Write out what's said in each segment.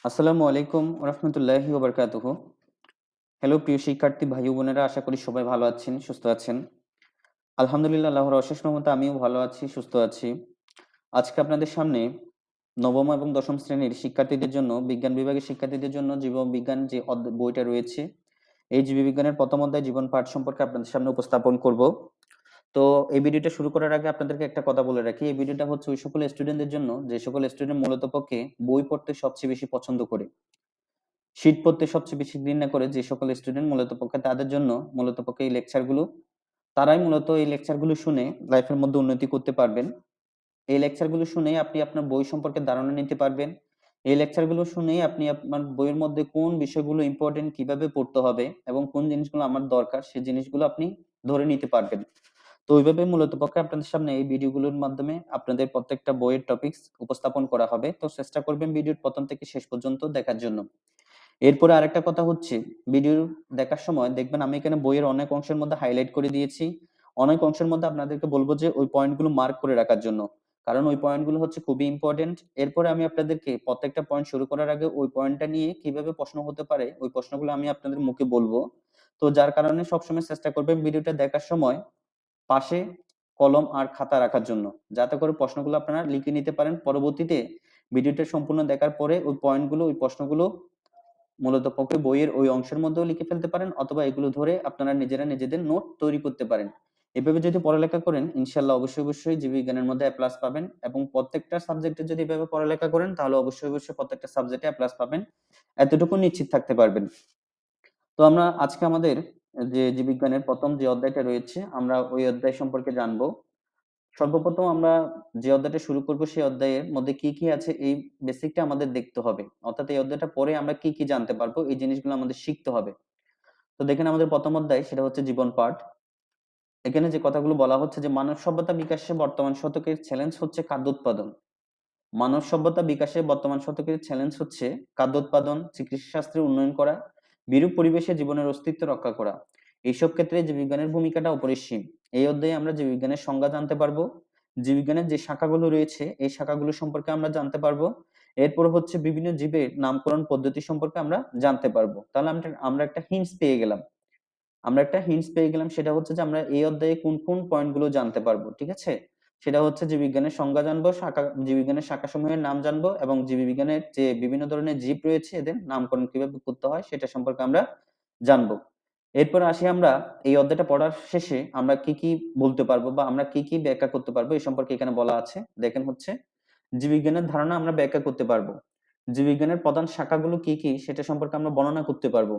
আসসালামু আলাইকুম রহমতুল্লাহি ওবরকাতুহু। হ্যালো প্রিয় শিক্ষার্থী ভাই ও বোনেরা, আশা করি সবাই ভালো আছেন, সুস্থ আছেন। আলহামদুলিল্লাহ, আল্লাহর অশেষ রহমতে আমিও ভালো আছি, সুস্থ আছি। আজকে আপনাদের সামনে নবম এবং দশম শ্রেণীর শিক্ষার্থীদের জন্য, বিজ্ঞান বিভাগের শিক্ষার্থীদের জন্য জীববিজ্ঞান যে বইটা রয়েছে, এই জীববিজ্ঞানের প্রথম অধ্যায় জীবন পাঠ সম্পর্কে আপনাদের সামনে উপস্থাপন করব। তো এই ভিডিওটা শুরু করার আগে আপনাদেরকে একটা কথা বলে রাখি। এই ভিডিওটা হচ্ছে ওই সকল স্টুডেন্টদের জন্য যে সকল স্টুডেন্ট মূলত পক্ষে বই পড়তে সবচেয়ে বেশি পছন্দ করে, শীত পড়তে সবচেয়ে বেশি ঘৃণা করে যে সকল স্টুডেন্ট মূলত পক্ষে, তাদের জন্য মূলত পক্ষে এই লেকচারগুলো। তারাই মূলত এই লেকচারগুলো শুনে লাইফের মধ্যে উন্নতি করতে পারবেন। এই লেকচারগুলো শুনেই আপনি আপনার বই সম্পর্কে ধারণা নিতে পারবেন। এই লেকচারগুলো শুনেই আপনি আপনার বইয়ের মধ্যে কোন বিষয়গুলো ইম্পোর্টেন্ট, কিভাবে পড়তে হবে এবং কোন জিনিসগুলো আমার দরকার, সেই জিনিসগুলো আপনি ধরে নিতে পারবেন। তো ওইভাবে মূলত পক্ষে আপনাদের সামনে এই ভিডিওগুলোর মাধ্যমে আপনাদের প্রত্যেকটা বইয়ের টপিকস উপস্থাপন করা হবে। তো চেষ্টা করবেন ভিডিওর প্রথম থেকে শেষ পর্যন্ত দেখার জন্য। এরপরে আরেকটা কথা হচ্ছে, ভিডিও দেখার সময় দেখবেন আমি এখানে বইয়ের অনেক অংশের মধ্যে হাইলাইট করে দিয়েছি। অনেক অংশের মধ্যে আপনাদেরকে বলব যে ওই পয়েন্টগুলো মার্ক করে রাখার জন্য। কারণ ওই পয়েন্টগুলো হচ্ছে খুবই ইম্পোর্টেন্ট। এরপরে আমি আপনাদেরকে প্রত্যেকটা পয়েন্ট শুরু করার আগে ওই পয়েন্টটা নিয়ে কিভাবে প্রশ্ন হতে পারে, ওই প্রশ্নগুলো আমি আপনাদের মুখে বলবো। তো যার কারণে সবসময় চেষ্টা করবেন ভিডিওটা দেখার সময় পাশে কলম আর খাতা রাখার জন্য। যাতে করে প্রশ্নগুলো আপনারা লিখে নিতে পারেন। পরবর্তীতে ভিডিওটা সম্পূর্ণ দেখার পরে ওই পয়েন্টগুলো, ওই প্রশ্নগুলো মূলত পক্ষে বইয়ের ওই অংশের মধ্যেও লিখে ফেলতে পারেন, অথবা এগুলো ধরে আপনারা নিজেরা নিজেদের নোট তৈরি করতে পারেন। এভাবে যদি পড়ালেখা করেন ইনশাল্লাহ অবশ্যই জীববিজ্ঞানের মধ্যে এ প্লাস পাবেন, এবং প্রত্যেকটা সাবজেক্টে যদি এভাবে পড়ালেখা করেন তাহলে অবশ্যই প্রত্যেকটা সাবজেক্টে এ প্লাস পাবেন, এতটুকু নিশ্চিত থাকতে পারবেন। তো আমরা আজকে আমাদের যে জীববিজ্ঞানের প্রথম যে অধ্যায়টা রয়েছে, আমরা ওই অধ্যায় সম্পর্কে জানবো। সর্বপ্রথম আমরা যে অধ্যায়টা শুরু করব সেই অধ্যায়ের মধ্যে কি কি আছে এই বেসিকটা আমাদের দেখতে হবে। অর্থাৎ এই অধ্যায়টা পরে আমরা কি কি জানতে পারবো, এই জিনিসগুলো আমাদের শিখতে হবে। তো দেখেন আমাদের প্রথম অধ্যায়, সেটা হচ্ছে জীবন পাঠ। এখানে যে কথাগুলো বলা হচ্ছে যে মানব সভ্যতা বিকাশে বর্তমান শতকের চ্যালেঞ্জ হচ্ছে খাদ্য উৎপাদন। মানব সভ্যতা বিকাশে বর্তমান শতকের চ্যালেঞ্জ হচ্ছে খাদ্য উৎপাদন, চিকিৎসা শাস্ত্রের উন্নয়ন করা, বিরূপ পরিবেশে জীবনের অস্তিত্ব রক্ষা করা। এইসব ক্ষেত্রে জীববিজ্ঞানের ভূমিকাটা অপরিসীম। এই অধ্যায়ে আমরা জীববিজ্ঞানের সংজ্ঞা জানতে পারবো, জীববিজ্ঞানের যে শাখাগুলো রয়েছে এই শাখাগুলো সম্পর্কে আমরা জানতে পারবো। এরপর হচ্ছে বিভিন্ন জীবের নামকরণ পদ্ধতি সম্পর্কে আমরা জানতে পারবো। তাহলে আমরা একটা হিন্টস পেয়ে গেলাম। সেটা হচ্ছে যে আমরা এই অধ্যায়ে কোন কোন পয়েন্ট গুলো জানতে পারবো, ঠিক আছে? সেটা হচ্ছে জীববিজ্ঞানের সংজ্ঞা জানবো, জীববিজ্ঞানের শাখাসমূহের নাম জানবো, এবং জীববিজ্ঞানের যে বিভিন্ন ধরনের জীব রয়েছে এদের নামকরণ কিভাবে করতে হয় সেটা সম্পর্কে আমরা জানবো। এরপর আসি আমরা এই অধ্যায়টা পড়ার শেষে আমরা কি কি বলতে পারবো বা আমরা কি কি ব্যাখ্যা করতে পারবো এই সম্পর্কে এখানে বলা আছে। দেখেন হচ্ছে জীববিজ্ঞানের ধারণা আমরা ব্যাখ্যা করতে পারবো, জীববিজ্ঞানের প্রধান শাখাগুলো কি কি সেটা সম্পর্কে আমরা বর্ণনা করতে পারবো,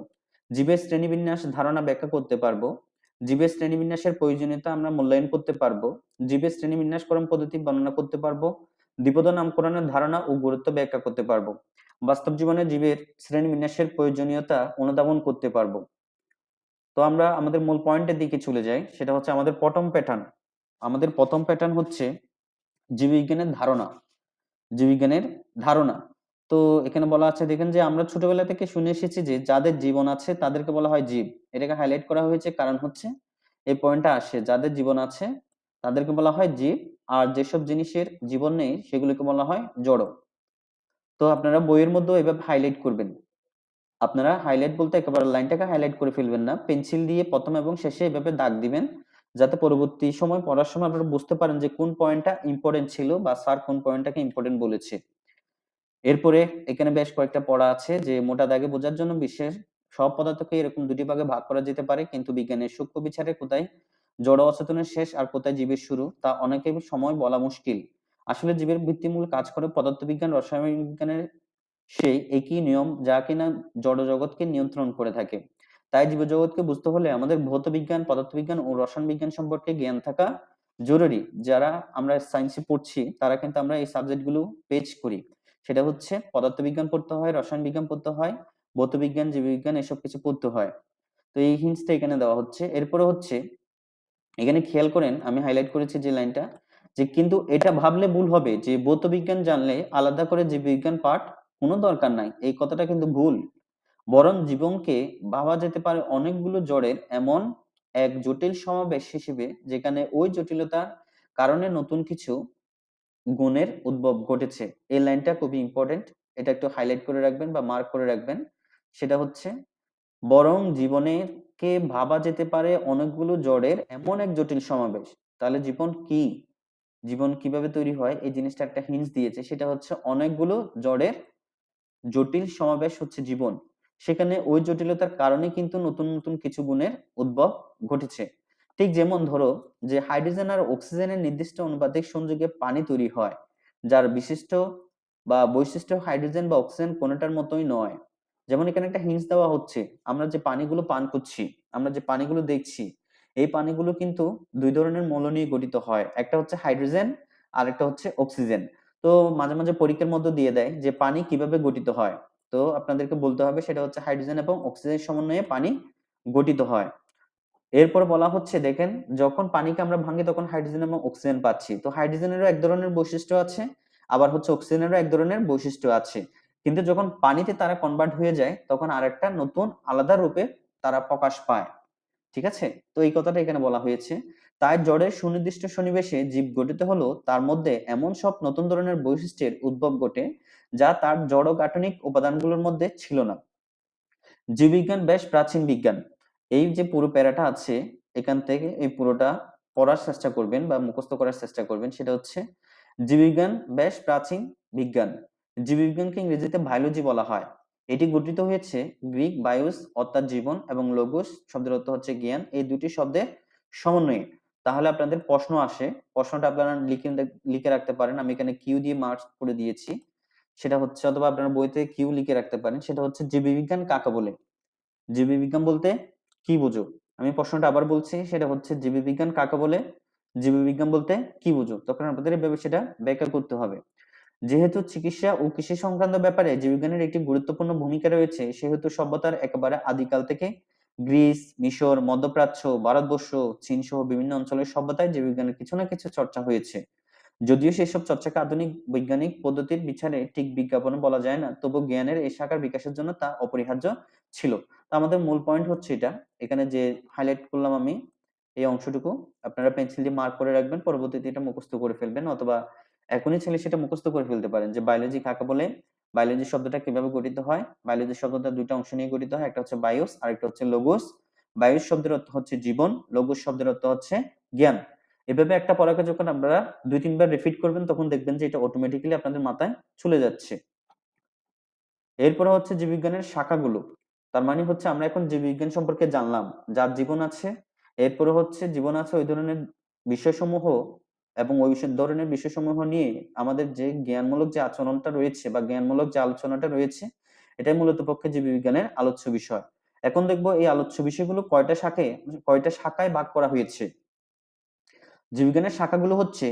জীবের শ্রেণীবিন্যাস ধারণা ব্যাখ্যা করতে পারবো, জীবের শ্রেণীবিন্যাসের প্রয়োজনীয়তা আমরা মূল্যায়ন করতে পারবো, জীবের শ্রেণীবিন্যাসকরণ পদ্ধতি বর্ণনা করতে পারবো, দ্বিপদ নামকরণের ধারণা ও গুরুত্ব ব্যাখ্যা করতে পারবো, বাস্তব জীবনে জীবের শ্রেণীবিন্যাসের প্রয়োজনীয়তা অনুধাবন করতে পারবো। তো আমরা আমাদের মূল পয়েন্টের দিকে চলে যাই, সেটা হচ্ছে আমাদের প্রথম প্যাটার্ন। আমাদের প্রথম প্যাটার্ন হচ্ছে জীববিজ্ঞানের ধারণা। জীববিজ্ঞানের ধারণা। তো এখানে বলা আছে, দেখেন যে আমরা ছোটবেলা থেকে শুনে এসেছি যে যাদের জীবন আছে তাদেরকে বলা হয় জীব। এটাকে হাইলাইট করা হয়েছে কারণ হচ্ছে এই পয়েন্টটা আসে, যাদের জীবন আছে তাদেরকে বলা হয় জীব, আর যেসব জিনিসের জীবন নেই সেগুলোকে বলা হয় জড়। তো আপনারা বইয়ের মধ্যেও এভাবে হাইলাইট করবেন। আপনারা হাইলাইট বলতে একেবারে লাইনটাকে হাইলাইট করে ফেলবেন না, পেন্সিল দিয়ে প্রথম এবং শেষে এভাবে দাগ দিবেন, যাতে পরবর্তী সময় পড়ার সময় আপনারা বুঝতে পারেন যে কোন পয়েন্টটা ইম্পর্টেন্ট ছিল বা স্যার কোন পয়েন্টটাকে ইম্পর্টেন্ট বলেছে। এরপরে এখানে বেশ কয়েকটা পড়া আছে যে মোটা দাগে বোঝার জন্য বিশ্বের সব পদার্থকে এরকম দুটি ভাগে ভাগ করা যেতে পারে, কিন্তু বিজ্ঞানের সূক্ষ্ম বিচারে কোথায় জড় অচেতনের শেষ আর কোথায় জীবের শুরু তা অনেকের সময় বলা মুশকিল। আসলে জীবের ভিত্তিমূল কাজ করে পদার্থবিজ্ঞান, রসায়ন বিজ্ঞানের সেই একই নিয়ম যা কিনা জড় জগৎকে নিয়ন্ত্রণ করে থাকে। তাই জীবজগৎকে বুঝতে হলে আমাদের ভৌত বিজ্ঞান, পদার্থবিজ্ঞান ও রসায়ন বিজ্ঞান সম্পর্কে জ্ঞান থাকা জরুরি। যারা আমরা সায়েন্সে পড়ছি তারা কিন্তু আমরা এই সাবজেক্ট গুলো পেজ করি। সেটা হচ্ছে পদার্থবিজ্ঞান পড়তে হয়, রসায়ন বিজ্ঞান পড়তে হয়, ভৌত বিজ্ঞান, জীববিজ্ঞান এসব কিছু পড়তে হয়। তো এই হিন্টসটা এখানে দেওয়া হচ্ছে। এরপরে হচ্ছে এখানে খেয়াল করেন আমি হাইলাইট করেছি যে লাইনটা, যে কিন্তু এটা ভাবলে ভুল হবে যে ভৌত বিজ্ঞান জানলে আলাদা করে জীববিজ্ঞান পাঠ কোনো দরকার নাই। এই কথাটা কিন্তু ভুল। বরং জীবনকে ভাবা যেতে পারে অনেকগুলো জড়ের এমন এক জটিল সমাবেশ হিসেবে, যেখানে ওই জটিলতার কারণে নতুন কিছু গুণের উদ্ভব ঘটেছে। এই লাইনটা খুবই ইম্পর্টেন্ট। এটা একটু হাইলাইট করে রাখবেন বা মার্ক করে রাখবেন। সেটা হচ্ছে, বরং জীবনেরকে ভাবা যেতে পারে অনেকগুলো জড়ের এমন এক জটিল সমাবেশ। তাহলে জীবন কি? জীবন কিভাবে তৈরি হয় এই জিনিসটা একটা হিন্টস দিয়েছে। সেটা হচ্ছে অনেকগুলো জড়ের জটিল সমাবেশ হচ্ছে জীবন। সেখানে ওই জটিলতার কারণে কিন্তু নতুন, নতুন কিছু গুণের উদ্ভব ঘটেছে। ঠিক যেমন ধরো যে হাইড্রোজেন আর অক্সিজেনের নির্দিষ্ট অনুপাতিক সংযোগে পানি তৈরি হয়, যার বিশিষ্ট বা বৈশিষ্ট্য হাইড্রোজেন বা অক্সিজেন কোনটার মতোই নয়। যেমন এখানে একটা হিন্টস দেওয়া হচ্ছে, আমরা যে পানিগুলো পান করছি, আমরা যে পানিগুলো দেখছি, এই পানিগুলো কিন্তু ২ ধরনের মৌল নিয়ে গঠিত হয়। একটা হচ্ছে হাইড্রোজেন, আরেকটা হচ্ছে অক্সিজেন। তো মাঝে, মাঝে পরীক্ষার মধ্যে দিয়ে দেয় যে পানি কিভাবে গঠিত হয়। তো আপনাদেরকে বলতে হবে সেটা হচ্ছে হাইড্রোজেন এবং অক্সিজেনের সমন্বয়ে পানি গঠিত হয়। এরপর বলা হচ্ছে দেখেন, যখন পানিকে আমরা ভাঙি তখন হাইড্রোজেন এবং অক্সিজেন পাচ্ছি। তো হাইড্রোজেনেরও এক ধরনের বৈশিষ্ট্য আছে, আবার হচ্ছে অক্সিজেনেরও এক ধরনের বৈশিষ্ট্য আছে। কিন্তু যখন পানিতে তারা কনভার্ট হয়ে যায় তখন আরেকটা নতুন আলাদা রূপে তারা প্রকাশ পায়। ঠিক আছে? তো এই কথাটা এখানে বলা হয়েছে। তাই জড়ের সুনির্দিষ্ট সন্নিবেশে জীব গঠিত হলেও তার মধ্যে এমন সব নতুন ধরনের বৈশিষ্ট্যের উদ্ভব ঘটে যা তার জড় গাঠনিক উপাদানগুলোর মধ্যে ছিল না। জীববিজ্ঞান বেশ প্রাচীন বিজ্ঞান। এই যে পুরো প্যারাটা আছে, এখান থেকে এই পুরোটা পড়ার চেষ্টা করবেন বা মুখস্থ করার চেষ্টা করবেন। সেটা হচ্ছে, জীববিজ্ঞান বেশ প্রাচীন বিজ্ঞান। জীববিজ্ঞানকে ইংরেজিতে বায়োলজি বলা হয়। এটি গঠিত হয়েছে গ্রিক বায়োস অর্থাৎ জীবন এবং লোগোস শব্দের অর্থ হচ্ছে জ্ঞান, এই দুটি শব্দের সমন্বয়ে। তাহলে আপনাদের প্রশ্ন আসে, প্রশ্নটা আপনারা লিখে রাখতে পারেন। আমি এখানে কিউ দিয়ে মার্কস করে দিয়েছি। সেটা হচ্ছে, অথবা আপনারা বইতে কিউ লিখে রাখতে পারেন। সেটা হচ্ছে, জীববিজ্ঞান কাকে বলে? জীববিজ্ঞান বলতে কি বোঝো? আমি প্রশ্নটা আবার বলছি, সেটা হচ্ছে জীববিজ্ঞান কাকে বলে? জীববিজ্ঞান বলতে কি বোঝো? তখন আপনাদের এভাবে সেটা ব্যাখ্যা করতে হবে। যেহেতু চিকিৎসা ও কৃষি সংক্রান্ত ব্যাপারে জীববিজ্ঞানের একটি গুরুত্বপূর্ণ ভূমিকা রয়েছে, সেহেতু সভ্যতার একেবারে আদিকাল থেকে গ্রিস, মিশর, মধ্যপ্রাচ্য, ভারতবর্ষ, চীন সহ বিভিন্ন অঞ্চলের সভ্যতায় জীববিজ্ঞানের কিছু না কিছু চর্চা হয়েছে। যদিও সেসব চর্চাকে আধুনিক বৈজ্ঞানিক পদ্ধতির বিচারে ঠিক বিজ্ঞাপন বলা যায় না, তবু জ্ঞানের এই শাখার বিকাশের জন্য তা অপরিহার্য ছিল। তো আমাদের মূল পয়েন্ট হচ্ছে এটা। এখানে যে হাইলাইট করলাম আমি, এই অংশটুকু আপনারা পেন্সিল দিয়ে মার্ক করে রাখবেন। পরবর্তীতে এটা মুখস্থ করে ফেলবেন, অথবা এখনই চাইলে সেটা মুখস্থ করে ফেলতে পারেন যে বায়োলজি কাকে বলে, বায়োলজি শব্দটা কিভাবে গঠিত হয়। বায়োলজি শব্দটা ২ টা অংশ নিয়ে গঠিত হয়। একটা হচ্ছে বায়োস, আরেকটা হচ্ছে লোগোস। বায়োস শব্দের অর্থ হচ্ছে জীবন, লোগোস শব্দের অর্থ হচ্ছে জ্ঞান। এভাবে একটা পড়াকে যখন আপনারা ২-৩ বার রিপিট করবেন তখন দেখবেন যে এটা অটোমেটিক্যালি আপনাদের মাথায় চলে যাচ্ছে। এরপরে হচ্ছে জীববিজ্ঞানের শাখাগুলো। তার মানে হচ্ছে আমরা এখন জীববিজ্ঞান সম্পর্কে জানলাম। যার জীবন আছে, এরপরে হচ্ছে জীবন আছে ওই ধরনের বিষয়সমূহ এবং ওই ধরনের বিষয়সমূহ নিয়ে আমাদের যে জ্ঞানমূলক যে আচরণটা রয়েছে বা জ্ঞানমূলক যে আলোচনাটা রয়েছে, এটাই মূলত পক্ষে জীববিজ্ঞানের আলোচ্য বিষয়। এখন দেখব এই আলোচ্য বিষয়গুলো কয়টা শাখায় ভাগ করা হয়েছে। জীববিজ্ঞানের শাখাগুলো হচ্ছে,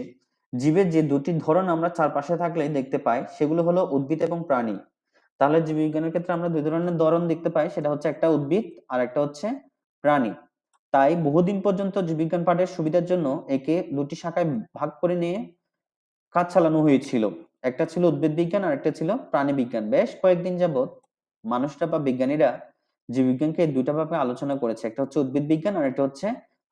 জীবের যে ২ টি ধরন আমরা চারপাশে থাকলেই দেখতে পাই, সেগুলো হলো উদ্ভিদ এবং প্রাণী। তাহলে জীববিজ্ঞানের ক্ষেত্রে আমরা ২ ধরনের ধরন দেখতে পাই, সেটা হচ্ছে একটা উদ্ভিদ আর একটা হচ্ছে প্রাণী। তাই বহুদিন পর্যন্ত জীববিজ্ঞান পাঠের সুবিধার জন্য একে ২ টি শাখায় ভাগ করে নিয়ে কাজ চালানো হয়েছিল। একটা ছিল উদ্ভিদ বিজ্ঞান আর একটা ছিল প্রাণী বিজ্ঞান। বেশ কয়েকদিন যাবৎ মানুষরা বা বিজ্ঞানীরা জীববিজ্ঞানকে এই ২ টা ভাবে আলোচনা করেছে। একটা হচ্ছে উদ্ভিদ বিজ্ঞান আর একটা হচ্ছে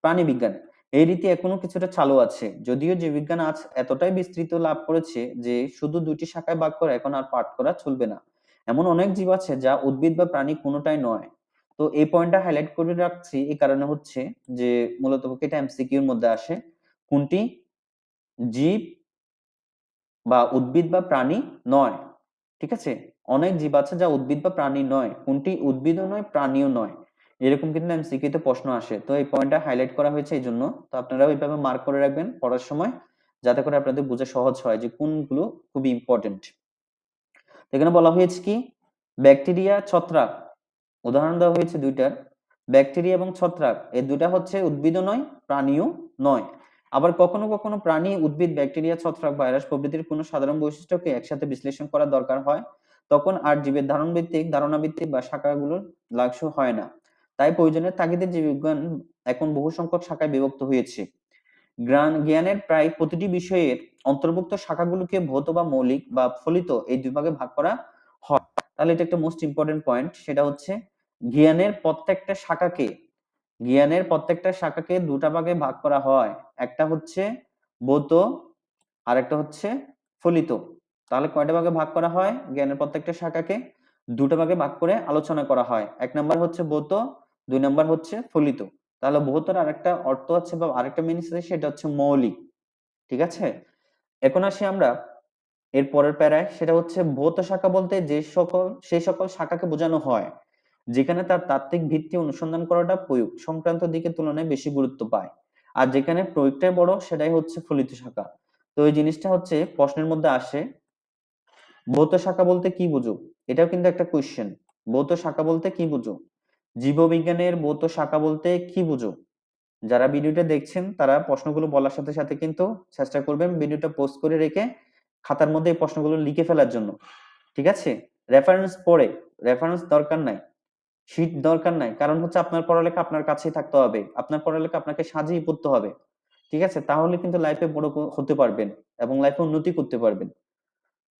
প্রাণী বিজ্ঞান। এই রীতি এখনো কিছুটা চালু আছে। যদিও জীববিজ্ঞান আজ এতটাই বিস্তৃত লাভ করেছে যে শুধু ২ টি শাখায় ভাগ করা এখন আর পাঠ করা চলবে না। এমন অনেক জীব আছে যা উদ্ভিদ বা প্রাণী কোনটাই নয়। তো এই পয়েন্টটা হাইলাইট করে রাখছি এই কারণে হচ্ছে যে মূলত এটা এমসিকিউ এর মধ্যে আসে। কোনটি জীব বা উদ্ভিদ বা প্রাণী নয়। ঠিক আছে? অনেক জীব আছে যা উদ্ভিদ বা প্রাণী নয়। কোনটি উদ্ভিদও নয়, প্রাণীও নয়। এরকম কিন্তু এমসিকিউ তে প্রশ্ন আসে। তো এই পয়েন্টটা হাইলাইট করা হয়েছে এইজন্য। তো আপনারাও এভাবে মার্ক করে রাখবেন পড়ার সময়, যাতে করে আপনাদের বোঝা সহজ হয় যে কোনগুলো খুবই ইম্পোর্টেন্ট। এখানে বলা হয়েছে কি? ব্যাকটেরিয়া, ছত্রাক। উদাহরণ দেওয়া হয়েছে ২ টার। ব্যাকটেরিয়া এবং ছত্রাক এই ২ টা হচ্ছে উদ্ভিদও নয়, প্রাণীও নয়। আবার কখনো, কখনো প্রাণী, উদ্ভিদ, ব্যাকটেরিয়া, ছত্রাক, ভাইরাস প্রভৃতির কোনো সাধারণ বৈশিষ্ট্যকে একসাথে বিশ্লেষণ করার দরকার হয়। তখন আর জীবের ধারণাভিত্তিক বা শাখাগুলোর লাগসু হয় না। তাই প্রয়োজনের তাগিদে জীববিজ্ঞান এখন বহু সংখ্যক শাখায় বিভক্ত হয়েছে। জ্ঞানের প্রায় প্রতিটি বিষয়ের অন্তর্ভুক্ত শাখাগুলোকে ভৌত বা মৌলিক বা ফলিত এই ২ ভাগে ভাগ করা হয়। তাহলে এটা একটা মোস্ট ইম্পোর্টেন্ট পয়েন্ট। সেটা হচ্ছে জ্ঞানের প্রত্যেকটা শাখাকে জ্ঞানের প্রত্যেকটা শাখাকে ২ টা ভাগে ভাগ করা হয়। একটা হচ্ছে ভৌত আর একটা হচ্ছে ফলিত। তাহলে কয়টা ভাগে ভাগ করা হয় জ্ঞানের প্রত্যেকটা শাখাকে? দুটো ভাগে ভাগ করে আলোচনা করা হয়। এক নাম্বার হচ্ছে ভৌত, দুই নাম্বার হচ্ছে ফলিত। তাহলে ভৌতর আরেকটা অর্থ আছে বা আরেকটা মিনিং আছে, সেটা হচ্ছে মৌলিক। ঠিক আছে, এখন আসি আমরা এর পরের প্যারায়, সেটা হচ্ছে ভৌত শাখা বলতে সেই সকল শাখাকে বোঝানো হয় যেখানে তার তাত্ত্বিক ভিত্তি অনুসন্ধান করাটা প্রয়োগ সংক্রান্ত দিকের তুলনায় বেশি গুরুত্ব পায়। আর যেখানে প্রয়োগটাই বড় সেটাই হচ্ছে ফলিত শাখা। তো এই জিনিসটা হচ্ছে প্রশ্নের মধ্যে আসে, ভৌত শাখা বলতে কি বুঝো? এটাও কিন্তু একটা কোশ্চেন। ভৌত শাখা বলতে কি বুঝো? জীববিজ্ঞানের ভৌত শাখা বলতে কি বুঝো? যারা ভিডিওটা দেখছেন তারা প্রশ্নগুলো বলার সাথে সাথে কিন্তু চেষ্টা করবেন ভিডিওটা পোস্ট করে রেখে খাতার মধ্যে এই প্রশ্নগুলো লিখে ফেলার জন্য। ঠিক আছে, রেফারেন্স পড়ে, রেফারেন্স দরকার নাই, শীট দরকার নাই, কারণ হচ্ছে আপনার পড়ালেখা আপনার কাছেই থাকতে হবে, আপনার পড়ালেখা আপনাকে সাজিয়ে পড়তে হবে। ঠিক আছে, তাহলে কিন্তু লাইফে বড় হতে পারবেন এবং লাইফে উন্নতি করতে পারবেন।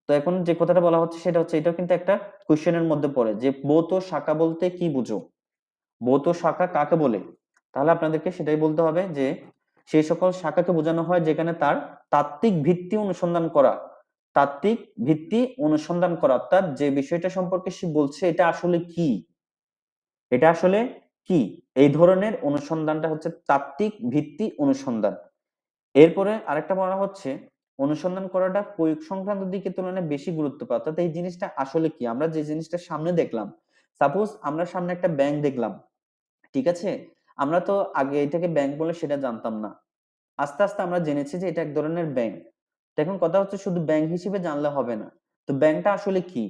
তো এখন যে কথাটা বলা হচ্ছে সেটা হচ্ছে, এটাও কিন্তু একটা কোশ্চেনের মধ্যে পড়ে যে ভৌত শাখা বলতে কি বুঝো, ভৌত শাখা কাকে বলে? তাহলে আপনাদেরকে সেটাই বলতে হবে যে সেই সকল শাখাকে বোঝানো হয় যেখানে তার তাত্ত্বিক ভিত্তি অনুসন্ধান করা, তাত্ত্বিক ভিত্তি অনুসন্ধান করা, অর্থাৎ যে বিষয়টা সম্পর্কে সে বলছে এটা আসলে কি, এটা আসলে কি, এই ধরনের অনুসন্ধানটা হচ্ছে তাত্ত্বিক ভিত্তি অনুসন্ধান। এরপরে আরেকটা বলা হচ্ছে অনুসন্ধান করাটা প্রয়োগ সংক্রান্ত দিকের তুলনায় বেশি গুরুত্ব পায়। অর্থাৎ এই জিনিসটা আসলে কি, আমরা যে জিনিসটা সামনে দেখলাম, সাপোজ আমরা সামনে একটা ব্যাংক দেখলাম, ঠিক আছে, আমরা তো আগে এটাকে ব্যাংক বলে সেটা জানতাম না, আস্তে আস্তে আমরা জেনেছি যে এটা এক ধরনের ব্যাংক। তো এখন কথা হচ্ছে শুধু ব্যাংক হিসেবে জানলে হবে না, তো ব্যাংকটা আসলে কি,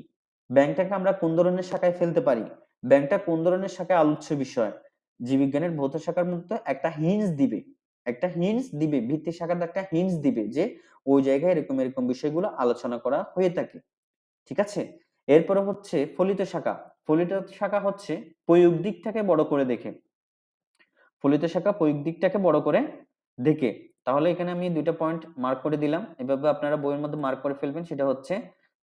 ব্যাংকটাকে আমরা কোন ধরনের শাখায় ফেলতে পারি, ব্যাংকটা কোন ধরনের শাখায় আলোচ্য বিষয়, জীববিজ্ঞানের ভৌত শাখার মধ্যে একটা হিন্টস দিবে, একটা হিন্টস দিবে, ভিত্তি শাখাটা একটা হিন্টস দিবে যে ওই জায়গায় এরকম এরকম বিষয়গুলো আলোচনা করা হয়ে থাকে। ঠিক আছে, এরপরে হচ্ছে ফলিত শাখা। ফলিত শাখা হচ্ছে প্রয়োগ দিকটাকে বড় করে দেখে, ফলিত শাখা প্রয়োগ দিকটাকে বড় করে দেখে। তাহলে এখানে আমি দুইটা পয়েন্ট মার্ক করে দিলাম, এভাবে আপনারা বইয়ের মধ্যে মার্ক করে ফেলবেন। সেটা হচ্ছে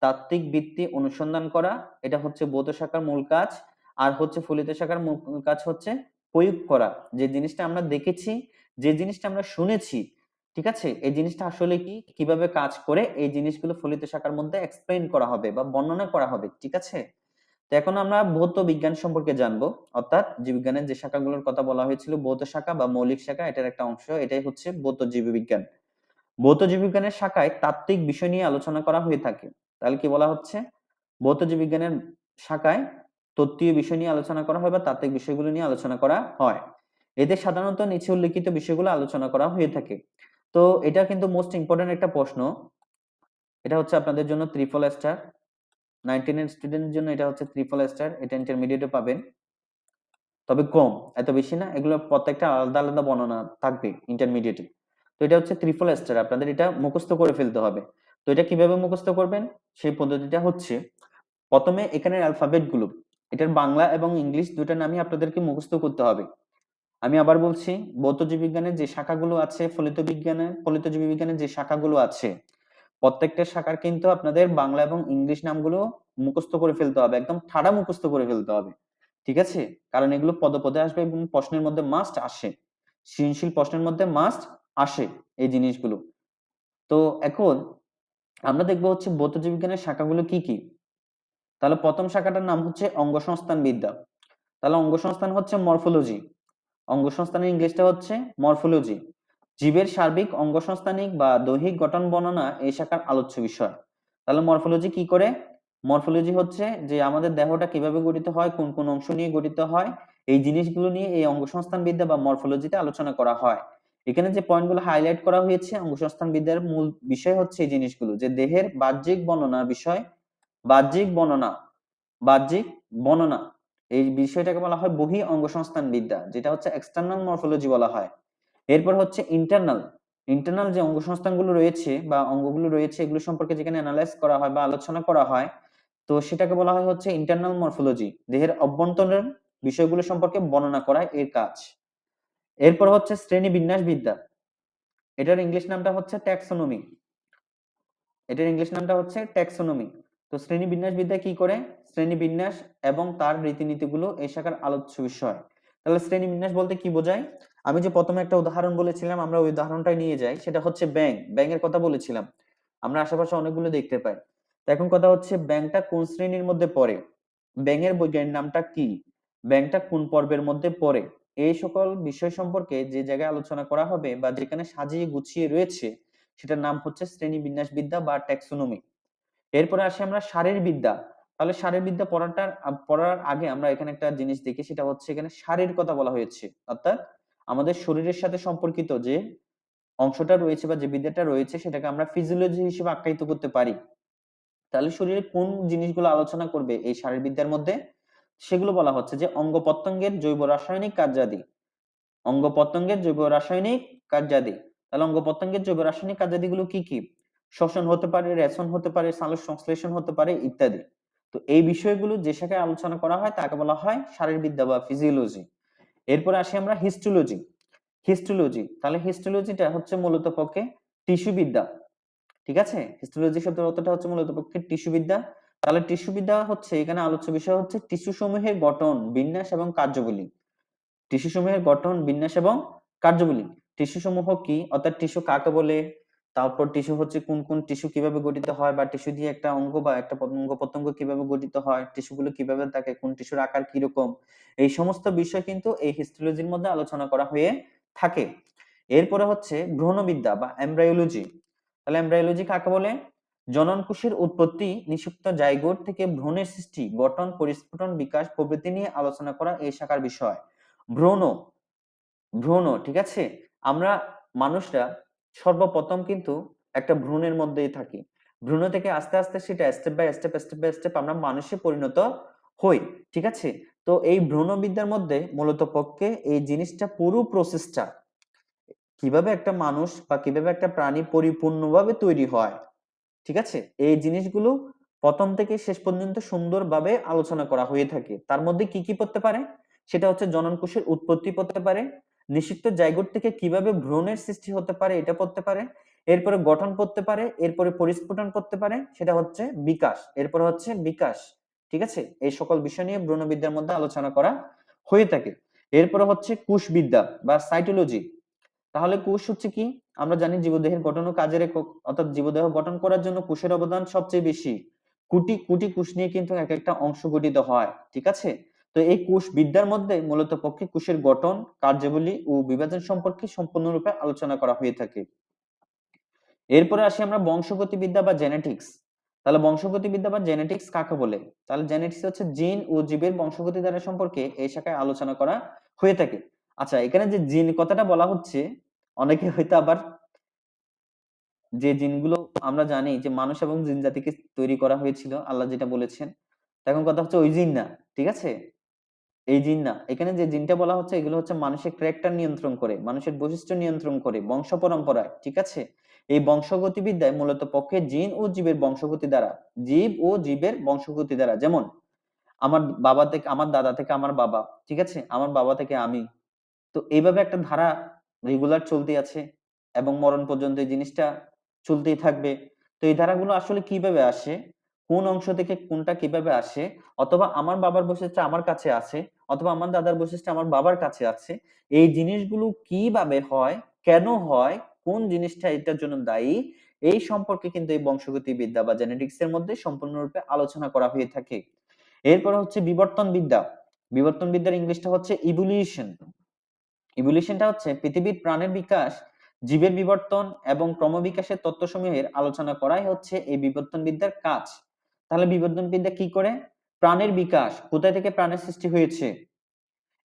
তাত্ত্বিক ভিত্তি অনুসন্ধান করা, এটা হচ্ছে ভৌত শাখার মূল কাজ। আর হচ্ছে ফলিত শাখার মূল কাজ হচ্ছে প্রয়োগ করা, যে জিনিসটা আমরা দেখেছি, যে জিনিসটা আমরা শুনেছি, ঠিক আছে, এই জিনিসটা আসলে কি, কিভাবে কাজ করে, এই জিনিসগুলো ফলিত শাখার মধ্যে এক্সপ্লেইন করা হবে বা বর্ণনা করা হবে। ঠিক আছে, তো এখন আমরা ভৌত বিজ্ঞান সম্পর্কে জানবো, অর্থাৎ জীববিজ্ঞানের যে শাখাগুলোর কথা বলা হয়েছিল, ভৌত শাখা বা মৌলিক শাখা, এটার একটা অংশ, এটাই হচ্ছে ভৌত জীববিজ্ঞান। ভৌত জীববিজ্ঞানের শাখায় তাত্ত্বিক বিষয় নিয়ে আলোচনা করা হয়ে থাকে। তাহলে কি বলা হচ্ছে, ভৌত জীববিজ্ঞানের শাখায় তত্ত্বীয় বিষয় নিয়ে আলোচনা করা হয় বা তাত্ত্বিক বিষয়গুলো নিয়ে আলোচনা করা হয়। এতে সাধারণত নিচে উল্লেখিত বিষয়গুলো আলোচনা করা হয়ে থাকে। তো এটা কিন্তু মোস্ট ইম্পর্টেন্ট একটা প্রশ্ন, এটা হচ্ছে আপনাদের জন্য ত্রিপল স্টার, 19 এর স্টুডেন্টের জন্য এটা হচ্ছে ত্রিপল স্টার, এটা ইন্টারমিডিয়েটে পাবেন, তবে কম, এত বেশি না, এগুলো প্রত্যেকটা আলাদা আলাদা বর্ণনা থাকবে ইন্টারমিডিয়েটে। তো এটা হচ্ছে ত্রিপল স্টার, আপনাদের এটা মুখস্থ করে ফেলতে হবে। তো এটা কিভাবে মুখস্থ করবেন, সেই পদ্ধতিটা হচ্ছে প্রথমে এখানের অ্যালফাবেট গুলো, এটার বাংলা এবং ইংলিশ দুইটা নামই আপনাদেরকে মুখস্থ করতে হবে। আমি আবার বলছি, ভৌত জীববিজ্ঞানের যে শাখাগুলো আছে, ফলিত জীববিজ্ঞানের যে শাখাগুলো আছে, প্রত্যেকটা শাখার কিন্তু আপনাদের বাংলা এবং ইংলিশ নামগুলো মুখস্থ করে ফেলতে হবে, একদম ঠাড়া মুখস্থ করে ফেলতে হবে। ঠিক আছে, কারণ এগুলো পদে পদে আসবে এবং প্রশ্নের মধ্যে মাস্ট আসে, সৃজনশীল প্রশ্নের মধ্যে মাস্ট আসে এই জিনিসগুলো। তো এখন আমরা দেখবো হচ্ছে ভৌত জীববিজ্ঞানের শাখাগুলো কি কি। তাহলে প্রথম শাখাটার নাম হচ্ছে অঙ্গসংস্থান বিদ্যা। তাহলে অঙ্গসংস্থান হচ্ছে মরফোলজি, অঙ্গসংস্থানের ইংলিশটা হচ্ছে মরফোলজি। জীবের সার্বিক অঙ্গসংস্থানিক বা দৈহিক গঠন বর্ণনা এই শাখার আলোচ্য বিষয়। তাহলে মরফোলজি কি করে, মরফোলজি হচ্ছে যে আমাদের দেহটা কিভাবে গঠিত হয়, কোন কোন অংশ নিয়ে গঠিত হয়, এই জিনিসগুলো নিয়ে এই অঙ্গসংস্থান বিদ্যা বা মরফোলজিতে আলোচনা করা হয়। এখানে যে পয়েন্টগুলো হাইলাইট করা হয়েছে, অঙ্গসংস্থান বিদ্যার মূল বিষয় হচ্ছে এই জিনিসগুলো, যে দেহের বাহ্যিক বর্ণনার বিষয়, বাহ্যিক বর্ণনা, বাহ্যিক বর্ণনা, এই বিষয়টাকে বলা হয় বহি অঙ্গসংস্থান বিদ্যা, যেটা হচ্ছে এক্সটার্নাল মরফোলজি বলা হয়। এরপর হচ্ছে ইন্টারনাল, ইন্টারনাল যে অঙ্গসংস্থানগুলো রয়েছে বা অঙ্গগুলো রয়েছে, এগুলো সম্পর্কে যেখানে অ্যানালাইজ করা হয় বা আলোচনা করা হয়, তো সেটাকে বলা হয় হচ্ছে ইন্টারনাল মরফোলজি, দেহের অভ্যন্তরের বিষয়গুলো সম্পর্কে বর্ণনা করা এর কাজ। এরপর হচ্ছে শ্রেণী বিন্যাস বিদ্যা, এটার ইংলিশ নামটা হচ্ছে ট্যাক্সোনমি, এটার ইংলিশ নামটা হচ্ছে ট্যাক্সোনমি। তো শ্রেণীবিন্যাস বিদ্যা কি করে, শ্রেণীবিন্যাস এবং তার রীতিনীতিগুলো এই শাখার আলোচ্য বিষয়। তাহলে শ্রেণীবিন্যাস বলতে কি বোঝায়, আমি যে প্রথমে একটা উদাহরণ বলেছিলাম, আমরা ওই উদাহরণটাই নিয়ে যাই, সেটা হচ্ছে ব্যাঙ। ব্যাঙের কথা বলেছিলাম। আমরা আশেপাশে অনেকগুলো দেখতে পাই। তো এখন কথা হচ্ছে ব্যাঙটা কোন শ্রেণীর মধ্যে পড়ে? ব্যাঙের বৈজ্ঞানিক নামটা কি? ব্যাঙটা কোন পর্বের মধ্যে পড়ে? এই সকল বিষয় সম্পর্কে যে জায়গায় আলোচনা করা হবে বা যেখানে সাজিয়ে গুছিয়ে রয়েছে, সেটার নাম হচ্ছে শ্রেণীবিন্যাসবিদ্যা বা ট্যাক্সোনমি। এরপরে আসি আমরা শারীরবিদ্যা। তাহলে শারীরবিদ্যা পড়ার আগে আমরা এখানে একটা জিনিস দেখি, সেটা হচ্ছে এখানে শারীর কথা বলা হয়েছে। অর্থাৎ আমাদের শরীরের সাথে সম্পর্কিত যে অংশটা রয়েছে বা যে বিদ্যাটা রয়েছে সেটাকে আমরা ফিজিওলজি হিসেবে আখ্যায়িত করতে পারি। তাহলে শরীরে কোন জিনিসগুলো আলোচনা করবে এই শারীরবিদ্যার মধ্যে? সেগুলো বলা হচ্ছে যে অঙ্গ-প্রত্যঙ্গের জৈব রাসায়নিক কার্যাদি। অঙ্গ-প্রত্যঙ্গের জৈব রাসায়নিক কার্যাদি। তাহলে অঙ্গ-প্রত্যঙ্গের জৈব রাসায়নিক কার্যাদিগুলো কি, কি? শ্বসন হতে পারে, রেচন হতে পারে, সালোকসংশ্লেষণ হতে পারে ইত্যাদি। তো এই বিষয়গুলো যে শাখায় আলোচনা করা হয় তাকে বলা হয় শারীরবিদ্যা বা ফিজিওলজি। এরপরে আসি আমরা হিস্টোলজি। হিস্টোলজি, তাহলে হিস্টোলজিটা হচ্ছে মূলত পক্ষে টিস্যু বিদ্যা। ঠিক আছে? হিস্টোলজি শব্দের অর্থটা হচ্ছে মূলত পক্ষে টিস্যু বিদ্যা। তাহলে টিস্যু বিদ্যা হচ্ছে এখানে আলোচ্য বিষয় হচ্ছে টিস্যু সমূহের গঠন, বিন্যাস এবং কার্যাবলী। টিস্যু সমূহের গঠন, বিন্যাস এবং কার্যাবলী। টিস্যু সমূহ কি, অর্থাৎ টিস্যু কাকে বলে, তারপর টিস্যু হচ্ছে কোন কোন টিস্যু কিভাবে গঠিত হয়, বা টিস্যু দিয়ে একটা অঙ্গ বা একটা অঙ্গ প্রত্যঙ্গ কিভাবে গঠিত হয়, টিস্যুগুলো কিভাবে থাকে, কোন টিস্যুর আকার কিরকম, এই সমস্ত বিষয় কিন্তু এই হিস্টোলজির মধ্যে আলোচনা করা হয়ে থাকে। এরপরে হচ্ছে ভ্রূণবিদ্যা বা এমব্রায়োলজি। তাহলে এমব্রায়োলজি কাকে বলে? জনন কোষের উৎপত্তি, নিষিক্ত জাইগোট থেকে ভ্রূণের সৃষ্টি, গঠন, পরিস্ফুটন, বিকাশ প্রভৃতি নিয়ে আলোচনা করা এই শাখার বিষয়। ভ্রূণ, ভ্রূণ, ঠিক আছে? আমরা মানুষরা সর্বপ্রথম কিন্তু একটা ভ্রূণের মধ্যেই থাকি। ভ্রূণ থেকে আস্তে আস্তে সেটা স্টেপ বাই স্টেপ আমরা মানুষে পরিণত হই। ঠিক আছে? তো এই ভ্রূণবিদ্যার মধ্যে মূলত পক্ষে এই জিনিসটা পুরো প্রসেসটা কিভাবে একটা মানুষ বা কিভাবে একটা প্রাণী পরিপূর্ণভাবে তৈরি হয়, ঠিক আছে? এই জিনিসগুলো প্রথম থেকে শেষ পর্যন্ত সুন্দরভাবে আলোচনা করা হয়ে থাকে। তার মধ্যে কি কি পড়তে পারে? সেটা হচ্ছে জনন কোষের উৎপত্তি পড়তে পারে, নিষিক্ত জাইগোট থেকে কিভাবে ভ্রূণের সৃষ্টি হতে পারে এটা পড়তে পারে, এরপরে গঠন পড়তে পারে, এরপরে পরিস্ফুটন পড়তে পারে, সেটা হচ্ছে বিকাশ, এরপরে হচ্ছে বিকাশ। ঠিক আছে? এই সকল বিষয় নিয়ে ভ্রূণবিদ্যার মধ্যে আলোচনা করা হয়ে থাকে। এরপরে হচ্ছে কোষবিদ্যা বা সাইটোলজি। তাহলে কোষ হচ্ছে কি? আমরা জানি জীবদেহের গঠন ও কাজের একক, অর্থাৎ জীবদেহ গঠন করার জন্য কোষের অবদান সবচেয়ে বেশি। কোটি কোটি কোষ নিয়ে কিন্তু এক একটা অংশ গঠিত হয়। ঠিক আছে? তো এই কোষ বিদ্যার মধ্যে মূলত পক্ষে কোষের গঠন, কার্যাবলী ও বিভাজন সম্পর্কে সম্পূর্ণরূপে আলোচনা করা হয়ে থাকে। এরপরে আসি আমরা বংশগতিবিদ্যা বা জেনেটিক্স। তাহলে বংশগতিবিদ্যা বা জেনেটিক্স কাকে বলে? তাহলে জেনেটিক্স হচ্ছে জিন ও জীবের বংশগতি ধারা সম্পর্কে এই শাখায় আলোচনা করা হয়ে থাকে। আচ্ছা, এখানে যে জিন কথাটা বলা হচ্ছে, অনেকে হয়তো আবার যে জিনগুলো আমরা জানি যে মানুষ এবং জিন জাতিকে তৈরি করা হয়েছিল, আল্লাহ যেটা বলেছেন। তো এখন কথা হচ্ছে ওই জিন না। ঠিক আছে? এই জিন না। এখানে যে জিনটা বলা হচ্ছে এগুলো হচ্ছে মানুষের ক্যারেক্টার নিয়ন্ত্রণ করে, মানুষের বৈশিষ্ট্য নিয়ন্ত্রণ করে, বংশ পরম্পরায়। ঠিক আছে? এই বংশগতিবিদ্যায় মূলত পক্ষে জিন ও জীবের বংশগতি দ্বারা, জীব ও জীবের বংশগতি দ্বারা, যেমন আমার বাবা থেকে আমার দাদা থেকে আমার বাবা, ঠিক আছে? আমার বাবা থেকে আমি। তো এইভাবে একটা ধারা রেগুলার চলতে আছে এবং মরণ পর্যন্ত এই জিনিসটা চলতেই থাকবে। তো এই ধারাগুলো আসলে কিভাবে আসে, কোন অংশ থেকে কোনটা কিভাবে আসে, অথবা আমার বাবার বৈশিষ্ট্য আমার কাছে আছে, অথবা আমার দাদার বৈশিষ্ট্য আমার বাবার কাছে আছে, এই জিনিসগুলো কিভাবে হয়, কেন হয়, কোন জিনিসটা এটার জন্য দায়ী, এই সম্পর্কে কিন্তু এই বংশগতি বিদ্যা বা জেনেটিক্স এর মধ্যে সম্পূর্ণরূপে আলোচনা করা হয়ে থাকে। এরপর হচ্ছে বিবর্তন বিদ্যা। বিবর্তন বিদ্যার ইংলিশটা হচ্ছে ইভলিউশন। ইভলিউশনটা হচ্ছে পৃথিবীর প্রাণের বিকাশ, জীবের বিবর্তন এবং ক্রমবিকাশের তত্ত্বসমূহের আলোচনা করাই হচ্ছে এই বিবর্তন বিদ্যার কাজ। তাহলে বিবর্তন বিদ্যা কি করে? প্রাণের বিকাশ, কোথায় থেকে প্রাণের সৃষ্টি হয়েছে,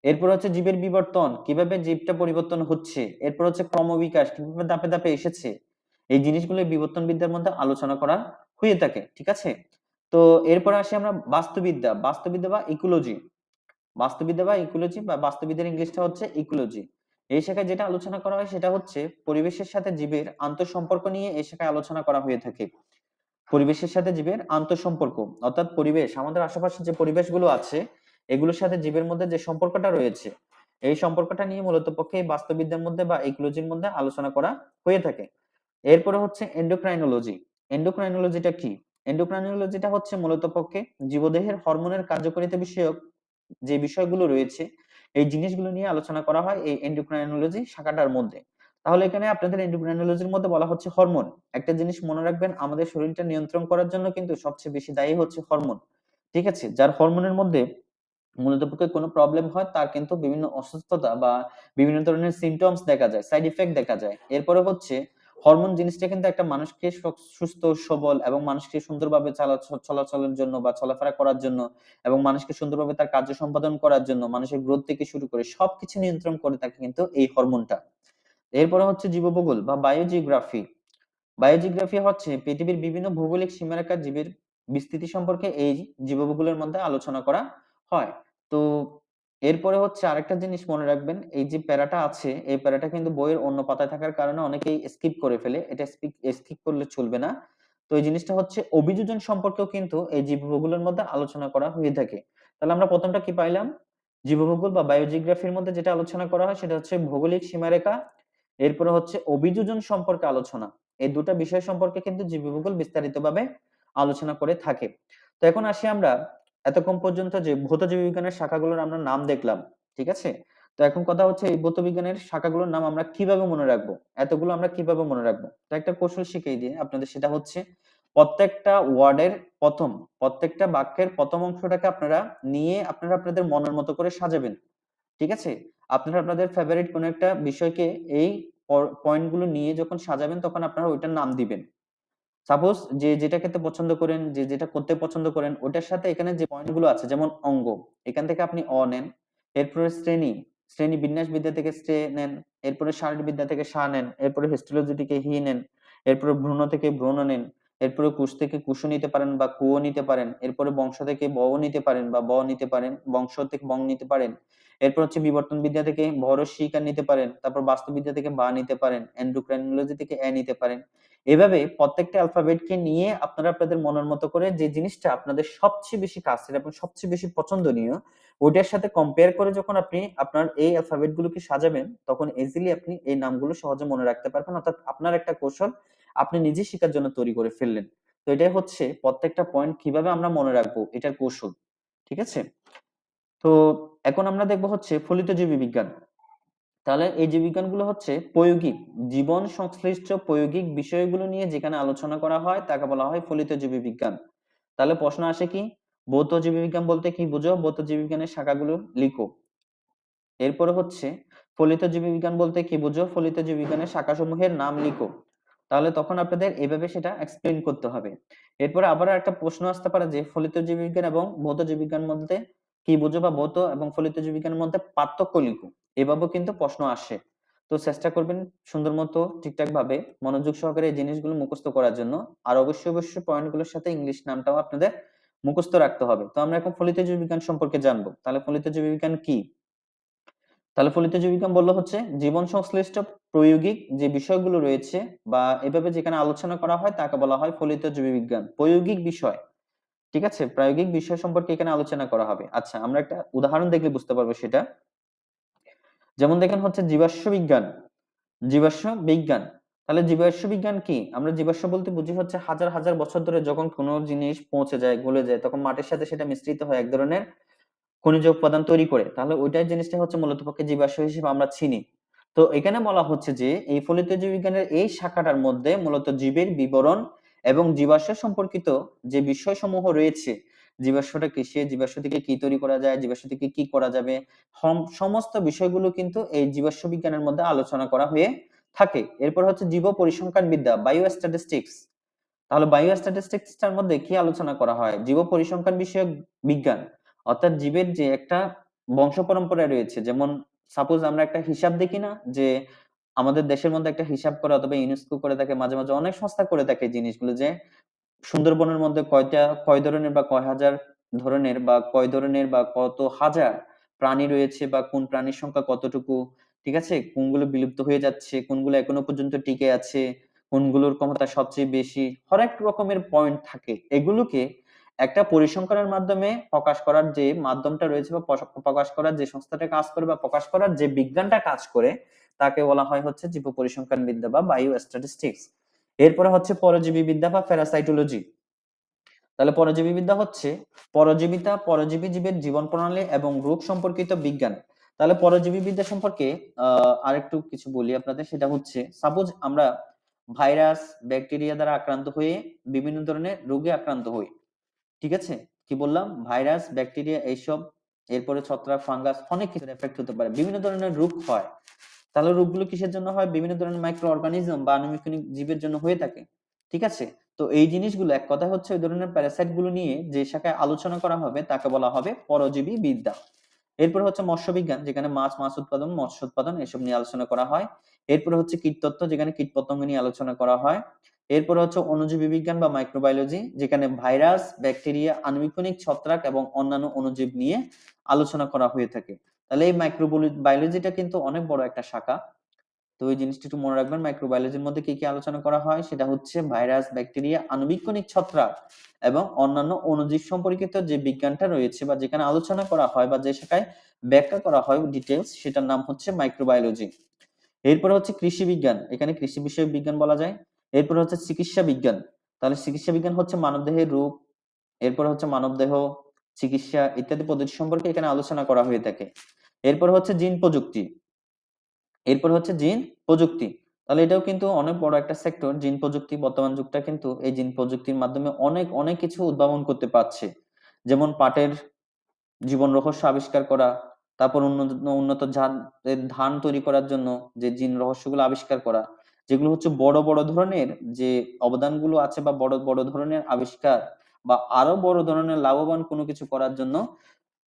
এরপর হচ্ছে জীবের বিবর্তন, কিভাবে জীবটা পরিবর্তন হচ্ছে, এরপর হচ্ছে ক্রমবিকাশ, কিভাবে ধাপে ধাপে এসেছে, এই জিনিসগুলো বিবর্তন বিদ্যার মধ্যে আলোচনা করা হয়ে থাকে। ঠিক আছে? তো এরপর আসি আমরা বাস্তুবিদ্যা। বাস্তুবিদ্যা বা ইকোলজি। বাস্তুবিদ্যা বা ইকোলজি বা বাস্তুবিদ্যার ইংলিশটা হচ্ছে ইকোলজি। এই শাখায় যেটা আলোচনা করা হয় সেটা হচ্ছে পরিবেশের সাথে জীবের আন্তঃসম্পর্ক নিয়ে এই শাখায় আলোচনা করা হয়ে থাকে। পরিবেশের সাথে জীবের আন্তঃসম্পর্ক, অর্থাৎ পরিবেশ, আমাদের আশেপাশে যে পরিবেশগুলো আছে এগুলোর সাথে জীবের মধ্যে যে সম্পর্কটা রয়েছে, এই সম্পর্কটা নিয়ে মূলত পক্ষে এই বাস্তুবিদ্যার মধ্যে বা ইকোলজির মধ্যে আলোচনা করা হয়ে থাকে। এরপরে হচ্ছে এন্ডোক্রাইনোলজি। এন্ডোক্রাইনোলজিটা কি? এন্ডোক্রাইনোলজিটা হচ্ছে মূলত পক্ষে জীবদেহের হরমোনের কার্যকারিতা বিষয়ক যে বিষয়গুলো রয়েছে এই জিনিসগুলো নিয়ে আলোচনা করা হয় এই এন্ডোক্রাইনোলজি শাখাটার মধ্যে। তাহলে এখানে আপনাদের এন্ডোক্রাইনোলজির মধ্যে বলা হচ্ছে হরমোন। একটা জিনিস মনে রাখবেন, আমাদের শরীরটা নিয়ন্ত্রণ করার জন্য কিন্তু সবচেয়ে বেশি দায়ী হচ্ছে হরমোন। ঠিক আছে? যার হরমোনের মধ্যে মূলত পক্ষে কোনো প্রবলেম হয় তার কিন্তু বিভিন্ন অসুস্থতা বা বিভিন্ন ধরনের সিম্পটমস দেখা যায়, সাইড ইফেক্ট দেখা যায়। এরপরে হচ্ছে হরমোন জিনিসটা কিন্তু একটা মানুষকে সুস্থ সবল এবং মানুষকে সুন্দরভাবে চলাচলের জন্য বা চলাফেরা করার জন্য এবং মানুষকে সুন্দরভাবে তার কার্য সম্পাদন করার জন্য, মানুষের গ্রোথ থেকে শুরু করে সবকিছু নিয়ন্ত্রণ করে থাকে কিন্তু এই হরমোনটা। এরপরে হচ্ছে জীবভূগোল বা বায়োজিওগ্রাফি। বায়োজিওগ্রাফি হচ্ছে পৃথিবীর বিভিন্ন ভৌগোলিক সীমারেখার জীবের বিস্তৃতি সম্পর্কে এই জীবভূগোলের মধ্যে আলোচনা করা হয়। তো এরপরে হচ্ছে আরেকটা জিনিস মনে রাখবেন, এই যে প্যারাটা আছে এই প্যারাটা কিন্তু বইয়ের অন্য পাতায় থাকার কারণে অনেকেই স্কিপ করে ফেলে। এটা স্কিপ করলে চলবে না। তো এই জিনিসটা হচ্ছে অভিযোজন সম্পর্কেও কিন্তু এই জীবভূগোলের মধ্যে আলোচনা করা হয়ে থাকে। তাহলে আমরা প্রথমটা কি পাইলাম? জীবভূগোল বা বায়োজিওগ্রাফির মধ্যে যেটা আলোচনা করা হয় সেটা হচ্ছে ভৌগোলিক সীমারেখা, এরপরে হচ্ছে অভিযোজন সম্পর্কে আলোচনা। এই দুটা বিষয় সম্পর্কে কিন্তু জীবভূগোল বিস্তারিতভাবে আলোচনা করে থাকে। তো এখন আসি আমরা এতক্ষণ পর্যন্ত যে ভৌত জীববিজ্ঞানের শাখাগুলোর আমরা নাম দেখলাম, ঠিক আছে? তো এখন কথা হচ্ছে এই ভৌত বিজ্ঞানের শাখাগুলোর নাম আমরা কিভাবে মনে রাখবো? এতগুলো আমরা কিভাবে মনে রাখবো? তো একটা কৌশল শিখিয়ে দিই আপনাদের, সেটা হচ্ছে প্রত্যেকটা ওয়ার্ডের ১ম, প্রত্যেকটা বাক্যের ১ম অংশটাকে আপনারা নিয়ে আপনারা আপনাদের মনের মতো করে সাজাবেন। ঠিক আছে? আপনারা আপনাদের ফেভারিট কোন একটা বিষয়কে এই পয়েন্ট গুলো নিয়ে যখন সাজাবেন তখন আপনারা ওইটার নাম দিবেন। সাপোজ যে যেটা খেতে পছন্দ করেন, যে যেটা করতে পছন্দ করেন ওটার সাথে এখানে যে পয়েন্ট গুলো আছে যেমন অঙ্গ, এখান থেকে আপনি অ নেন। এরপরে শ্রেণী, শ্রেণী বিন্যাস বিদ্যা থেকে শ্রে নেন। এরপরে শারীরবিদ্যা থেকে সা নেন। এরপরে হিস্টোলজি থেকে হি নেন। এরপরে ভ্রূণ থেকে ভ্রূণ নেন। এরপরে কুশ থেকে কুশও নিতে পারেন বা কুও নিতে পারেন। এরপরে বংশ থেকে বও নিতে পারেন বা ব নিতে পারেন। বংশ থেকে বং নিতে পারেন। এরপর হচ্ছে বিবর্তন বিদ্যা থেকে ভ র শিকার নিতে পারেন। তারপর বাস্তুবিদ্যা থেকে বা নিতে পারেন। এন্ডোক্রাইনোলজি থেকে এ নিতে পারেন। এভাবে প্রত্যেকটা অ্যালফাবেটকে নিয়ে আপনারা আপনাদের মনের মতো করে যে জিনিসটা আপনাদের সবচেয়ে বেশি কাছের এবং সবচেয়ে বেশি পছন্দনীয় ওইটার সাথে কম্পেয়ার করে যখন আপনি আপনার এই অ্যালফাবেট গুলোকে সাজাবেন তখন ইজিলি আপনি এই নামগুলো সহজে মনে রাখতে পারবেন। অর্থাৎ আপনার একটা কৌশল আপনি নিজে শেখার জন্য তৈরি করে ফেললেন। তো এটাই হচ্ছে প্রত্যেকটা পয়েন্ট কিভাবে আমরা মনে রাখবো এটার কৌশল। ঠিক আছে? তো এখন আমরা দেখবো হচ্ছে ফলিত জীবী বিজ্ঞান। তাহলে এই যে বিজ্ঞানগুলো হচ্ছে প্রায়োগিক, জীবন সংশ্লিষ্ট প্রায়োগিক বিষয়গুলো নিয়ে যেখানে আলোচনা করা হয় তাকে বলা হয় ফলিত জীবী বিজ্ঞান। তাহলে প্রশ্ন আসে কি, ভৌত জীববিজ্ঞান বলতে কি বুঝো? ভৌত জীববিজ্ঞানের শাখাগুলো লিখো। এরপরে হচ্ছে ফলিত জীববিজ্ঞান বলতে কি বুঝো? ফলিত জীববিজ্ঞানের শাখাসমূহের নাম লিখো। তাহলে তখন আপনাদের এভাবে সেটা এক্সপ্লেইন করতে হবে। এরপরে আবার একটা প্রশ্ন আসতে পারে যে ফলিত জীববিজ্ঞান এবং ভৌত জীববিজ্ঞান মধ্যে কি বুঝো বা ভৌত এবং ফলিত জীববিজ্ঞানের মধ্যে পার্থক্য লিখো। এভাবেও কিন্তু প্রশ্ন আসে। তো চেষ্টা করবেন সুন্দর মতো ঠিকঠাক ভাবে মনোযোগ সহকারে এই জিনিসগুলো মুখস্থ করার জন্য। আর অবশ্যই পয়েন্টগুলোর সাথে ইংলিশ নামটাও আপনাদের মুখস্থ রাখতে হবে। তো আমরা এখন ফলিত জীববিজ্ঞান সম্পর্কে জানবো। তাহলে ফলিত জীববিজ্ঞান কি? তাহলে ফলিত জীববিজ্ঞান বলল হচ্ছে জীবন সংশ্লিষ্ট প্রায়োগিক যে বিষয়গুলো রয়েছে বা এভাবে যেখানে আলোচনা করা হয় তাকে বলা হয় ফলিত জীববিজ্ঞান। প্রায়োগিক বিষয়। ঠিক আছে? প্রায়োগিক বিষয় সম্পর্কে এখানে আলোচনা করা হবে। আচ্ছা, আমরা একটা উদাহরণ দেখলে বুঝতে পারবো সেটা। যেমন দেখেন হচ্ছে জীবাশ্ম বিজ্ঞান। জীবাশ্ম বিজ্ঞান। তাহলে জীবাশ্ম বিজ্ঞান কি? আমরা জীবাশ্ম বলতে বুঝি হচ্ছে হাজার হাজার বছর ধরে যখন কোন জিনিস পৌঁছে যায়, গলে যায় তখন মাটির সাথে সেটা মিশ্রিত হয় এক ধরনের খনিজ উপাদান তৈরি করে। তাহলে ওইটাই জিনিসটা হচ্ছে মূলত পক্ষে জীবাশ্ম হিসেবে আমরা চিনি। তো এখানে বলা হচ্ছে যে এই ফলিত জীববিজ্ঞানের এই শাখাটার মধ্যে মূলত জীবের বিবরণ এবং জীবাশ্ম সম্পর্কিত যে বিষয়সমূহ রয়েছে, জীবাশ্মটা কি, সে জীবাশ্ম থেকে কি তৈরি করা যায়, জীবাশ্ম থেকে কি করা যাবে, সমস্ত বিষয়গুলো কিন্তু এই জীবাশ্ম বিজ্ঞানের মধ্যে আলোচনা করা হয়ে থাকে। এরপর হচ্ছে জীব পরিসংখ্যান বিদ্যা, বায়ো স্ট্যাটিস্টিক্স। তাহলে বায়ো স্ট্যাটিস্টিক্স টার মধ্যে কি আলোচনা করা হয়? জীব পরিসংখ্যান বিষয়ক বিজ্ঞান। অর্থাৎ জীবের যে একটা বংশ পরম্পরা রয়েছে, যেমন সাপোজ আমরা একটা হিসাব দেখি না যে আমাদের দেশের মধ্যে একটা হিসাব করে অথবা ইউনেস্কো করে থাকে, মাঝে মাঝে অনেক সংস্থা করে থাকে জিনিসগুলো, যে সুন্দরবনের মধ্যে কয় ধরনের বা কয় হাজার ধরনের বা কয় ধরনের বা কত হাজার প্রাণী রয়েছে বা কোন প্রাণীর সংখ্যা কতটুকু, ঠিক আছে? কোনগুলো বিলুপ্ত হয়ে যাচ্ছে, কোনগুলো এখনো পর্যন্ত টিকে আছে, কোনগুলোর ক্ষমতা সবচেয়ে বেশি, হরেক রকমের পয়েন্ট থাকে। এগুলোকে একটা পরিসংখ্যানের মাধ্যমে প্রকাশ করার যে মাধ্যমটা রয়েছে বা প্রকাশ করার যে সংস্থাটা কাজ করে বা প্রকাশ করার যে বিজ্ঞানটা কাজ করে তাকে বলা হয় হচ্ছে জীব পরিসংখ্যান বিদ্যা বা বায়ো স্ট্যাটিস্টিক্স। এরপরে হচ্ছে পরজীবী বিদ্যা বা প্যারাসাইটোলজি। তাহলে পরজীবী বিদ্যা হচ্ছে পরজীবী জীবের জীবন প্রণালী এবং রোগ সম্পর্কিত বিজ্ঞান। তাহলে পরজীবী বিদ্যা সম্পর্কে আরেকটু কিছু বলি আপনাদের। সেটা হচ্ছে সাপোজ আমরা ভাইরাস, ব্যাকটেরিয়া দ্বারা আক্রান্ত হয়ে বিভিন্ন ধরনের রোগে আক্রান্ত হই। ঠিক আছে? কি বললাম? ভাইরাস, ব্যাকটেরিয়া এইসব, এরপরে ছত্রাক, ফাঙ্গাস অনেক কিছুর এফেক্ট হতে পারে। বিভিন্ন ধরনের রোগ হয়। তাহলে রোগগুলো কিসের জন্য হয়? বিভিন্ন ধরনের মাইক্রো অর্গানিজম বা আণুবীক্ষণিক জীবের জন্য হয়ে থাকে। ঠিক আছে? তো এই জিনিসগুলো এক কথায় হচ্ছে ওই ধরনের প্যারাসাইট গুলো নিয়ে যে শাখায় আলোচনা করা হবে তাকে বলা হবে পরজীবী বিদ্যা। এরপরে হচ্ছে মৎস্য বিজ্ঞান, যেখানে মাছ উৎপাদন, মৎস্য উৎপাদন এসব নিয়ে আলোচনা করা হয়। এরপরে হচ্ছে কীটতত্ত্ব, যেখানে কীটপতঙ্গ নিয়ে আলোচনা করা হয়। এরপরে হচ্ছে অণুজীবী বিজ্ঞান বা মাইক্রোবায়োলজি, যেখানে ভাইরাস, ব্যাকটেরিয়া, আণুবীক্ষণিক ছত্রাক এবং অন্যান্য অণুজীব নিয়ে আলোচনা করা হয়ে থাকে। তাহলে এই বায়োলজিটা কিন্তু অনেক বড় একটা শাখা। তো এই জিনিসটা একটু মনে রাখবেন, মাইক্রোবায়োলজির মধ্যে কি আলোচনা করা হয় সেটা হচ্ছে ভাইরাস, ব্যাকটেরিয়া, আণুবীক্ষণিক ছত্রাক এবং অন্যান্য অণুজীব সম্পর্কিত যে বিজ্ঞানটা রয়েছে বা যেখানে আলোচনা করা হয় বা যে শাখায় ব্যাখ্যা করা হয় ডিটেইলস, সেটার নাম হচ্ছে মাইক্রোবায়োলজি। এরপরে হচ্ছে কৃষি বিজ্ঞান, এখানে কৃষি বিষয়ক বিজ্ঞান বলা যায়। এরপরে হচ্ছে চিকিৎসা বিজ্ঞান, তাহলে চিকিৎসা বিজ্ঞান হচ্ছে মানবদেহের রোগ, এরপরে হচ্ছে মানবদেহ, চিকিৎসা ইত্যাদি পদ্ধতি সম্পর্কে এখানে আলোচনা করা হয়ে থাকে। এরপর হচ্ছে জিন প্রযুক্তি, এরপর হচ্ছে জিন প্রযুক্তি। তাহলে এটাও কিন্তু অনেক বড় একটা সেক্টর, জিন প্রযুক্তি। বর্তমান যুগটা কিন্তু এই জিন প্রযুক্তির মাধ্যমে অনেক অনেক কিছু উদ্ভাবন করতে পারছে। যেমন পাটের জীবন রহস্য আবিষ্কার করা, তারপর উন্নত উন্নত ধান তৈরি করার জন্য যে জিন রহস্যগুলো আবিষ্কার করা, যেগুলো হচ্ছে বড় বড় ধরনের যে অবদানগুলো আছে বা বড় বড় ধরনের আবিষ্কার বা আরো বড় ধরনের লাভবান কোনো কিছু করার জন্য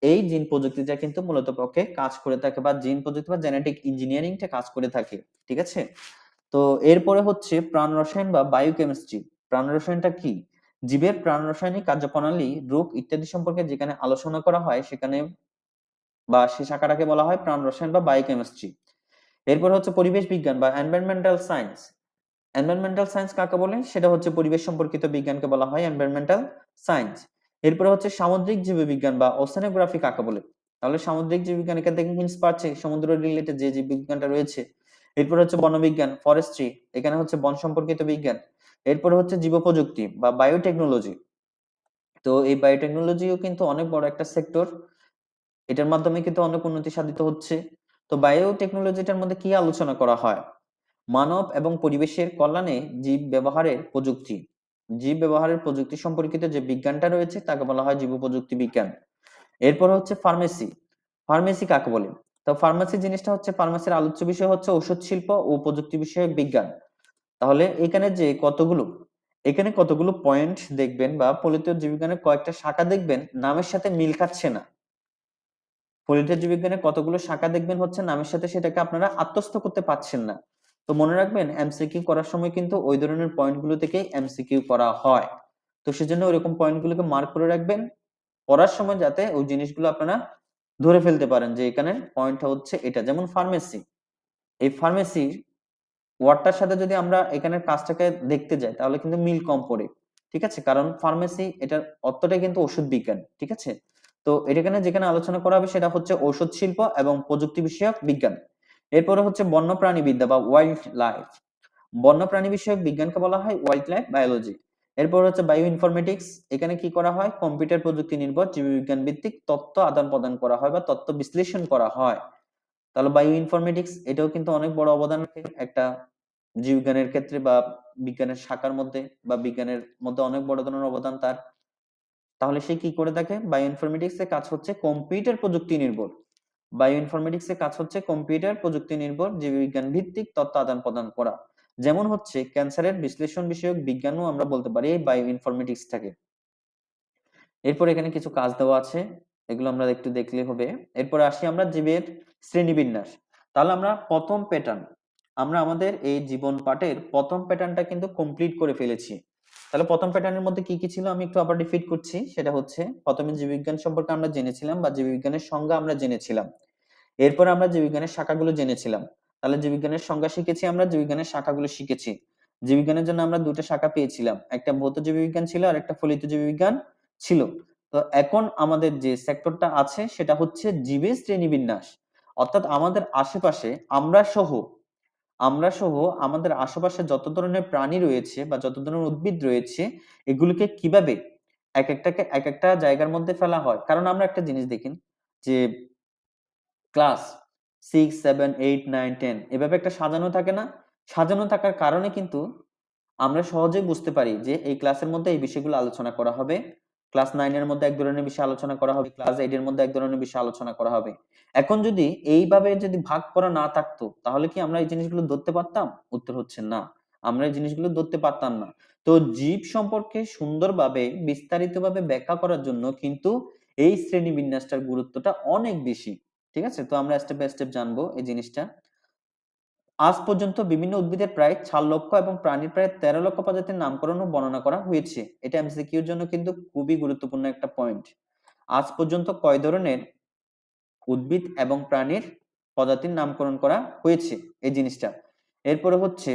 এই জিন প্রযুক্তিটা কিন্তু মূলত পক্ষে কাজ করে থাকে, বা জিন প্রযুক্তি বা জেনেটিক ইঞ্জিনিয়ারিংটা কাজ করে থাকে। ঠিক আছে? তো এরপরে হচ্ছে প্রাণ রসায়ন বা বায়োকেমিস্ট্রি। প্রাণ রসায়নটা কি? জীবের প্রাণ রাসায়নিক কার্যপ্রণালী, রোগ ইত্যাদি সম্পর্কে যেখানে আলোচনা করা হয় সেখানে বা সে শাখাটাকে বলা হয় প্রাণ রসায়ন বা বায়োকেমিস্ট্রি। এরপর হচ্ছে পরিবেশ বিজ্ঞান বা এনভায়রনমেন্টাল সায়েন্স। এনভায়রনমেন্টাল সায়েন্স কাকে বলে? সেটা হচ্ছে পরিবেশ সম্পর্কিত বিজ্ঞানকে বলা হয় এনভায়রনমেন্টাল সায়েন্স। এরপরে হচ্ছে সামুদ্রিক জীববিজ্ঞান বা ওশেনোগ্রাফি কাকে বলে? তাহলে সামুদ্রিক জীববিজ্ঞান, এখান থেকে হিন্টস পাচ্ছে সমুদ্র রিলেটেড যে জীববিজ্ঞানটা রয়েছে। এরপর হচ্ছে বনবিজ্ঞান, ফরেস্ট্রি, এখানে হচ্ছে বন সম্পর্কিত বিজ্ঞান। এরপরে হচ্ছে জীবপ্রযুক্তি বা বায়োটেকনোলজি। তো এই বায়োটেকনোলজিও কিন্তু অনেক বড় একটা সেক্টর, এটার মাধ্যমে কিন্তু অনেক উন্নতি সাধিত হচ্ছে। তো বায়োটেকনোলজিটার মধ্যে কি আলোচনা করা হয়? মানব এবং পরিবেশের কল্যাণে জীব ব্যবহারের প্রযুক্তি, জীব ব্যবহারের প্রযুক্তি সম্পর্কিত যে বিজ্ঞানটা রয়েছে তাকে বলা হয় জীব প্রযুক্তি বিজ্ঞান। এরপর হচ্ছে ফার্মেসি। ফার্মেসি কাকে বলে? তো ফার্মেসি জিনিসটা হচ্ছে, ফার্মেসির আলোচ্য বিষয় হচ্ছে ঔষধ শিল্প ও প্রযুক্তি বিষয়ক বিজ্ঞান। তাহলে এখানে যে কতগুলো, এখানে কতগুলো পয়েন্ট দেখবেন বা ফলিত জীববিজ্ঞানের কয়েকটা শাখা দেখবেন নামের সাথে মিল খাচ্ছে না। ফলিত জীববিজ্ঞানের কতগুলো শাখা দেখবেন হচ্ছে নামের সাথে সেটাকে আপনারা আত্মস্থ করতে পারছেন না। তো মনে রাখবেন, এমসিকিউ করার সময় কিন্তু ওই ধরনের পয়েন্টগুলো থেকেই এমসিকিউ করা হয়। তো সেজন্য ওইরকম পয়েন্টগুলোকে মার্ক করে রাখবেন পড়ার সময়, যাতে ওই জিনিসগুলো আপনারা ধরে ফেলতে পারেন যে এখানে পয়েন্টটা হচ্ছে এটা। যেমন ফার্মেসি, এই ফার্মেসি ওয়ার্ডটার সাথে যদি আমরা এখানের কাজটাকে দেখতে যাই তাহলে কিন্তু মিল কম পড়ে। ঠিক আছে? কারণ ফার্মেসি এটার অর্থটাই কিন্তু ওষুধ বিজ্ঞান। ঠিক আছে? তো এটা এখানে যেখানে আলোচনা করা হবে সেটা হচ্ছে ঔষধ শিল্প এবং প্রযুক্তি বিষয়ক বিজ্ঞান। এরপরে হচ্ছে বন্যপ্রাণী বিদ্যা বা ওয়াইল্ড লাইফ। বন্যপ্রাণী বিষয়ক বিজ্ঞানকে বলা হয় ওয়াইল্ড লাইফ বায়োলজি। এরপর হচ্ছে বায়ো ইনফরমেটিক্স, এখানে কি করা হয়? কম্পিউটার প্রযুক্তি নির্ভর জীববিজ্ঞান ভিত্তিক তথ্য আদান প্রদান করা হয় বা তথ্য বিশ্লেষণ করা হয়। তাহলে বায়ো ইনফরমেটিক্স এটাও কিন্তু অনেক বড় অবদান রাখে একটা জীববিজ্ঞানের ক্ষেত্রে বা বিজ্ঞানের শাখার মধ্যে, বা বিজ্ঞানের মধ্যে অনেক বড় ধরনের অবদান তার। তাহলে সে কি করে থাকে? বায়ো ইনফরমেটিক্স এর কাজ হচ্ছে কম্পিউটার প্রযুক্তি নির্ভর। বায়ো ইনফরমেটিক্স এর কাজ হচ্ছে কম্পিউটার প্রযুক্তি নির্ভর জীববিজ্ঞান ভিত্তিক তথ্য আদান প্রদান করা। যেমন হচ্ছে ক্যান্সারের বিশ্লেষণ বিষয়ক বিজ্ঞানও আমরা বলতে পারি এই বায়ো ইনফরমেটিক্সটাকে। এরপর এখানে কিছু কাজ দেওয়া আছে, এগুলো আমরা একটু দেখলে হবে। এরপর আসি আমরা জীবের শ্রেণীবিন্যাস। তাহলে আমরা প্রথম প্যাটার্ন, আমরা আমাদের এই জীবন পাঠের প্রথম প্যাটার্নটা কিন্তু কমপ্লিট করে ফেলেছি। তাহলে প্রথম প্যাটার্নের মধ্যে কি কি ছিল আমি একটু আবার রিপিট করছি। সেটা হচ্ছে প্রথমে জীববিজ্ঞান সম্পর্কে আমরা জেনেছিলাম বা জীববিজ্ঞানের সংজ্ঞা আমরা জেনেছিলাম। এরপর আমরা জীববিজ্ঞানের শাখাগুলো জেনেছিলাম। তাহলে জীববিজ্ঞানের সংজ্ঞা শিখেছি, আমরা জীববিজ্ঞানের শাখাগুলো শিখেছি। জীববিজ্ঞানের জন্য আমরা দুটো শাখা পেয়েছিলাম, একটা ভৌত জীববিজ্ঞান ছিল আর একটা ফলিত জীববিজ্ঞান ছিল। তো এখন আমাদের যে সেক্টরটা আছে সেটা হচ্ছে জীবের শ্রেণীবিন্যাস। অর্থাৎ আমাদের আশেপাশে আমরা সহ আমাদের আশেপাশে যত ধরনের প্রাণী রয়েছে বা যত ধরনের উদ্ভিদ রয়েছে, এগুলোকে কিভাবে এক একটা জায়গার মধ্যে ফেলা হয়। কারণ আমরা একটা জিনিস দেখেন যে ক্লাস 6, 7, 8, 9, 10 এভাবে একটা সাজানো থাকে না? সাজানো থাকার কারণে কিন্তু আমরা সহজেই বুঝতে পারি যে এই ক্লাসের মধ্যে এই বিষয়গুলো আলোচনা করা হবে। ক্লাস 9 এর মধ্যে এক ধরনের বিষয় আলোচনা করা হবে, ক্লাস 8 এর মধ্যে এক ধরনের বিষয় আলোচনা করা হবে। এখন যদি এইভাবে যদি ভাগ করা না থাকতো, তাহলে কি আমরা এই জিনিসগুলো ধরতে পারতাম? উত্তর হচ্ছে না। আমরা এই জিনিসগুলো ধরতে পারতাম না। তো জীব সম্পর্কে সুন্দরভাবে বিস্তারিতভাবে ব্যাখ্যা করার জন্য কিন্তু এই শ্রেণীবিন্যাসটার গুরুত্বটা অনেক বেশি। ঠিক আছে? তো আমরা স্টেপ বাই স্টেপ জানবো এই জিনিসটা। আজ পর্যন্ত বিভিন্ন উদ্ভিদের প্রায় 4 লক্ষ এবং প্রাণীর প্রায় 13 লক্ষ প্রজাতির নামকরণ ও বর্ণনা করা হয়েছে। এটা এমসিকিউর জন্য কিন্তু খুবই গুরুত্বপূর্ণ একটা পয়েন্ট। আজ পর্যন্ত কয় ধরনের উদ্ভিদ এবং প্রাণীর প্রজাতির নামকরণ করা হয়েছে এই জিনিসটা। এরপরে হচ্ছে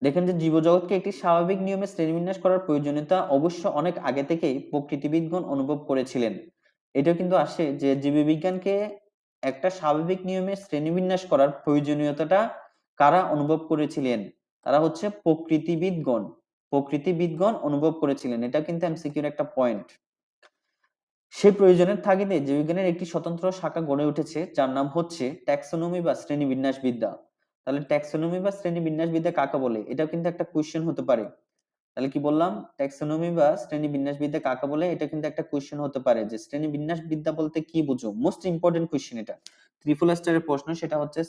দেখেন যে জীবজগৎকে একটি স্বাভাবিক নিয়মে শ্রেণীবিন্যাস করার প্রয়োজনীয়তা অবশ্য অনেক আগে থেকেই প্রকৃতিবিদগণ অনুভব করেছিলেন। এটাও কিন্তু আসে যে জীববিজ্ঞানকে একটা স্বাভাবিক নিয়মে শ্রেণীবিন্যাস করার প্রয়োজনীয়তাটা কারা অনুভব করেছিলেন? তারা হচ্ছে প্রকৃতিবিদগণ। প্রকৃতিবিদগণ অনুভব করেছিলেন। এটা কিন্তু এমসিকিউর একটা পয়েন্ট। সেই প্রয়োজনের তাগিদে জীববিজ্ঞানের একটি স্বতন্ত্র শাখা গড়ে উঠেছে যার নাম হচ্ছে ট্যাক্সোনমি বা শ্রেণীবিন্যাসবিদ্যা। তাহলে ট্যাক্সোনমি বা শ্রেণীবিন্যাসবিদ্যা কাকে বলে? এটাও কিন্তু একটা কোয়েশ্চেন হতে পারে। তাহলে কি বললাম? ট্যাক্সোনমি বা শ্রেণীবিন্যাসবিদ্যা কাকে বলে? এটা কিন্তু একটা কোয়েশ্চেন হতে পারে যে শ্রেণীবিন্যাসবিদ্যা বলতে কি বুঝো? মোস্ট ইম্পোর্টেন্ট কোয়েশ্চেন এটা। ত্রিফল স্টারের প্রশ্ন সেটা হচ্ছে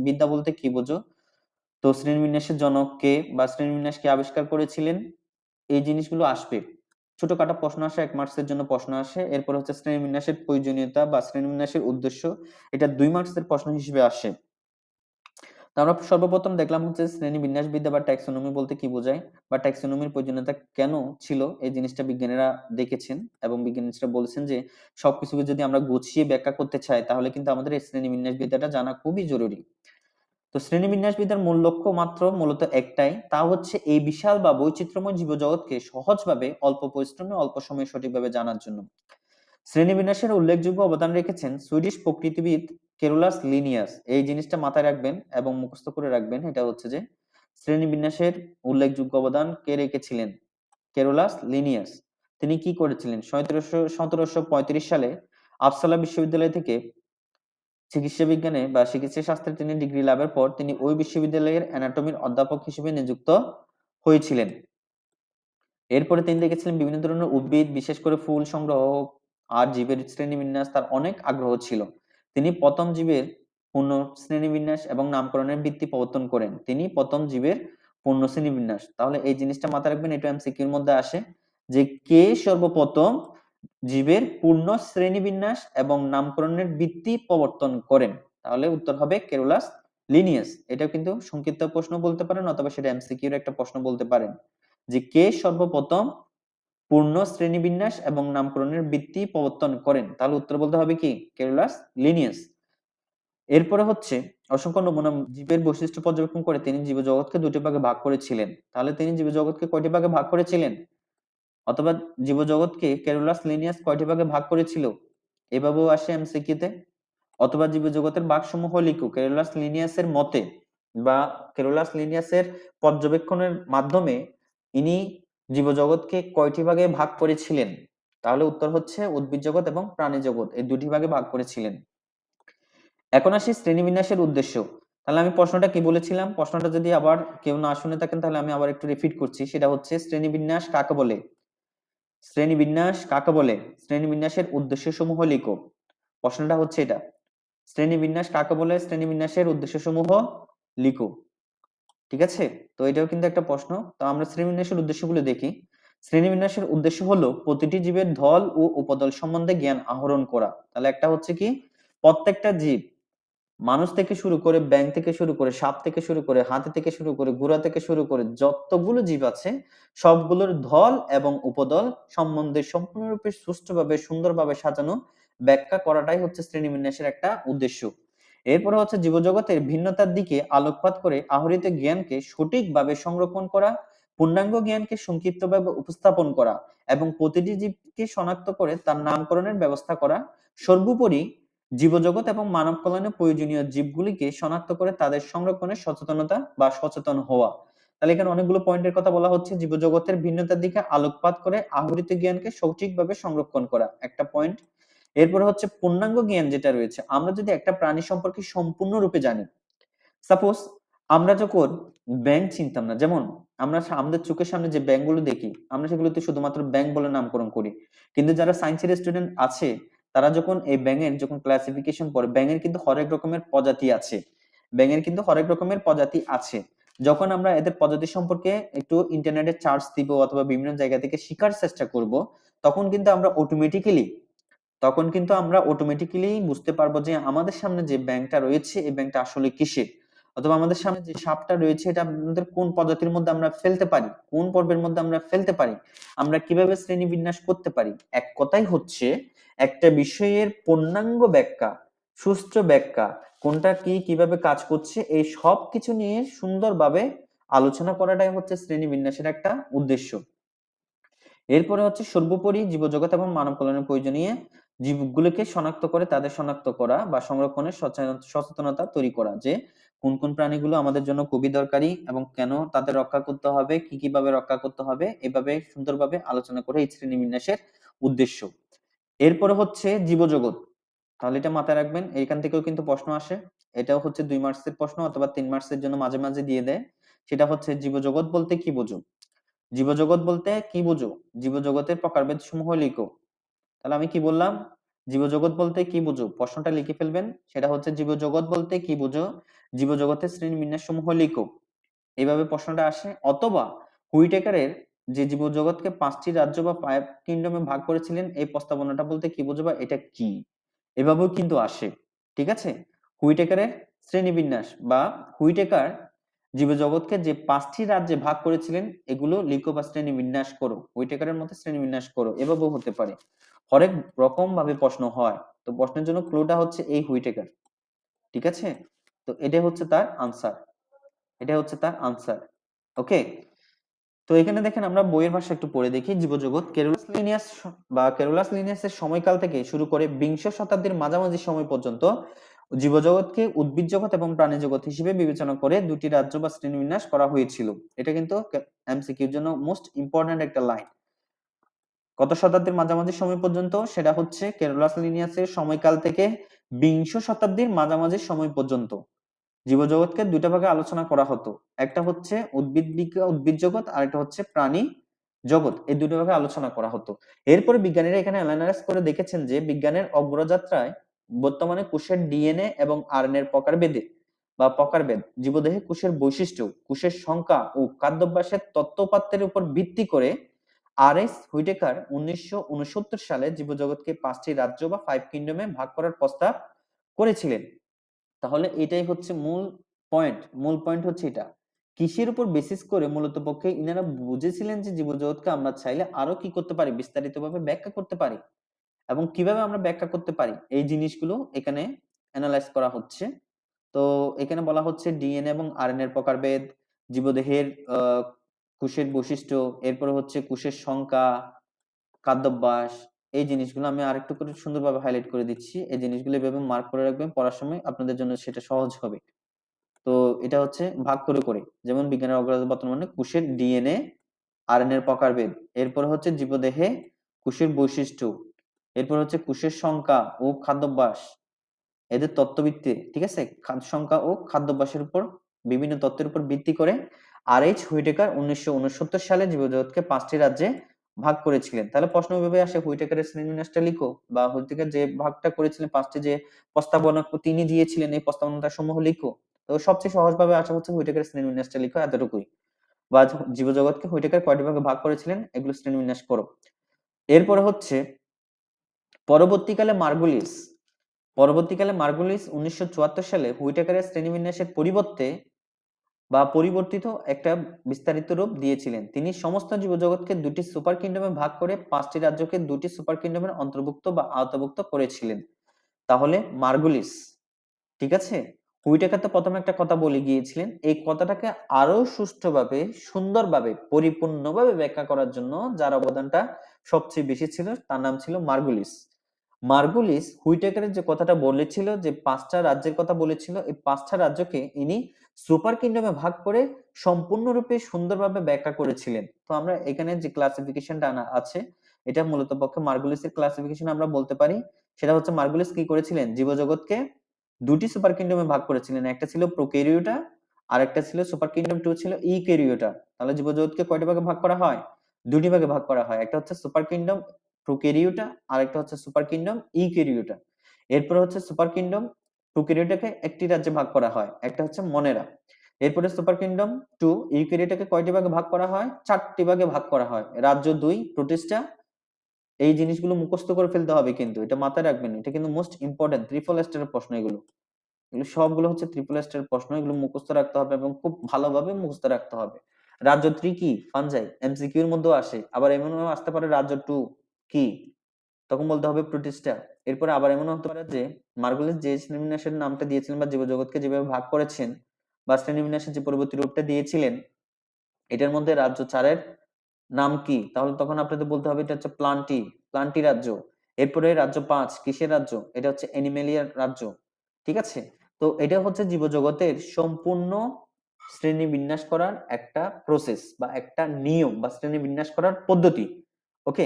বিদ্যা বলতে কি বুঝো? তো শ্রেণীবিন্যাসের জনক কে বা শ্রেণীবিন্যাস কে আবিষ্কার করেছিলেন? এই জিনিসগুলো আসবে। ছোটখাটো প্রশ্ন আসে, ১ মার্কসের জন্য প্রশ্ন আসে। এরপর হচ্ছে শ্রেণীবিন্যাসের প্রয়োজনীয়তা বা শ্রেণীবিন্যাসের উদ্দেশ্য। এটা ২ মার্কসের প্রশ্ন হিসেবে আসে। তো আমরা সর্বপ্রথম দেখলাম হচ্ছে শ্রেণীবিন্যাসবিদ্যা বা ট্যাক্সোনমি বলতে কি বোঝায় বা ট্যাক্সোনমির প্রয়োজনীয়তা কেন ছিল এই জিনিসটা বিজ্ঞানীরা দেখেছেন এবং বিজ্ঞানীরা বলেছেন যে সবকিছুকে যদি আমরা গুছিয়ে ব্যাখ্যা করতে চাই তাহলে কিন্তু আমাদের এই শ্রেণীবিন্যাসবিদ্যাটা জানা খুবই জরুরি। তো শ্রেণীবিন্যাসবিদ্যার মূল লক্ষ্য মাত্র মূলত একটাই, তা হচ্ছে এই বিশাল বা বৈচিত্র্যময় জীবজগৎকে সহজভাবে অল্প পরিশ্রমে অল্প সময়ে সঠিকভাবে জানার জন্য। শ্রেণীবিন্যাসের উল্লেখযোগ্য অবদান রেখেছেন সুইডিশ প্রকৃতিবিদ কেরোলাস লিনিয়াস। এই জিনিসটা মাথায় রাখবেন এবং মুখস্থ করে রাখবেন। এটা হচ্ছে যে শ্রেণীবিন্যাসের উল্লেখযোগ্য অবদান কে রেখেছিলেন? কেরোলাস লিনিয়াস। তিনি কি করেছিলেন? 1735 সালে আপসালা বিশ্ববিদ্যালয় থেকে চিকিৎসা বিজ্ঞানে বা চিকিৎসা শাস্ত্রে তিনি ডিগ্রি লাভের পর তিনি ওই বিশ্ববিদ্যালয়ের অ্যানাটমির অধ্যাপক হিসেবে নিযুক্ত হয়েছিলেন। এরপরে তিনি দেখেছিলেন বিভিন্ন ধরনের উদ্ভিদ, বিশেষ করে ফুল সংগ্রহ আর জীবের শ্রেণীবিন্যাস তার অনেক আগ্রহ ছিল। তিনি ১ম জীবের পূর্ণ শ্রেণীবিন্যাস এবং নামকরণের ভিত্তি প্রবর্তন করেন। তিনি ১ম জীবের পূর্ণ শ্রেণীবিন্যাস। তাহলে এই জিনিসটা মাথায় রাখবেন, এটা এমসিকিউর মধ্যে আসে যে কে সর্বপ্রথম জীবের পূর্ণ শ্রেণীবিন্যাস এবং নামকরণের ভিত্তি প্রবর্তন করেন? তাহলে উত্তর হবে কেরোলাস লিনিয়াস। এটাও কিন্তু সংক্ষিপ্ত প্রশ্ন বলতে পারেন অথবা সেটা এমসিকিউর একটা প্রশ্ন বলতে পারেন। যে কে সর্বপ্রথম পূর্ণ শ্রেণীবিন্যাস এবং নামকরণের ভিত্তি প্রবর্তন করেন? তাহলে উত্তর বলতে হবে কি? কেরোলাস লিনিয়াস। এরপরে হচ্ছে অসংখ্য নমুনা জীবের বৈশিষ্ট্য পর্যবেক্ষণ করে তিনি জীবজগৎকে ২ টি ভাগে ভাগ করেছিলেন। তাহলে তিনি জীবজগৎকে কয়টি ভাগে ভাগ করেছিলেন? অথবা জীবজগৎকে কেরোলাস লিনিয়াস কয়টি ভাগে ভাগ করেছিল? এভাবেও আসে এমসিকিউতে। অথবা জীবজগতের ভাগসমূহ লিখুক কেরোলাস লিনিয়াসের মতে বা কেরোলাস লিনিয়াসের পর্যবেক্ষণের মাধ্যমে ইনি জীবজগৎকে কয়টি ভাগে ভাগ করেছিলেন? তাহলে উত্তর হচ্ছে উদ্ভিদ জগৎ এবং প্রাণী জগৎ এই দুটি ভাগে ভাগ করেছিলেন। এখন আসি শ্রেণীবিন্যাসের উদ্দেশ্য। তাহলে আমি প্রশ্নটা কি বলেছিলাম? প্রশ্নটা যদি আবার কেউ না শুনে থাকেন তাহলে আমি আবার একটু রিপিট করছি। সেটা হচ্ছে শ্রেণীবিন্যাস কাকে বলে? শ্রেণীবিন্যাস কাকে বলে? শ্রেণীবিন্যাসের উদ্দেশ্যসমূহ লিখো। প্রশ্নটা হচ্ছে এটা। শ্রেণীবিন্যাস কাকে বলে? শ্রেণীবিন্যাসের উদ্দেশ্যসমূহ লিখো। ঠিক আছে? তো এটাও কিন্তু একটা প্রশ্ন। তো আমরা শ্রেণীবিন্যাসের উদ্দেশ্যগুলো দেখি। শ্রেণীবিন্যাসের উদ্দেশ্য হলো প্রতিটি জীবের দল ও উপদল সম্বন্ধে জ্ঞান আহরণ করা। তাহলে একটা হচ্ছে কি? প্রত্যেকটা জীব মানুষ থেকে শুরু করে, ব্যাঙ থেকে শুরু করে, সাপ থেকে শুরু করে, হাতি থেকে শুরু করে, ঘোড়া থেকে শুরু করে যতগুলো জীব আছে সবগুলোর দল এবং উপদল সম্বন্ধে সম্পূর্ণরূপে সুষ্ঠুভাবে সুন্দরভাবে সাজানো ব্যাখ্যা করাটাই হচ্ছে শ্রেণীবিন্যাসের একটা উদ্দেশ্য। এরপরে হচ্ছে জীবজগতের ভিন্নতার দিকে আলোকপাত করে আহরিত জ্ঞানকে সঠিকভাবে সংরক্ষণ করা, পূর্ণাঙ্গ জ্ঞানকে সংক্ষিপ্তভাবে উপস্থাপন করা এবং প্রতিটি জীবকে শনাক্ত করে তার নামকরণের ব্যবস্থা করা। সর্বোপরি জীবজগৎ এবং মানব কল্যাণে প্রয়োজনীয় জীবগুলিকে শনাক্ত করে তাদের সংরক্ষণে সচেতনতা বা সচেতন হওয়া। তাহলে এখানে অনেকগুলো পয়েন্টের কথা বলা হচ্ছে। জীবজগতের ভিন্নতার দিকে আলোকপাত করে আহরিত জ্ঞানকে সঠিকভাবে সংরক্ষণ করা একটা পয়েন্ট। এরপরে হচ্ছে পূর্ণাঙ্গ জ্ঞান যেটা রয়েছে, আমরা যদি একটা প্রাণী সম্পর্কে সম্পূর্ণরূপে জানি, সাপোজ আমরা যখন ব্যাঙ চিনতাম না, যেমন আমরা আমাদের চোখের সামনে যে ব্যাঙগুলো দেখি, আমরা সেগুলোতে শুধুমাত্র ব্যাঙ বলে নামকরণ করি। কিন্তু যারা সায়েন্সের স্টুডেন্ট আছে, তারা যখন এই ব্যাঙের যখন ক্লাসিফিকেশন পড়ে, ব্যাঙের কিন্তু হরেক রকমের প্রজাতি আছে। ব্যাঙের কিন্তু হরেক রকমের প্রজাতি আছে। যখন আমরা এদের প্রজাতি সম্পর্কে একটু ইন্টারনেটে সার্চ দিব অথবা বিভিন্ন জায়গা থেকে শিখার চেষ্টা করব, তখন কিন্তু আমরা অটোমেটিক্যালি বুঝতে পারবো যে আমাদের সামনে যে ব্যাঙটা রয়েছে এই ব্যাঙটা আসলে কিসের, অথবা আমাদের সামনে যে সাপটা রয়েছে এটা আমাদের কোন প্রজাতির মধ্যে আমরা ফেলতে পারি, কোন পর্বের মধ্যে আমরা ফেলতে পারি, আমরা কিভাবে শ্রেণী বিন্যাস করতে পারি। এক কথাই হচ্ছে একটা বিষয়ের পূর্ণাঙ্গ ব্যাখ্যা, সুষ্ঠু ব্যাখ্যা, কোনটা কি কিভাবে কাজ করছে, এই সব কিছু নিয়ে সুন্দরভাবে আলোচনা করাটাই হচ্ছে শ্রেণী বিন্যাসের একটা উদ্দেশ্য। এরপরে হচ্ছে সর্বোপরি জীবজগৎ এবং মানব কল্যাণের প্রয়োজনীয় জীবগুলোকে শনাক্ত করে তাদের শনাক্ত করা বা সংরক্ষণের সচেতনতা তৈরি করা, যে কোন কোন প্রাণীগুলো আমাদের জন্য খুবই দরকারি এবং কেন তাদের রক্ষা করতে হবে, কি কিভাবে রক্ষা করতে হবে, এভাবে সুন্দরভাবে আলোচনা করে এই শ্রেণীবিন্যাসের উদ্দেশ্য। এরপরে হচ্ছে জীবজগৎ, তাহলে এটা মাথায় রাখবেন, এইখান থেকেও কিন্তু প্রশ্ন আসে। এটাও হচ্ছে 2 মার্কসের প্রশ্ন অথবা 3 মার্কসের জন্য মাঝে মাঝে দিয়ে দেয়। সেটা হচ্ছে জীবজগৎ বলতে কি বোঝো, জীবজগৎ বলতে কি বুঝো, জীবজগতের প্রকারভেদ সমূহ লিখো। তাহলে আমি কি বললাম, জীবজগৎ বলতে কি বুঝো, প্রশ্নটা লিখে ফেলবেন। সেটা হচ্ছে জীবজগৎ বলতে কি বুঝো, জীবজগতের শ্রেণীবিন্যাস সমূহ লিখো, এইভাবে প্রশ্নটা আসে। অথবা হুইটেকারের যে জীবজগৎকে 5টি রাজ্য বা 5 কিংডমে ভাগ করেছিলেন, এই প্রস্তাবনাটা বলতে কি বুঝো বা এটা কি, এভাবেও কিন্তু আসে। ঠিক আছে, হুইটেকারের শ্রেণীবিন্যাস বা হুইটেকার জীবজগৎকে যে 5টি রাজ্যে ভাগ করেছিলেন এগুলো লিখো বা শ্রেণীবিন্যাস করো, হুইটেকারের মতে শ্রেণীবিন্যাস করো, এভাবেও হতে পারে। হরেক রকম ভাবে প্রশ্ন হয়। তো প্রশ্নের জন্য ক্লুটা হচ্ছে এই হুইটেকার। ঠিক আছে, তো এটা হচ্ছে তার আনসার, এটা হচ্ছে তার আনসার। ওকে, তো এখানে দেখেন আমরা বইয়ের ভাষা একটু পড়ে দেখি। জীবজগৎ কেরোলাস লিনিয়াসের সময়কাল থেকে শুরু করে বিংশ শতাব্দীর মাঝামাঝি সময় পর্যন্ত জীবজগৎকে উদ্ভিদ জগৎ এবং প্রাণী জগৎ হিসেবে বিবেচনা করে দুটি রাজ্য বা শ্রেণীবিন্যাস করা হয়েছিল। এটা কিন্তু এমসিকিউর জন্য মোস্ট ইম্পর্ট্যান্ট একটা লাইন। কত শতাব্দীর মাঝামাঝি সময় পর্যন্ত, সেটা হচ্ছে কেরোলাস লিনিয়াসের সময়কাল থেকে বিংশ শতাব্দীর মাঝামাঝি সময় পর্যন্ত জীবজগৎকে দুইটা ভাগে আলোচনা করা হতো। একটা হচ্ছে উদ্ভিদ জগৎ, আর একটা হচ্ছে প্রাণী জগৎ, এই দুটো ভাগে আলোচনা করা হতো। এরপরে বিজ্ঞানীরা এখানে অ্যানালাইজ করে দেখেছেন যে বিজ্ঞানের অগ্রযাত্রায় বর্তমানে কোষের ডিএনএ এবং আরএনএর প্রকারভেদ, জীবদেহে কোষের বৈশিষ্ট্য, কোষের সংখ্যা ও খাদ্যাভ্যাসের তত্ত্বপাত্রের উপর ভিত্তি করে আর.এস. হুইটেকার 1969 সালে জীবজগৎকে 5টি রাজ্য বা 5 কিংডমে ভাগ করার প্রস্তাব করেছিলেন। তাহলে এটাই হচ্ছে মূল পয়েন্ট হচ্ছে এটা। কিসের উপর বেসিস করে মূলত পক্ষে ইনারা বুঝেছিলেন যে জীবজগৎকে আমরা চাইলে আরো কি করতে পারি, বিস্তারিতভাবে ব্যাখ্যা করতে পারি, এবং কিভাবে আমরা ব্যাখ্যা করতে পারি এই জিনিসগুলো এখানে অ্যানালাইজ করা হচ্ছে। তো এখানে বলা হচ্ছে ডিএনএ এবং আরএনএ এর প্রকারভেদ, জীবদেহের কোষের বৈশিষ্ট্য, এরপরে হচ্ছে কোষের সংখ্যা, খাদ্যাভ্যাস, এই জিনিসগুলো আমি আরেকটু করে সুন্দরভাবে হাইলাইট করে দিচ্ছি। এই জিনিসগুলো এভাবে মার্ক করে রাখবেন, পড়ার সময় আপনাদের জন্য সেটা সহজ হবে। তো এটা হচ্ছে ভাগ করে যেমন বিজ্ঞানের অগ্রগতি বর্তমানে কোষের ডিএনএ আরএনএ এর প্রকারভেদ, এরপর হচ্ছে জীবদেহে কোষের বৈশিষ্ট্য, এরপর হচ্ছে কোষের সংখ্যা ও খাদ্যাভ্যাস, এদের তত্ত্বভিত্তি, ঠিক আছে, খাদ্য সংখ্যা ও খাদ্যাভ্যাসের উপর বিভিন্ন তত্ত্বের উপর ভিত্তি করে আর.এইচ. হুইটেকার 1969 সালে জীবজগৎকে 5টি রাজ্যে ভাগ করেছিলেন। তাহলে প্রশ্ন এভাবে আসে, হুইটেকারের শ্রেণীবিন্যাসটা লিখো, বা হুইটেকার যে ভাগটা করেছিলেন 5টি যে প্রস্তাবনা তিনি দিয়েছিলেন এই প্রস্তাবনাটা সমূহ লিখো। তো সবচেয়ে সহজভাবে আসা হচ্ছে হুইটেকারের শ্রেণীবিন্যাসটা লিখো, এতটুকুই। বা জীবজগৎকে হুইটেকার কয়টি ভাগে ভাগ করেছিলেন এগুলো শ্রেণীবিন্যাস করো। এরপরে হচ্ছে পরবর্তীকালে মার্গুলিস 1974 সালে হুইটেকারের শ্রেণীবিন্যাসের পরিবর্তিত একটা বিস্তারিত রূপ দিয়েছিলেন। তিনি সমস্ত জীবজগৎকে দুটি সুপার কিংডমে ভাগ করে 5টি রাজ্যকে দুটি সুপার কিংডমের অন্তর্ভুক্ত বা আওতাভুক্ত করেছিলেন। তাহলে মার্গুলিস, ঠিক আছে, হুইটেকার তো প্রথমে একটা কথা বলে গিয়েছিলেন, এই কথাটাকে আরো সুষ্ঠুভাবে, সুন্দরভাবে, পরিপূর্ণভাবে ব্যাখ্যা করার জন্য যার অবদানটা সবচেয়ে বেশি ছিল তার নাম ছিল মার্গুলিস হুইটেকারের যে কথাটা বলেছিল, যে 5টা রাজ্যের কথা বলেছিল, এই 5টা রাজ্যকে ইনি সুপার কিংডমে ভাগ করে সম্পূর্ণরূপে সুন্দরভাবে ব্যাখ্যা করেছিলেন। তো আমরা এখানে যে ক্লাসিফিকেশনটা আছে এটা মূলত পক্ষে মার্গুলিসের ক্লাসিফিকেশন আমরা বলতে পারি। সেটা হচ্ছে মার্গুলিস কি করেছিলেন, জীবজগৎকে দুটি সুপার কিংডমে ভাগ করেছিলেন। একটা ছিল প্রোক্যারিওটা, আর একটা ছিল সুপার কিংডম 2 ছিল ইউক্যারিওটা। তাহলে জীবজগৎকে কয়টি ভাগে ভাগ করা হয়? দুটি ভাগে ভাগ করা হয়। একটা হচ্ছে সুপার কিংডম প্রোক্যারিওটা, আর একটা হচ্ছে সুপার কিংডম ইউক্যারিওটা। এরপর হচ্ছে সুপার কিংডম প্রোক্যারিওটাকে একটি রাজ্যে ভাগ করা হয়, একটা হচ্ছে মনেরা। এরপরে সুপার কিংডম 2 ইউক্যারিওটাকে কয়টি ভাগে ভাগ করা হয়? 4টি ভাগে ভাগ করা হয়। রাজ্য 2 প্রোটিস্টা। এই জিনিসগুলো মুখস্থ করে ফেলতে হবে, কিন্তু এটা মাথায় রাখবেন, এটা কিন্তু মোস্ট ইম্পর্টেন্ট ট্রিপল স্টারের প্রশ্ন এগুলো। এগুলো সবগুলো হচ্ছে ট্রিপল স্টারের প্রশ্ন, এগুলো মুখস্থ রাখতে হবে এবং খুব ভালোভাবে মুখস্থ রাখতে হবে। রাজ্য 3 কি? ফানজাই, এমসিকিউ এর মধ্যেও আসে। আবার এমনও আসতে পারে রাজ্য 2 কি? তখন বলতে হবে প্রোটিস্টা। এরপরে আবার এমনও হতে পারে যে মার্গুলিস যে শ্রেণীবিন্যাসের নামটা দিয়েছিলেন বা জীবজগৎকে যেভাবে ভাগ করেছেন বা শ্রেণীবিন্যাসের যে পরবর্তী রূপটা দিয়েছিলেন, এটার মধ্যে রাজ্য 4 এর নাম কি? তাহলে তখন আপনাদের বলতে হবে এটা হচ্ছে প্লান্টি, প্লান্টি রাজ্য। এরপরে রাজ্য 5 কিসের রাজ্য? এটা হচ্ছে অ্যানিমেলিয়ার রাজ্য। ঠিক আছে? তো এটা হচ্ছে জীবজগতের সম্পূর্ণ শ্রেণীবিন্যাস করার একটা প্রসেস বা একটা নিয়ম বা শ্রেণীবিন্যাস করার পদ্ধতি। ওকে?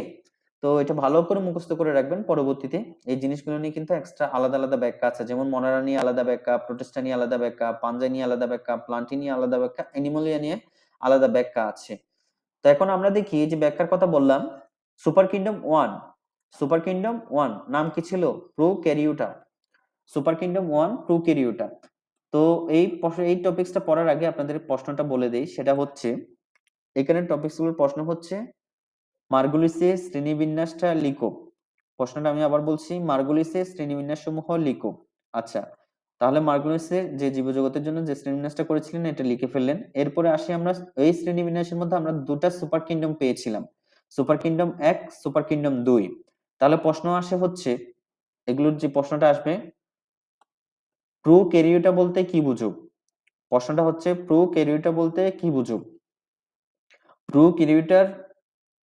তো এটা ভালো করে মুখস্থ করে রাখবেন পরবর্তীতে। এই জিনিসগুলো নিয়ে কিন্তু এক্সট্রা আলাদা, আলাদা ব্যাখ্যা আছে। যেমন মনারা নিয়ে আলাদা ব্যাখ্যা, প্রোটিস্টা নিয়ে আলাদা ব্যাখ্যা, পাঞ্জা নিয়ে আলাদা ব্যাখ্যা, প্লান্টি নিয়ে আলাদা ব্যাখ্যা, অ্যানিমালিয়া নিয়ে আলাদা ব্যাখ্যা আছে। তো এখন আমরা দেখি যে ব্যাখ্যার কথা বললাম, সুপার কিংডম 1, সুপার কিংডম 1 নাম কি ছিল? প্রোক্যারিওটা। Super kingdom 1 prokaryota. তো এই টপিকসটা পড়ার আগে আপনাদের প্রশ্নটা বলে দেই, সেটা হচ্ছে এখানে টপিকসগুলোর প্রশ্ন হচ্ছে মার্গুলিসের শ্রেণীবিন্যাসটা লিখো। প্রশ্নটা আমি আবার বলছি, মার্গুলিসের শ্রেণীবিন্যাস সমূহ লিখো। আচ্ছা, তাহলে মার্গুলিসের যে জীবজগতের জন্য যে শ্রেণীবিন্যাসটা করেছিলেন এটা লিখে ফেললেন। এরপরে আসি আমরা এই শ্রেণীবিন্যাসের মধ্যে আমরা দুটা সুপার কিংডম পেয়েছিলাম, সুপার কিংডম 1, সুপার কিংডম 2। তাহলে প্রশ্ন আসে হচ্ছে, এগুলোর যে প্রশ্নটা আসবে, প্রোক্যারিওটা বলতে কি বুঝো? প্রশ্নটা হচ্ছে প্রোক্যারিওটা বলতে কি বুঝো? প্রোক্যারিওটার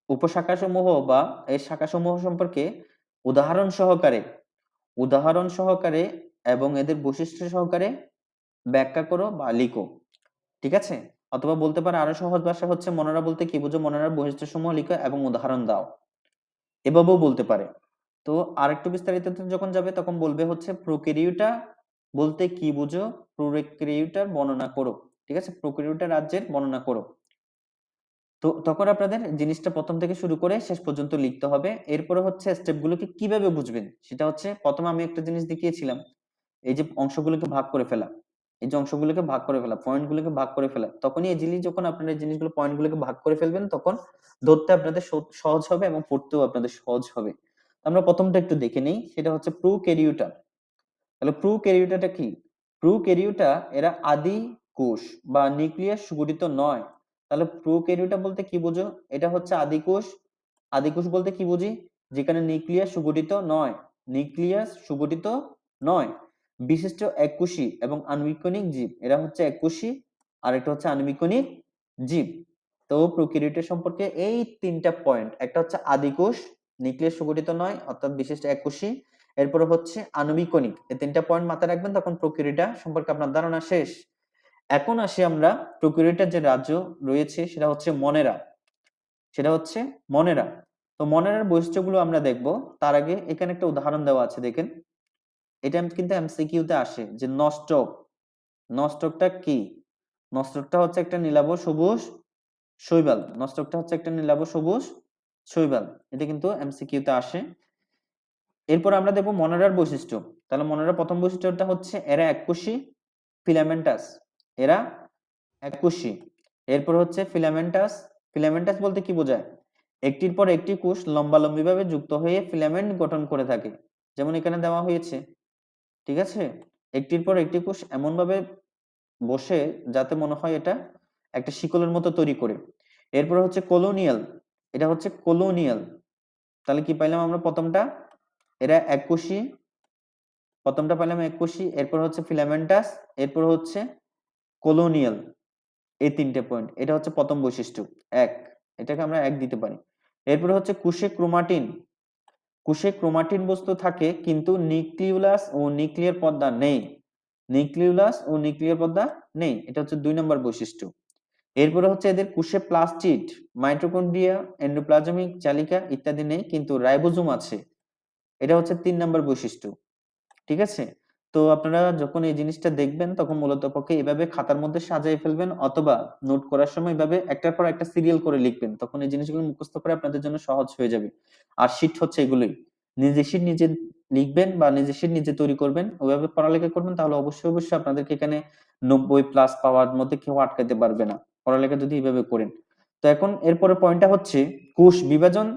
উপশাখাসমূহ বা এর শাখাসমূহ সম্পর্কে উদাহরণ সহকারে উদাহরণ সহকারে এবং এদের বৈশিষ্ট্য সহকারে ব্যাখ্যা করো বা লিখো। ঠিক আছে? অথবা বলতে পারে আরো সহজ ভাষা হচ্ছে মনোরা বলতে কি বুঝো, মনোরার বৈশিষ্ট্যসমূহ লিখো এবং উদাহরণ দাও। এভাবেও বলতে পারে। তো আরেকটু বিস্তারিত যখন যাবে তখন বলবে হচ্ছে প্রোক্যারিওটা বলতে কি বুঝো, প্রোক্যারিওটার বর্ণনা করো। ঠিক আছে? প্রোক্যারিওটা রাজ্যের বর্ণনা করো। তো তখন আপনাদের জিনিসটা প্রথম থেকে শুরু করে শেষ পর্যন্ত লিখতে হবে। এরপরে হচ্ছে স্টেপগুলোকে কিভাবে বুঝবেন সেটা হচ্ছে, প্রথমে আমি একটা জিনিস দেখিয়েছিলাম, এই যে অংশগুলোকে ভাগ করে ফেলা, এই যে অংশগুলোকে ভাগ করে ফেলা, পয়েন্টগুলোকে ভাগ করে ফেলা, তখনই ইজিলি যখন আপনারা এই জিনিসগুলো পয়েন্টগুলোকে ভাগ করে ফেলবেন তখন ধরতে আপনাদের সহজ হবে এবং পড়তেও আপনাদের সহজ হবে। আমরা প্রথমটা একটু দেখে নেই, সেটা হচ্ছে প্রোক্যারিওটা। তাহলে প্রোক্যারিওটাটা কি? প্রোক্যারিওটা এরা আদি কোষ বা নিউক্লিয়াস সুগঠিত নয়। তাহলে প্রোক্যারিওটা বলতে কি বুঝো? এটা হচ্ছে আদি কোষ। আদি কোষ বলতে কি বুঝি? যেখানে নিউক্লিয়াস সুগঠিত নয়, নিউক্লিয়াস সুগঠিত নয়, বিশিষ্ট এককোষী এবং আণবিকণিক জীব। এরা হচ্ছে এককোষী আর একটা হচ্ছে আণবিকণিক জীব। তো প্রোক্যারিওটা সম্পর্কে এই তিনটা পয়েন্ট, একটা হচ্ছে আদি কোষ, নিউক্লিয়াস সুগঠিত নয় অর্থাৎ বিশিষ্ট এককোষী, এরপরে হচ্ছে আণবিকণিক। এই তিনটা পয়েন্ট মাথায় রাখবেন, তখন প্রোক্যারিওটা সম্পর্কে আপনার ধারণা শেষ। এখন আসি আমরা প্রোক্যারিওটার যে রাজ্য রয়েছে সেটা হচ্ছে মনেরা, সেটা হচ্ছে মনেরা। তো মনেরার বৈশিষ্ট্যগুলো আমরা দেখব, তার আগে এখানে একটা উদাহরণ দেওয়া আছে দেখেন। এটা কিন্তু এমসিকিউ তে আসে যে নস্টক, নস্টকটা কি? নস্টকটা হচ্ছে একটা নীলাভ সবুজ শৈবাল, নস্টকটা হচ্ছে একটা নীলাভ সবুজ শৈবাল। এটা কিন্তু এমসিকিউ তে আসে। এরপর আমরা দেখব মনোরার বৈশিষ্ট্য। তাহলে মনোরার প্রথম বৈশিষ্ট্যটা হচ্ছে এরা এককোষী ফিলামেন্টাস, এরা এককোষী। এরপর হচ্ছে ফিলামেন্টাস, ফিলামেন্টাস বলতে কি বোঝায়? একটির পর একটি কোষ লম্বালম্বিভাবে যুক্ত হয়ে ফিলামেন্ট গঠন করে থাকে, যেমন এখানে দেওয়া হয়েছে। ঠিক আছে? একটির পর একটি কোষ এমন ভাবে বসে যাতে মনে হয় এটা একটা শিকলের মতো তৈরি করে। এরপর হচ্ছে কলোনিয়াল, এটা হচ্ছে কলোনিয়াল। তাহলে কি পাইলাম আমরা? প্রথমটা এরা এককোষী, প্রথমটা পাইলাম এককোষী, এরপর হচ্ছে ফিলামেন্টাস, এরপর হচ্ছে কলোনিয়াল। এই তিনটে পয়েন্ট, এটা হচ্ছে প্রথম বৈশিষ্ট্য এক, এটাকে আমরা এক দিতে পারি। এরপরে হচ্ছে কোষে ক্রোমাটিন, কোষে ক্রোমাটিন বস্তু থাকে কিন্তু নিউক্লিওলাস ও নিউক্লিয়ার পর্দা নেই, নিউক্লিওলাস ও নিউক্লিয়ার পর্দা নেই। এটা হচ্ছে 2 নম্বর বৈশিষ্ট্য। এরপরে হচ্ছে এদের কোষে প্লাস্টিড, মাইটোকন্ড্রিয়া, এন্ডোপ্লাজমিক জালিকা ইত্যাদি নেই, কিন্তু রাইবোজোম আছে। এটা হচ্ছে ৩ নাম্বার বৈশিষ্ট্য। ঠিক আছে? তো আপনারা যখন এই জিনিসটা দেখবেন তখন মূলত পক্ষে এভাবে খাতার মধ্যে সাজিয়ে ফেলবেন, অথবা নোট করার সময় এভাবে একটার পর একটা সিরিয়াল করে লিখবেন। তখন এই জিনিসগুলো মুখস্থ করে আপনাদের জন্য সহজ হয়ে যাবে। আর শিট হচ্ছে এগুলোই। নিজে শিট নিজে লিখবেন বা নিজে শিট নিজে তৈরি করবেন। ওইভাবে পড়ালেখা করবেন, তাহলে অবশ্যই আপনাদেরকে এখানে ৯০ প্লাস পাওয়ার মধ্যে কেউ আটকাতে পারবে না। পড়ালেখা যদি এভাবে করেন। তো এখন এরপরের পয়েন্টটা হচ্ছে কোষ বিভাজন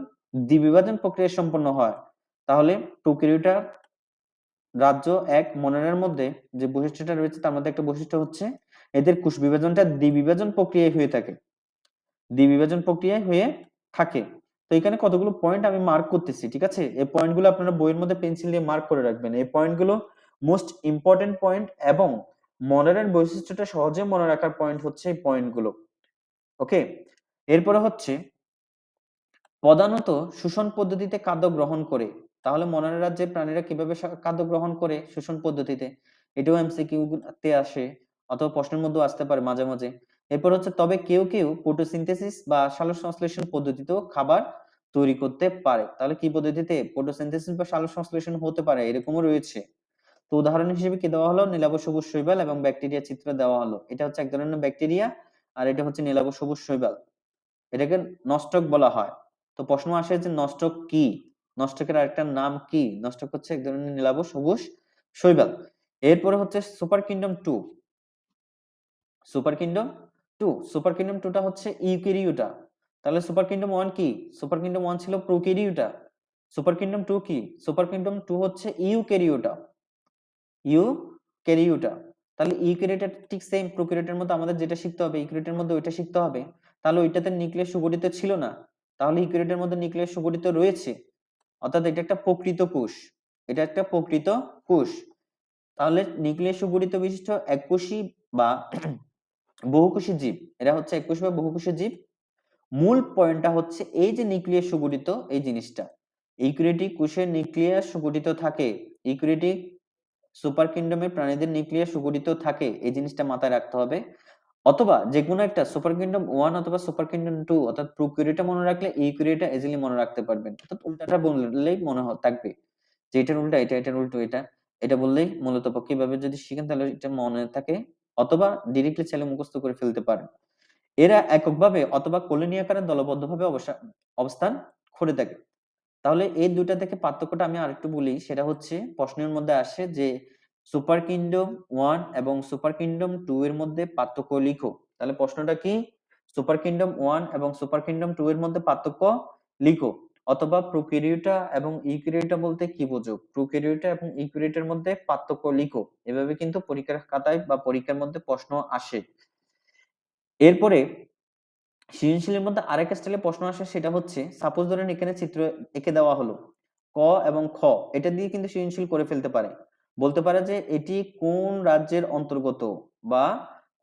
দ্বিবিভাজন প্রক্রিয়া সম্পন্ন হয়। তাহলে প্রোক্যারিওটা রাজ্য ১ মনোরের মধ্যে যে বৈশিষ্ট্যটা রয়েছে তার মধ্যে একটা বৈশিষ্ট্য হচ্ছে এদের কোষ বিভাজনটা দ্বিবিভাজন প্রক্রিয়ায় হয়ে থাকে। দ্বিবিভাজন প্রক্রিয়ায় হয়ে থাকে। তো এখানে কতগুলো পয়েন্ট আমি মার্ক করতেছি, ঠিক আছে? এই পয়েন্টগুলো আপনারা বইয়ের মধ্যে পেন্সিল দিয়ে মার্ক করে রাখবেন। এই পয়েন্টগুলো মোস্ট ইম্পোর্টেন্ট পয়েন্ট, এবং মনোরের বৈশিষ্ট্যটা সহজে মনে রাখার পয়েন্ট হচ্ছে এই পয়েন্টগুলো। ওকে? এরপরে হচ্ছে প্রধানত শোষণ পদ্ধতিতে খাদ্য গ্রহণ করে। তাহলে মনের রাজ্যের প্রাণীরা কিভাবে খাদ্য গ্রহণ করে শোষণ পদ্ধতিতে? এটাও এমসিকিউ তে আসে, অথবা প্রশ্নের মধ্যেও আসতে পারে মাঝে মাঝে। এরপর হচ্ছে তবে কেউ ফটোসিনথেসিস বা সালোকসংশ্লেষণ পদ্ধতিতেও খাবার তৈরি করতে পারে। তাহলে কি পদ্ধতিতে? ফটোসিনথেসিস বা সালোকসংশ্লেষণ হতে পারে, এরকমও রয়েছে। তো উদাহরণ হিসেবে কি দেওয়া হলো? নীলাভ সবুজ শৈবাল এবং ব্যাকটেরিয়া চিত্র দেওয়া হলো। এটা হচ্ছে এক ধরনের ব্যাকটেরিয়া, আর এটা হচ্ছে নীলাভ সবুজ শৈবাল। এটাকে নষ্টক বলা হয়। তো প্রশ্ন আসে যে নষ্টক কি? নষ্টকের আরেকটা নাম কি? নষ্টক হচ্ছে এক ধরনের নীলাভ সবুজ শৈবাল। এরপরে হচ্ছে super kingdom 2। Super kingdom 2, super kingdom 2 টা হচ্ছে ইউক্যারিওটা। তাহলে সুপার কিংডম 1 কি? সুপার কিংডম 1 ছিল প্রোক্যারিওটা। সুপার কিংডম 2 কি? সুপার কিংডম 2 হচ্ছে ইউক্যারিওটা। ইউক্যারিওটা। তাহলে ইউক্যারিওটা ঠিক সেম প্রোক্যারিওটার মতো আমাদের যেটা শিখতে হবে, ইউক্যারিওটার মধ্যে ওইটা শিখতে হবে। তাহলে ওইটাতে নিউক্লিয়াস সুগঠিত ছিল না। তাহলে ইউক্যারিওটার মধ্যে নিউক্লিয়াস সুগঠিত রয়েছে। অর্থাৎ এটা একটা প্রকৃত কোষ। এটা একটা প্রকৃত কোষ। তাহলে নিউক্লিয়াস সুগঠিত বিশিষ্ট এককোষী বা বহুকোষী জীব। এরা হচ্ছে এককোষী বা বহুকোষী জীব। মূল পয়েন্টটা হচ্ছে এই যে নিউক্লিয়াস সুগঠিত এই জিনিসটা। ইউক্যারিওটিক কোষের নিউক্লিয়াস সুগঠিত থাকে। ইউক্যারিওটিক সুপার কিংডমের প্রাণীদের নিউক্লিয়াস সুগঠিত থাকে। এই জিনিসটা মাথায় রাখতে হবে। অথবা যেকোনো একটা সুপার কিংডম 1 অথবা সুপার কিংডম 2, অর্থাৎ প্রোক্যারিওটা মনে রাখলে ইউক্যারিওটা ইজিলি মনে রাখতে পারবেন। অর্থাৎ উল্টাটা বললেই মনে থাকবে। যে এটার উল্টা এটা, এটার উল্টো এটা। এটা বললেই মূলত পক্ষে এভাবে যদি শিখেন তাহলে এটা মনে থাকে, অথবা ডিরেক্টলি চাইলে মুখস্থ করে ফেলতে পারেন। এরা এককভাবে অথবা কলোনি আকারে দলবদ্ধভাবে অবস্থান করে থাকে। তাহলে এই ২ টা থেকে পার্থক্যটা আমি আরেকটু বলি। সেটা হচ্ছে প্রশ্নের মধ্যে আসে যে সুপার কিংডম 1 এবং সুপার কিংডম 2 এর মধ্যে পার্থক্য লিখো। তাহলে প্রশ্নটা কি? সুপার কিংডম 1 এবং সুপার কিংডম 2 এর মধ্যে পার্থক্য লিখো। অথবা প্রোক্যারিওটা এবং ইউক্যারিওটা বলতে কি বোঝো? প্রোক্যারিওটা এবং ইউক্যারিওটার মধ্যে পার্থক্য লিখো। এভাবে কিন্তু পরীক্ষার খাতায় বা পরীক্ষার মধ্যে প্রশ্ন আসে। এরপরে সৃজনশীলের মধ্যে আরেকটা স্টাইলে প্রশ্ন আসে, সেটা হচ্ছে সাপোজ ধরেন এখানে চিত্র এঁকে দেওয়া হলো। ক এবং খ এটা দিয়ে কিন্তু সৃজনশীল করে ফেলতে পারে। বলতে পারে যে এটি কোন রাজ্যের অন্তর্গত, বা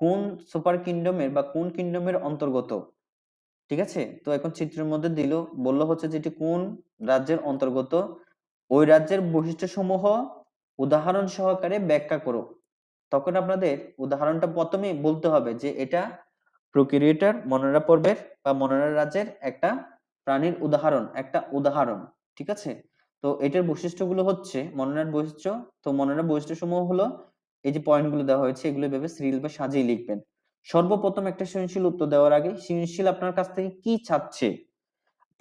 কোন সুপার কিংডমের বা কোন কিংডমের অন্তর্গত। ঠিক আছে? তো এখন চিত্রের মধ্যে দিল, বলল হচ্ছে যে এটি কোন রাজ্যের অন্তর্গত, ওই রাজ্যের বৈশিষ্ট্যসমূহ উদাহরণ সহকারে ব্যাখ্যা করো। তখন আপনাদের উদাহরণটা ১ম এই বলতে হবে যে এটা প্রোক্যারিওটার মনোরা পর্বের বা মনোরা রাজ্যের একটা প্রাণীর উদাহরণ, একটা উদাহরণ। ঠিক আছে? তো এটার বৈশিষ্ট্যগুলো হচ্ছে মনোরার বৈশিষ্ট্য। তো মনোরার বৈশিষ্ট্যসমূহ হলো এই যে পয়েন্টগুলো দেওয়া হয়েছে, এগুলো এভাবে সিরিয়াল বা সাজিয়ে লিখবেন। সর্বপ্রথম একটা সৃজনশীল উত্তর দেওয়ার আগে সৃজনশীল আপনার কাছ থেকে কি চাচ্ছে?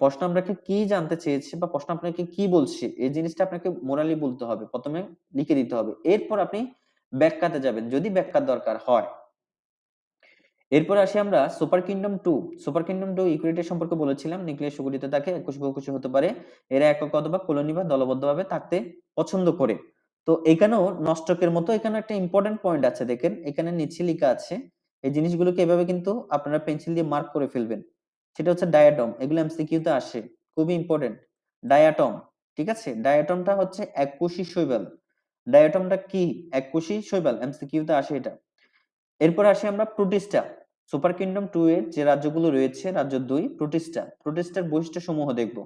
প্রশ্ন আপনাকে কি জানতে চেয়েছে বা প্রশ্ন আপনাকে কি বলছে? এই জিনিসটা আপনাকে মোরালি বলতে হবে। ১ম এ লিখে দিতে হবে। এরপর আপনি ব্যাখ্যাতে যাবেন, যদি ব্যাখ্যার দরকার হয়। এরপর আসি আমরা super kingdom 2। Super kingdom 2 equity সম্পর্কে বলেছিলাম। নিউক্লিয়াস সুগঠিত থাকে, একুশ বহুকোষী হতে পারে। এরা একক অথবা কলোনি বা দলবদ্ধভাবে থাকতে পছন্দ করে। তো এখানেও নষ্টকের মতো এখানে একটা ইম্পোর্টেন্ট পয়েন্ট আছে, দেখেন এখানে নিচে লিখা আছে। এই জিনিসগুলোকে এভাবে কিন্তু আপনারা পেন্সিল দিয়ে মার্ক করে ফেলবেন। সেটা হচ্ছে ডায়াটম। এগুলো এমসিকিউ তে আসে। খুবই ইম্পোর্টেন্ট। ডায়াটম, ঠিক আছে? ডায়াটমটা হচ্ছে এককোষী শৈবাল। ডায়াটমটা কি? এককোষী শৈবাল। এমসিকিউ তে আসে এটা। এরপর আসি আমরা প্রোটিস্টা। সুপার কিংডম 2 এর যে রাজ্যগুলো রয়েছে, রাজ্য ২ প্রোটিস্টা। প্রোটিস্টার বৈশিষ্ট্যসমূহ দেখব।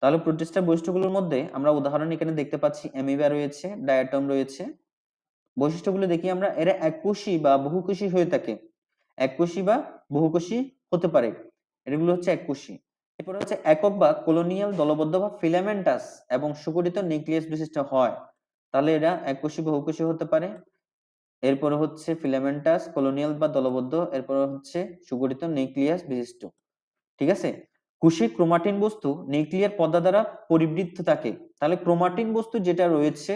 তাহলে প্রোটিস্টার বৈশিষ্ট্যগুলোর মধ্যে আমরা উদাহরণ এখানে দেখতে পাচ্ছি, অ্যামিবা রয়েছে, ডায়াটম রয়েছে। বৈশিষ্ট্যগুলো দেখি আমরা, এরা এককোষী বা বহুকোষী হয়ে থাকে। এককোষী বা বহুকোষী হতে পারে, এগুলো হচ্ছে এককোষী। এরপর হচ্ছে একক বা কলোনিয়াল দলবদ্ধ বা ফিলামেন্টাস এবং সুগঠিত নিউক্লিয়াস বিশিষ্ট হয়, তাহলে এরা এককোষী বহুকোষী হতে পারে। এরপরে হচ্ছে ফিলামেন্টাস, কলোনিয়াল বা দলবদ্ধ, এরপরে হচ্ছে সুগঠিত নিউক্লিয়াস বিশিষ্ট। ঠিক আছে? কোষে ক্রোমাটিন বস্তু নিউক্লিয়ার পর্দা দ্বারা পরিবৃত্ত থাকে। তাহলে ক্রোমাটিন বস্তু যেটা রয়েছে,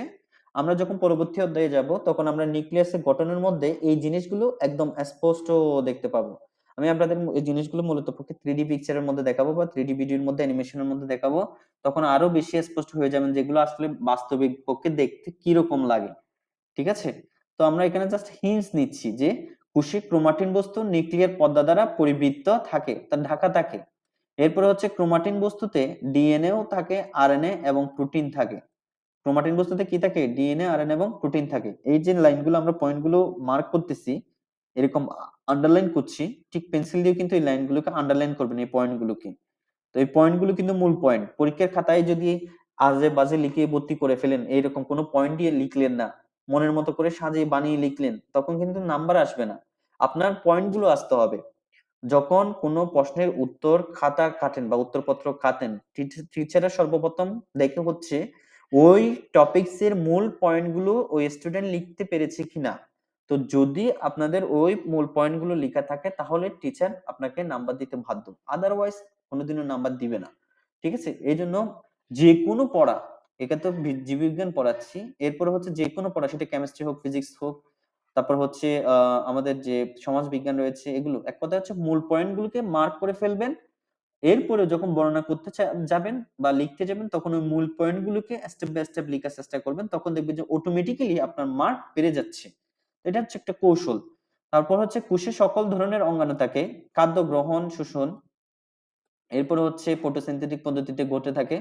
আমরা যখন পরবর্তী অধ্যায়ে যাব তখন আমরা নিউক্লিয়াসের গঠনের মধ্যে এই জিনিসগুলো একদম স্পষ্ট দেখতে পাবো। আমি আপনাদের এই জিনিসগুলো মূলত পক্ষে 3D পিকচারের মধ্যে দেখাবো বা 3D ভিডিওর মধ্যে অ্যানিমেশনের মধ্যে দেখাবো। তখন আরো বেশি স্পষ্ট হয়ে যাবেন যেগুলো আসলে বাস্তবিক পক্ষে দেখতে কিরকম লাগে। ঠিক আছে? তো আমরা এখানে জাস্ট হিন্টস নিচ্ছি যে কোষে ক্রোমাটিন বস্তু নিউক্লিয়ার পর্দা দ্বারা পরিবৃত্ত থাকে, তা ঢাকা থাকে। এরপরে হচ্ছে ক্রোমাটিন বস্তুতে ডিএনএও থাকে, আরএনএ এবং প্রোটিন থাকে। ক্রোমাটিন বস্তুতে কি থাকে? ডিএনএ, আরএনএ এবং প্রোটিন থাকে। এই যে লাইনগুলো আমরা পয়েন্টগুলো মার্ক করতেছি, এরকম আন্ডারলাইন করছি, ঠিক পেন্সিল দিয়ে কিন্তু এই লাইনগুলোকে আন্ডারলাইন করবেন, এই পয়েন্টগুলোকে। তো এই পয়েন্টগুলো কিন্তু মূল পয়েন্ট। পরীক্ষার খাতায় যদি আজে বাজে লিখে ভর্তি করে ফেলেন, এইরকম কোনো পয়েন্ট দিয়ে লিখলেন না, মনের মতো করে সাজিয়ে বানিয়ে লিখলেন, তখন কিন্তু নাম্বার আসবে না। আপনার পয়েন্টগুলো আসতে হবে। যখন কোনো প্রশ্নের উত্তর খাতা কাটেন বা উত্তরপত্র কাটেন, টিচাররা সর্বপ্রথম দেখে হচ্ছে ওই টপিকস এর মূল পয়েন্টগুলো ওই স্টুডেন্ট লিখতে পেরেছে কিনা। তো যদি আপনাদের ওই মূল পয়েন্টগুলো লেখা থাকে তাহলে টিচার আপনাকে নাম্বার দিতে বাধ্য, আদারওয়াইজ কোনোদিনও নাম্বার দিবে না। ঠিক আছে? এই জন্য যে কোনো পড়া, একে তো জীববিজ্ঞান পড়াচ্ছি, এরপরে হচ্ছে যে কোনো পড়া, সেটা কেমিস্ট্রি হোক, ফিজিক্স হোক, তারপর হচ্ছে আমাদের যে সমাজ বিজ্ঞান রয়েছে, এগুলো এক কথা হচ্ছে মূল পয়েন্ট গুলোকে মার্ক করে ফেলবেন। এরপরে যখন বর্ণনা করতে যাবেন বা লিখতে যাবেন, তখন ওই মূল পয়েন্ট গুলোকে স্টেপ বাই স্টেপ লেখার চেষ্টা করবেন, তখন দেখবেন যে অটোমেটিক্যালি আপনার মার্ক বেড়ে যাচ্ছে। এটা হচ্ছে একটা কৌশল। তারপর হচ্ছে কোষে সকল ধরনের অঙ্গাণু থাকে, খাদ্য গ্রহণ, শোষণ, এরপরে হচ্ছে ফটোসিনথেটিক পদ্ধতিতে ঘটে থাকে।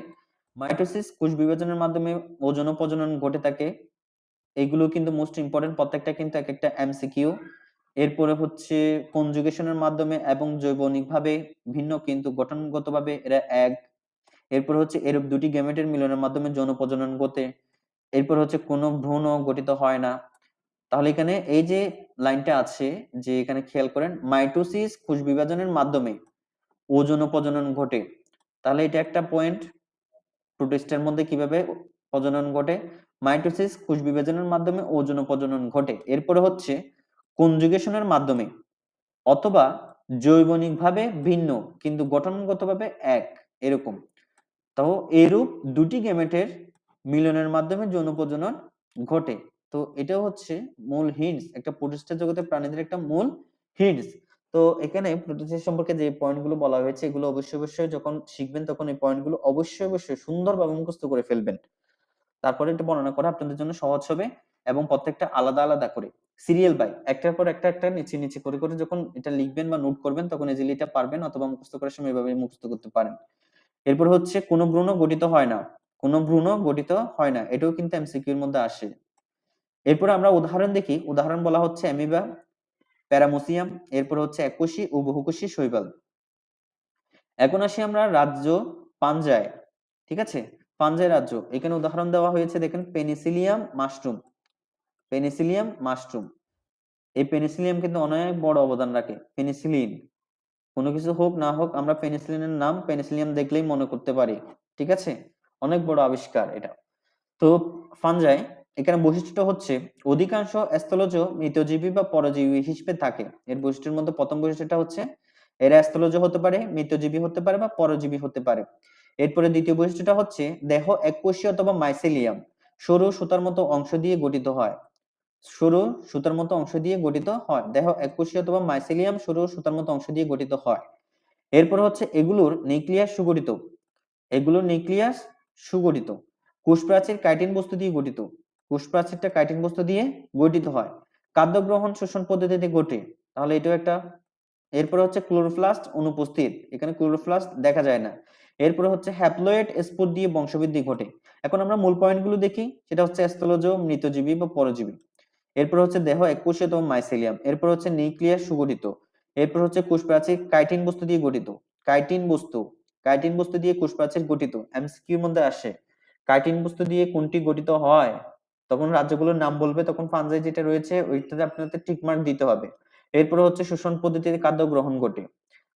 মাইটোসিস, কোষ বিভাজনের মাধ্যমে ওজন ও প্রজনন ঘটে থাকে। এগুলো কিন্তু মোস্ট ইম্পর্টেন্ট, প্রত্যেকটা কিন্তু এক একটা এমসিকিউ। এরপরে হচ্ছে কনজুগেশনের মাধ্যমে এবং জৈবনিকভাবে ভিন্ন কিন্তু গঠনগতভাবে এরা এক। এরপর হচ্ছে এরূপ দুটি গ্যামেটের মিলনের মাধ্যমে যৌন প্রজনন ঘটে। এরপর হচ্ছে কোনো ভ্রূণ গঠিত হয় না। তাহলে এখানে এই যে লাইনটা আছে, যে এখানে খেয়াল করেন, মাইটোসিস কোষ বিভাজনের মাধ্যমে ওজন ও প্রজনন ঘটে, তাহলে এটা একটা পয়েন্ট। প্রোটিস্টের মধ্যে কিভাবে প্রজনন ঘটে? মাইটোসিস কোষ বিভাজনের মাধ্যমে ওজন ও প্রজনন ঘটে। এরপরে হচ্ছে কনজুগেশনের মাধ্যমে অথবা জৈবনিকভাবে ভিন্ন কিন্তু গঠনগতভাবে এক, এরকম। তো এরূপ দুটি গ্যামেটের মিলনের মাধ্যমে যৌন প্রজনন ঘটে। তো এটাও হচ্ছে মূল হিন্টস, একটা প্রোটিস্টের জগতে প্রাণীদের একটা মূল হিন্টস। তো এখানে প্রোটিস্ট সম্পর্কে যে পয়েন্টগুলো বলা হয়েছে, এগুলো অবশ্যই অবশ্যই যখন শিখবেন তখন এই পয়েন্টগুলো অবশ্যই অবশ্যই সুন্দরভাবে মুখস্থ করে ফেলবেন। তারপরে এটা বর্ণনা করা আপনাদের জন্য সহজ হবে, এবং প্রত্যেকটা আলাদা আলাদা করে সিরিয়াল বাই একটার পর একটা একটা নিচে নিচে করে করে যখন এটা লিখবেন বা নোট করবেন, তখন ইজিলি এটা পারবেন, অথবা মুখস্থ করার সময় এভাবে মুখস্থ করতে পারেন। এরপর হচ্ছে কোন ভ্রূণ গঠিত হয় না, কোন ভ্রূণ গঠিত হয় না, এটাও কিন্তু এমসিকিউ এর মধ্যে আসে। এরপর আমরা উদাহরণ দেখি। উদাহরণ বলা হচ্ছে অ্যামিবা, প্যারামোসিয়াম, এরপর হচ্ছে এককোষী ও বহুকোষী শৈবাল। এখন আসি আমরা রাজ্য পাঞ্জায়। ঠিক আছে? পাঞ্জায় রাজ্য, এখানে উদাহরণ দেওয়া হয়েছে, দেখেন, পেনিসিলিয়াম মাশরুম। পেনিসিলিয়াম মাশরুম, এই পেনিসিলিয়াম কিন্তু অনেক বড় অবদান রাখে। পেনিসিলিন, কোনো কিছু হোক না হোক আমরা পেনিসিলিনের নাম পেনিসিলিয়াম দেখলেই মনে করতে পারি। ঠিক আছে? অনেক বড় আবিষ্কার এটা। তো ফানজাই, এখানে বৈশিষ্ট্যটা হচ্ছে অধিকাংশ স্থলজ মৃতজীবী বা পরজীবী হিসেবে থাকে। এর বৈশিষ্ট্যের মধ্যে প্রথম বৈশিষ্ট্যটা হচ্ছে এরা স্থলজ হতে পারে, মৃতজীবী হতে পারে বা পরজীবী হতে পারে। এরপরে দ্বিতীয় বৈশিষ্ট্যটা হচ্ছে দেহ এককোষী অথবা মাইসেলিয়াম, সরু সুতার মতো অংশ দিয়ে গঠিত হয়। সরু সুতার মতো অংশ দিয়ে গঠিত হয়, দেহ এককোষী অথবা মাইসেলিয়াম সরু সুতার মতো অংশ দিয়ে গঠিত হয়। এরপর হচ্ছে এগুলোর নিউক্লিয়াস সুগঠিত, এগুলোর নিউক্লিয়াস সুগঠিত। কোষ প্রাচীর কাইটিন বস্তু দিয়ে গঠিত, কোষ প্রাচীরটা কাইটিন বস্তু দিয়ে গঠিত হয়। খাদ্য গ্রহণ শোষণ পদ্ধতিতে ঘটে, তাহলে এটাও একটা। এরপর হচ্ছে ক্লোরোপ্লাস্ট অনুপস্থিত, এখানে ক্লোরোপ্লাস্ট দেখা যায় না। এরপর হচ্ছে হ্যাপ্লয়েড স্পোর দিয়ে বংশবৃদ্ধি ঘটে। এখন আমরা মূল পয়েন্টগুলো দেখি, সেটা হচ্ছে স্থলজ মৃতজীবী বা পরজীবী। এরপর হচ্ছে দেহ এককোষী এবং মাইসেলিয়াম। এরপর হচ্ছে নিউক্লিয়াস সুগঠিত। এরপর হচ্ছে কোষ প্রাচীর কাইটিন বস্তু দিয়ে গঠিত। কাইটিন বস্তু, কাইটিন বস্তু দিয়ে কোষ প্রাচীর গঠিত, এমসিকিউর মধ্যে আসে। কাইটিন বস্তু দিয়ে কোনটি গঠিত হয়, তখন রাজ্যগুলোর নাম বলবে, তখন ফানজাই যেটা রয়েছে ওইটাতে আপনাদের টিক মার্ক দিতে হবে। এরপরে হচ্ছে শোষণ পদ্ধতিতে খাদ্য গ্রহণ ঘটে।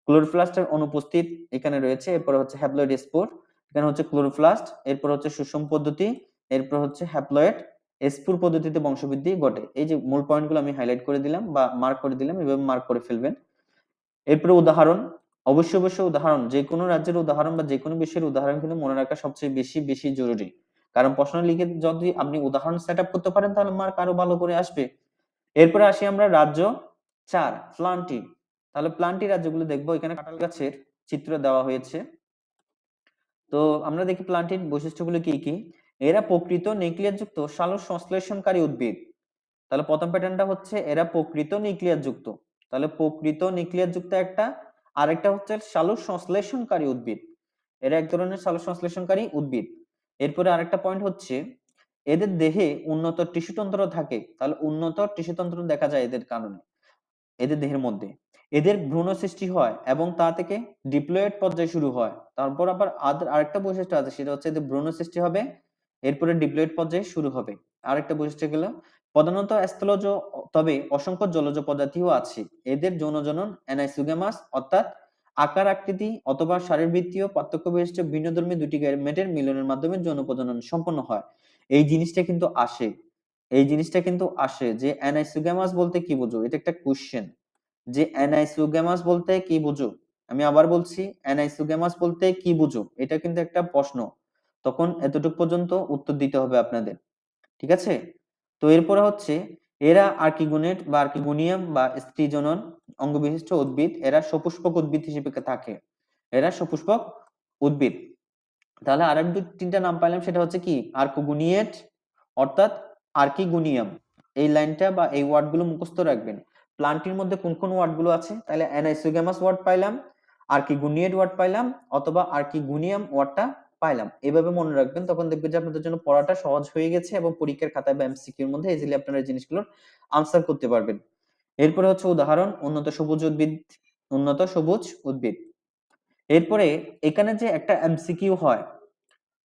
ক্লোরোপ্লাস্টের অনুপস্থিত এখানে রয়েছে। এরপরে হচ্ছে হ্যাপ্লয়েড স্পোর, এখানে হচ্ছে ক্লোরোপ্লাস্ট, এরপর হচ্ছে শোষণ পদ্ধতি, এরপর হচ্ছে হ্যাপ্লয়েড স্পোর পদ্ধতিতে বংশবৃদ্ধি ঘটে। এই যে মূল পয়েন্টগুলো আমি হাইলাইট করে দিলাম বা মার্ক করে দিলাম, এভাবে মার্ক করে ফেলবেন। এরপরে উদাহরণ, অবশ্যই উদাহরণ, যে কোনো রাজ্যের উদাহরণ বা যে কোনো বিষয়ের উদাহরণ কিন্তু মনে রাখা সবচেয়ে বেশি জরুরি। কারণ প্রশ্ন লিখে যদি আপনি উদাহরণ সেট আপ করতে পারেন তাহলে মার্ক আরো ভালো করে আসবে। এরপরে আসি আমরা রাজ্য 4 প্লান্টি। তাহলে প্লান্টি রাজ্যগুলো দেখবো। এখানে কাঁঠাল গাছের চিত্র দেওয়া হয়েছে। তো আমরা দেখি প্লান্টির বৈশিষ্ট্যগুলো কি কি। এরা প্রকৃত নিউক্লিয়াস যুক্ত সালোক সংশ্লেষণকারী উদ্ভিদ। তাহলে প্রথম প্যাটার্নটা হচ্ছে এরা প্রকৃত নিউক্লিয়াস যুক্ত। তাহলে প্রকৃত নিউক্লিয়াস যুক্ত একটা, আরেকটা হচ্ছে সালোক সংশ্লেষণকারী উদ্ভিদ। এরা এক ধরনের সালোক সংশ্লেষণকারী উদ্ভিদ। এরপরে আরেকটা পয়েন্ট হচ্ছে এদের দেহে উন্নত টিস্যুতন্ত্র থাকে। তাহলে উন্নত টিস্যুতন্ত্র দেখা যায় এদের কারণে, এদের দেহের মধ্যে। এদের ভ্রূণ সৃষ্টি হয় এবং তা থেকে ডিপ্লয়েড পর্যায় শুরু হয়। তারপর আবার আরেকটা বৈশিষ্ট্য আছে, সেটা হচ্ছে এদের ভ্রূণ সৃষ্টি হবে, এরপরে ডিপ্লয়েড পর্যায়ে শুরু হবে। আরেকটা বৈশিষ্ট্য গেল প্রধানত স্থলজ, তবে অসংখ্য জলজ প্রজাতিও আছে। এদের যৌন জনন অ্যানাইসোগ্যামাস, অর্থাৎ আকার আকৃতি অথবা শারীরবৃত্তীয় পার্থক্য বিশিষ্ট ভিন্নধর্মী দুটি গ্যামেটের মিলনের মাধ্যমে যৌন প্রজনন সম্পন্ন হয়। এই জিনিসটা কিন্তু আসে, এই জিনিসটা কিন্তু আসে যে অ্যানাইসোগ্যামাস বলতে কি বোঝো, এটা একটা কোশ্চেন, যে অ্যানাইসোগ্যামাস বলতে কি বুঝো। আমি আবার বলছি, অ্যানাইসোগ্যামাস বলতে কি বুঝো, এটা কিন্তু একটা প্রশ্ন। তখন এতটুকু পর্যন্ত উত্তর দিতে হবে আপনাদের, ঠিক আছে। তো এরপরে হচ্ছে এরা আর্কিগোনেট বা আর্কিগোনিয়াম বা স্ত্রী জনন অঙ্গবিশিষ্ট উদ্ভিদ। এরা সপুষ্পক উদ্ভিদ হিসেবে থাকে, এরা সপুষ্পক উদ্ভিদ। তাহলে আরেক তিনটা নাম পাইলাম, সেটা হচ্ছে কি আর্কিগোনিয়েট অর্থাৎ আর্কিগোনিয়াম। এই লাইনটা বা এই ওয়ার্ডগুলো মুখস্থ রাখবেন। প্লান্টের মধ্যে কোন কোন ওয়ার্ডগুলো আছে, তাহলে অ্যানাইসোগ্যামাস ওয়ার্ড পাইলাম, আর্কিগোনিয়েট ওয়ার্ড পাইলাম, অথবা আর্কিগোনিয়াম ওয়ার্ডটা পাইলাম। এভাবে মনে রাখবেন, তখন দেখবেন যে আপনাদের জন্য পড়াটা সহজ হয়ে গেছে এবং পরীক্ষার খাতায় বা এমসিকিউর মধ্যে ইজিলি আপনারা এই জিনিসগুলোর আনসার করতে পারবেন। এরপরে হচ্ছে উদাহরণ উন্নত সবুজ উদ্ভিদ, উন্নত সবুজ উদ্ভিদ। এরপরে এখানে যে একটা এমসিকিউ হয়,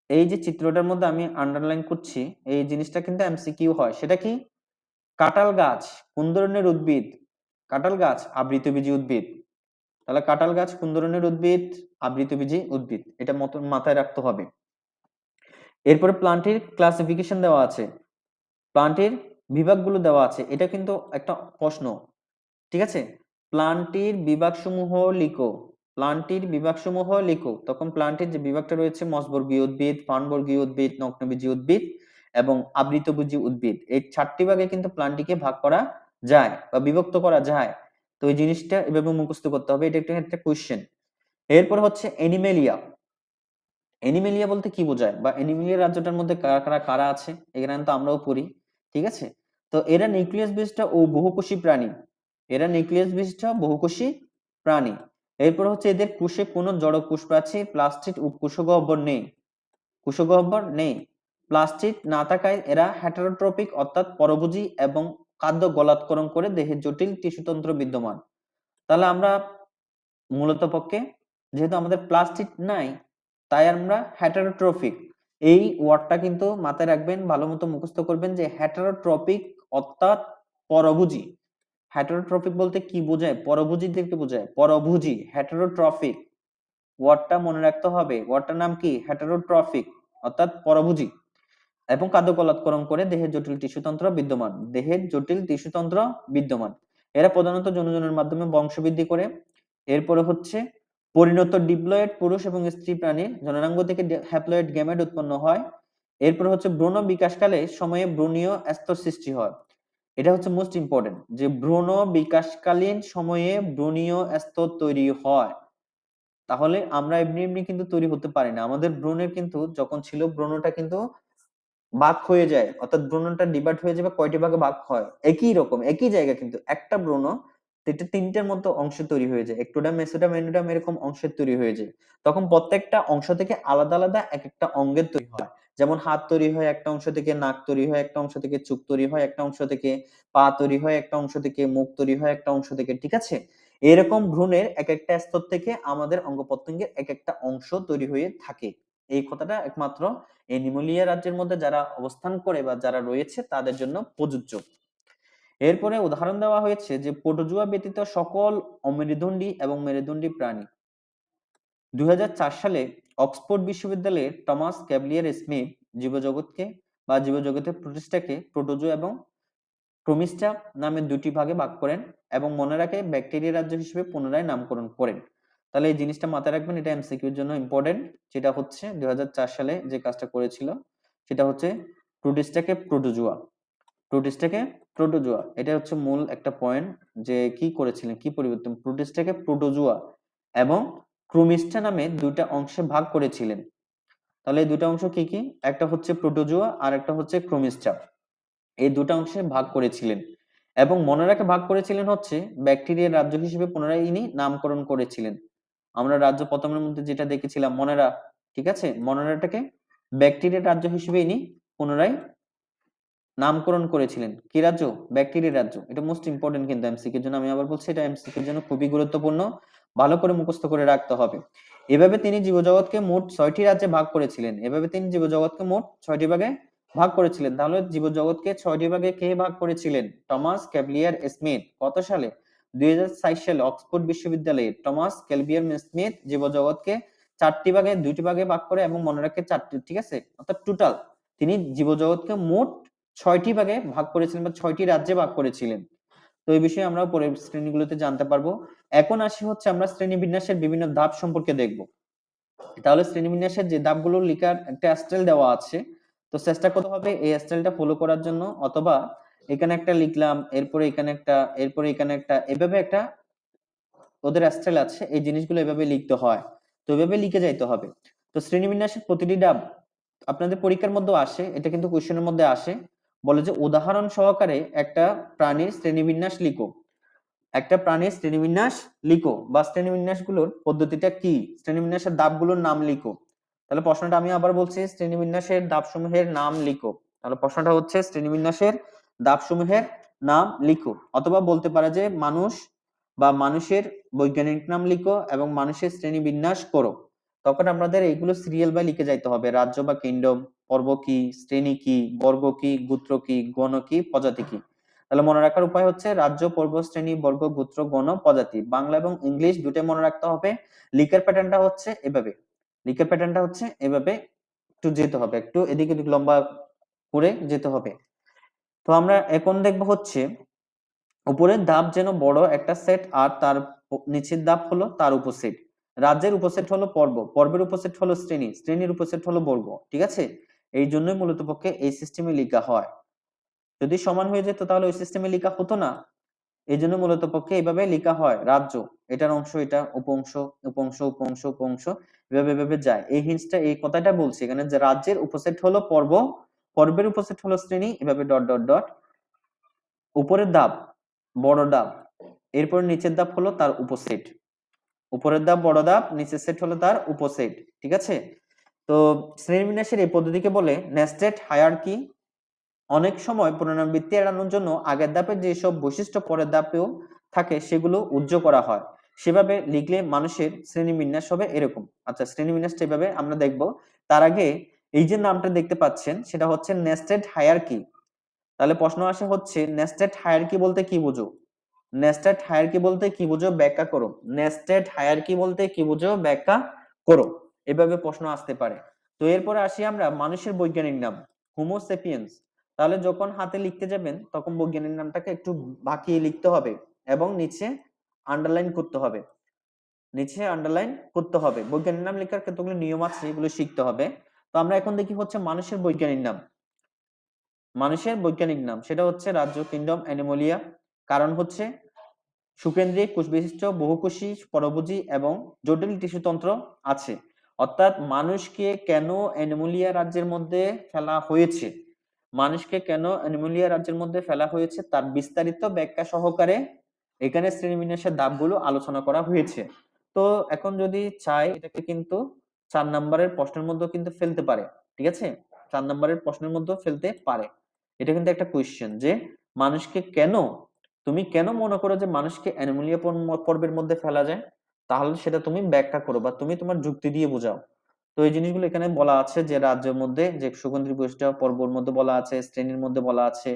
এই যে চিত্রটার মধ্যে আমি আন্ডারলাইন করছি, এই জিনিসটা কিন্তু এমসিকিউ হয়। সেটা কি, কাঁঠাল গাছ কোন ধরনের উদ্ভিদ? কাঁঠাল গাছ আবৃতবীজী উদ্ভিদ। তাহলে কাঁঠাল গাছ কোন ধরনের উদ্ভিদ? আবৃতবীজী উদ্ভিদ। এটা মাথায় রাখতে হবে। এরপরে প্লান্টের ক্লাসিফিকেশন দেওয়া আছে, প্লান্টের বিভাগগুলো দেওয়া আছে। এটা কিন্তু একটা প্রশ্ন, ঠিক আছে। প্লান্টের বিভাগসমূহ লিখো, প্লান্টের বিভাগসমূহ লিখো। তখন প্লান্টের যে বিভাগটা রয়েছে মসবর্গীয় উদ্ভিদ, ফার্নবর্গীয় উদ্ভিদ, নগ্নবীজী উদ্ভিদ এবং আবৃতবীজী উদ্ভিদ, এই 4টি ভাগে কিন্তু প্লান্টটিকে ভাগ করা যায় বা বিভক্ত করা যায়। তো এই জিনিসটা এভাবে মুখস্থ করতে হবে, এটা একটা কোশ্চেন। এরপর হচ্ছে এনিমেলিয়া। এনিমেলিয়া বলতে কি বোঝায় বা এনিমেলিয়া রাজ্যটার মধ্যে কারা কারা কারা আছে, এখানে তো আমরাও পড়ি, ঠিক আছে। তো এরা নিউক্লিয়াস বিশিষ্ট ও বহুকোষী প্রাণী, এরা নিউক্লিয়াস বিশিষ্ট বহুকোষী প্রাণী। এরপর হচ্ছে এদের কোষে কোনো জড় কোষ প্রাচীর, প্লাস্টিড ও কোষগহ্বর নেই, কোষগহ্বর নেই। প্লাস্টিড না থাকায় এরা হেটারোট্রপিক অর্থাৎ পরভোজী এবং খাদ্য গলাৎকরণ করে দেহের জটিল টিস্যুতন্ত্র বিদ্যমান। তাহলে আমরা মূলত পক্ষে যেহেতু আমাদের প্লাস্টিড নাই, তাই আমরা হেটারোট্রফিক, এই ওয়ার্ডটা কিন্তু মাথায় রাখবেন, ভালো মতো মুখস্থ করবেন যে হেটারোট্রপিক অর্থাৎ পরভোজী। হেটারোট্রপিক বলতে কি বোঝায়? পরভোজীদেরকে বোঝায়, পরভোজী হেটারোট্রফিক ওয়ার্ডটা মনে রাখতে হবে। ওয়ার্ডটার নাম কি? হেটারোট্রফিক অর্থাৎ পরভোজী এবং খাদ্য গলাৎকরণ করে দেহের জটিল টিস্যুতন্ত্র বিদ্যমান, দেহের জটিল টিস্যুতন্ত্র বিদ্যমান। এরা প্রধানত যৌনজনের মাধ্যমে বংশবৃদ্ধি করে। এরপরে হচ্ছে পরিণত ডিপ্লয়েড পুরুষ এবং স্ত্রী প্রাণীর জননাঙ্গ থেকে হ্যাপ্লয়েড গ্যামেট উৎপন্ন হয়। এরপর হচ্ছে ভ্রূণ বিকাশকালে সময়ে ভ্রূণীয় স্তর সৃষ্টি হয়। এটা হচ্ছে মোস্ট ইম্পর্টেন্ট, যে ভ্রূণ বিকাশকালীন সময়ে ভ্রূণীয় স্তর তৈরি হয়। তাহলে আমরা এমনি এমনি কিন্তু তৈরি হতে পারি না। আমাদের ভ্রূণের কিন্তু যখন ছিল, ভ্রূণটা কিন্তু ভাগ হয়ে যায়, অর্থাৎ ভ্রূণটা ডিভাইড হয়ে যাবে, কয়টি ভাগে ভাগ হয় একই রকম একই জায়গা, কিন্তু একটা ভ্রূণ এটা তিনটের মতো অংশ তৈরি হয়ে যায়, একটোডাম মেসোডাম এন্ডোডাম এরকম অংশের তৈরি হয়ে যায়। তখন প্রত্যেকটা অংশ থেকে আলাদা আলাদা এক একটা অঙ্গের তৈরি হয়। যেমন হাত তৈরি হয় একটা অংশ থেকে, নাক তৈরি হয় একটা অংশ থেকে, চোখ তৈরি হয় একটা অংশ থেকে, পা তৈরি হয় একটা অংশ থেকে, মুখ তৈরি হয় একটা অংশ থেকে, ঠিক আছে। এরকম ভ্রূণের এক একটা স্তর থেকে আমাদের অঙ্গ প্রত্যঙ্গের এক একটা অংশ তৈরি হয়ে থাকে। এই কথাটা একমাত্র এই নিমোলিয়া রাজ্যের মধ্যে যারা অবস্থান করে বা যারা রয়েছে তাদের জন্য প্রযোজ্য। এরপরে উদাহরণ দেওয়া হয়েছে যে প্রোটোজোয়া ব্যতীত সকল অমেরুদণ্ডী এবং মেরুদণ্ডী প্রাণী। 2004 সালে অক্সফোর্ড বিশ্ববিদ্যালয়ের টমাস ক্যাভলিয়ার স্মিথ জীবজগৎকে বা জীবজগতের প্রতিষ্ঠাকে প্রোটোজোয়া এবং ক্রোমিস্টা নামে দুটি ভাগে ভাগ করেন এবং মনে রাখে ব্যাকটেরিয়া রাজ্য হিসেবে পুনরায় নামকরণ করেন। তাহলে এই জিনিসটা মাথায় রাখবেন, এটা এমসিকিউর জন্য ইম্পর্টেন্ট। যেটা হচ্ছে 2004 সালে যে কাজটা করেছিল সেটা হচ্ছে প্রোটিস্টাকে প্রোটোজোয়া, প্রোটিস্টাকে প্রোটোজোয়া, এটা হচ্ছে মূল একটা পয়েন্ট যে কি করেছিলেন, কি পরিবর্তন, প্রোটিস্টাকে প্রোটোজোয়া এবং ক্রোমিস্টা নামে দুইটা অংশে ভাগ করেছিলেন। তাহলে এই দুটো অংশ কি কি, একটা হচ্ছে প্রোটোজোয়া আর একটা হচ্ছে ক্রোমিস্টা, এই দুটো অংশে ভাগ করেছিলেন এবং মনে রাখে ভাগ করেছিলেন হচ্ছে ব্যাকটেরিয়ার রাজ্য হিসেবে পুনরায় ইনি নামকরণ করেছিলেন। আমরা রাজ্য প্রথমের মধ্যে যেটা দেখেছিলাম মনেরা, ঠিক আছে, মনেরাটাকে ব্যাকটেরিয়ার রাজ্য হিসেবে ইনি পুনরায় নামকরণ করেছিলেন। কি রাজ্য? ব্যাকটেরিয়া রাজ্য। এটা মোস্ট ইম্পর্টেন্ট কিন্তু এমসিকিউ এর জন্য, আমি আবার বলছি এটা এমসিকিউ এর জন্য খুবই গুরুত্বপূর্ণ, ভালো করে মুখস্থ করে রাখতে হবে। এভাবে তিনি জীবজগৎকে মোট 6টি রাজ্যে ভাগ করেছিলেন। এভাবে তিনি জীবজগৎকে মোট 6টি ভাগে ভাগ করেছিলেন। তাহলে জীবজগৎকে 6টি ভাগে কে ভাগ করেছিলেন? Thomas Cavalier Smith. কত সালে? 2004 সালে অক্সফোর্ড বিশ্ববিদ্যালয়ে টমাস ক্যালভিয়ার স্মিথ জীবজগৎকে 4টি ভাগে 2টি ভাগে ভাগ করে এবং মনে রাখে 4টি, ঠিক আছে, অর্থাৎ টোটাল তিনি জীবজগৎকে মোট 6টি ভাগে ভাগ করেছিলেন বা 6টি রাজ্যে ভাগ করেছিলেন। তো এই বিষয়ে আমরা পরের শ্রেণীগুলোতে জানতে পারবো। এখন আসি হচ্ছে আমরা শ্রেণীবিন্যাসের বিভিন্ন ধাপ সম্পর্কে দেখব। তাহলে শ্রেণীবিন্যাসের যে ধাপগুলো লেখার একটা স্টাইল দেওয়া আছে, তো চেষ্টা করতে হবে এই স্টাইলটা ফলো করার জন্য, অথবা এখানে একটা লিখলাম, এরপরে এখানে একটা, এরপরে এখানে একটা, এভাবে একটা ওদের স্টাইল আছে, এই জিনিসগুলো এভাবে লিখতে হয়, তো এভাবে লিখে যাইতে হবে। তো শ্রেণীবিন্যাসের প্রতিটি ধাপ আপনাদের পরীক্ষার মধ্যে আসে, এটা কিন্তু কোশ্চেনের মধ্যে আসে, বলে যে উদাহরণ সহকারে একটা প্রাণীর শ্রেণীবিন্যাস লিখো, একটা প্রাণীর শ্রেণীবিন্যাস লিখো বা শ্রেণীবিন্যাসগুলোর পদ্ধতিটা কি, শ্রেণীবিন্যাসের ধাপগুলোর নাম লিখো। তাহলে প্রশ্নটা আমি আবার বলছি, শ্রেণীবিন্যাসের ধাপসমূহের নাম লিখো। তাহলে প্রশ্নটা হচ্ছে শ্রেণীবিন্যাসের ধাপসমূহের নাম লিখো, অথবা বলতে পারে যে মানুষ বা মানুষের বৈজ্ঞানিক নাম লিখো এবং মানুষের শ্রেণীবিন্যাস করো। তখন আপনাদের এইগুলো সিরিয়াল বাই লিখে যাইতে হবে, রাজ্য বা কিংডম, পর্ব কি, শ্রেণী কি, বর্গ কি, গোত্র কি, গণ কি, প্রজাতি কি। তাহলে মনে রাখার উপায় হচ্ছে রাজ্য, পর্ব, শ্রেণী, বর্গ, গোত্র, গণ, প্রজাতি। বাংলা এবং ইংলিশ দুটোই মনে রাখতে হবে। লিখার প্যাটার্নটা হচ্ছে এভাবে, লিখার প্যাটার্নটা হচ্ছে এভাবে, একটু যেতে হবে, একটু এদিক এদিক লম্বা করে যেতে হবে। তো আমরা এখন দেখবো হচ্ছে উপরের ধাপ যেন বড় একটা সেট আর তার নিচের ধাপ হলো তার উপসেট। রাজ্যের উপসেট হলো পর্ব, পর্বের উপসেট হলো শ্রেণী, শ্রেণীর উপসেট হলো বর্গ, ঠিক আছে। এই জন্যই মূলত পক্ষে এই সিস্টেমে লেখা হয়। যদি সমান হয়ে যেত তাহলে ওই সিস্টেমে লেখা হতো না, এই জন্য মূলত পক্ষে এইভাবে লেখা হয়। রাজ্য, এটার অংশ এটা, উপঅংশ, উপঅংশ, উপঅংশ, উপঅংশ, এভাবে এভাবে যায়। এই হিন্টসটা, এই কথাটা বলছি এখানে যে রাজ্যের উপসেট হলো পর্ব, পর্বের উপসেট হলো শ্রেণী, এভাবে ডট ডট ডট, উপরের ধাপ বড় ধাপ, এরপর নিচের ধাপ হলো তার উপসেট, উপরের ধাপ বড় ধাপ, নিচের সেট হলো তার উপসেট, ঠিক আছে। তো শ্রেণীবিন্যাসের এই পদ্ধতিকে বলে নেস্টেড হায়ারার্কি। অনেক সময় পুনরাবৃত্তি এড়ানোর জন্য আগের ধাপে যেসব বৈশিষ্ট্য পরের ধাপেও থাকে সেগুলো উজ্জ্ব করা হয়। সেভাবে লিখলে মানুষের শ্রেণীবিন্যাস হবে এরকম। আচ্ছা, শ্রেণীবিন্যাসটা এভাবে আমরা দেখব। তার আগে এই যে নামটা দেখতে পাচ্ছেন সেটা হচ্ছে নেস্টেড হায়ারার্কি। তাহলে প্রশ্ন আসে হচ্ছে নেস্টেড হায়ারার্কি বলতে কি বুঝো? নেস্টেড হায়ারার্কি বলতে কি বুঝো ব্যাখ্যা করো। নেস্টেড হায়ারার্কি বলতে কি বুঝো ব্যাখ্যা করো, এভাবে প্রশ্ন আসতে পারে। তো এরপরে আসি আমরা মানুষের বৈজ্ঞানিক নাম, হোমো সেপিয়েন্স। তাহলে যখন হাতে লিখতে যাবেন তখন বৈজ্ঞানিক নামটাকে একটু বাঁকিয়ে লিখতে হবে এবং নিচে আন্ডারলাইন করতে হবে, নিচে আন্ডারলাইন করতে হবে। বৈজ্ঞানিক নাম লেখার কতগুলো নিয়ম আছে, এগুলো শিখতে হবে। তো আমরা এখন দেখি হচ্ছে মানুষের বৈজ্ঞানিক নাম। মানুষের বৈজ্ঞানিক নাম সেটা হচ্ছে রাজ্য, কিংডম, অ্যানিমোলিয়া। কারণ হচ্ছে সুকেন্দ্রিক, কোষবিশিষ্ট, বহুকোষী, পরভোজী এবং জটিল টিস্যুতন্ত্র আছে। অর্থাৎ মানুষকে কেন অ্যানিমোলিয়া রাজ্যের মধ্যে ফেলা হয়েছে, মানুষকে কেন অ্যানিমোলিয়া রাজ্যের মধ্যে ফেলা হয়েছে তার বিস্তারিত ব্যাখ্যা সহকারে এখানে শ্রেণীবিন্যাসের ধাপগুলো আলোচনা করা হয়েছে। তো এখন যদি চাই এটাকে কিন্তু 4 নম্বরের প্রশ্নের মধ্যে কিন্তু ফেলতে পারে, ঠিক আছে, 4 নম্বরের প্রশ্নের মধ্যে ফেলতে পারে। এটা কিন্তু একটা কোশ্চেন যে মানুষকে কেন, তুমি কেন মনে করো যে মানুষকে অ্যানিমোলিয়া পর্বের মধ্যে ফেলা যায়, তাহলে সেটা তুমি ব্যাখ্যা করো বা তুমি তোমার যুক্তি দিয়ে বোঝাও। তো এই জিনিসগুলো এখানে বলা আছে যে রাজ্যের মধ্যে যে সুগন্ধি বৈশিষ্ট্য, পর্বর মধ্যে বলা আছে, শ্রেণীর মধ্যে বলা আছে,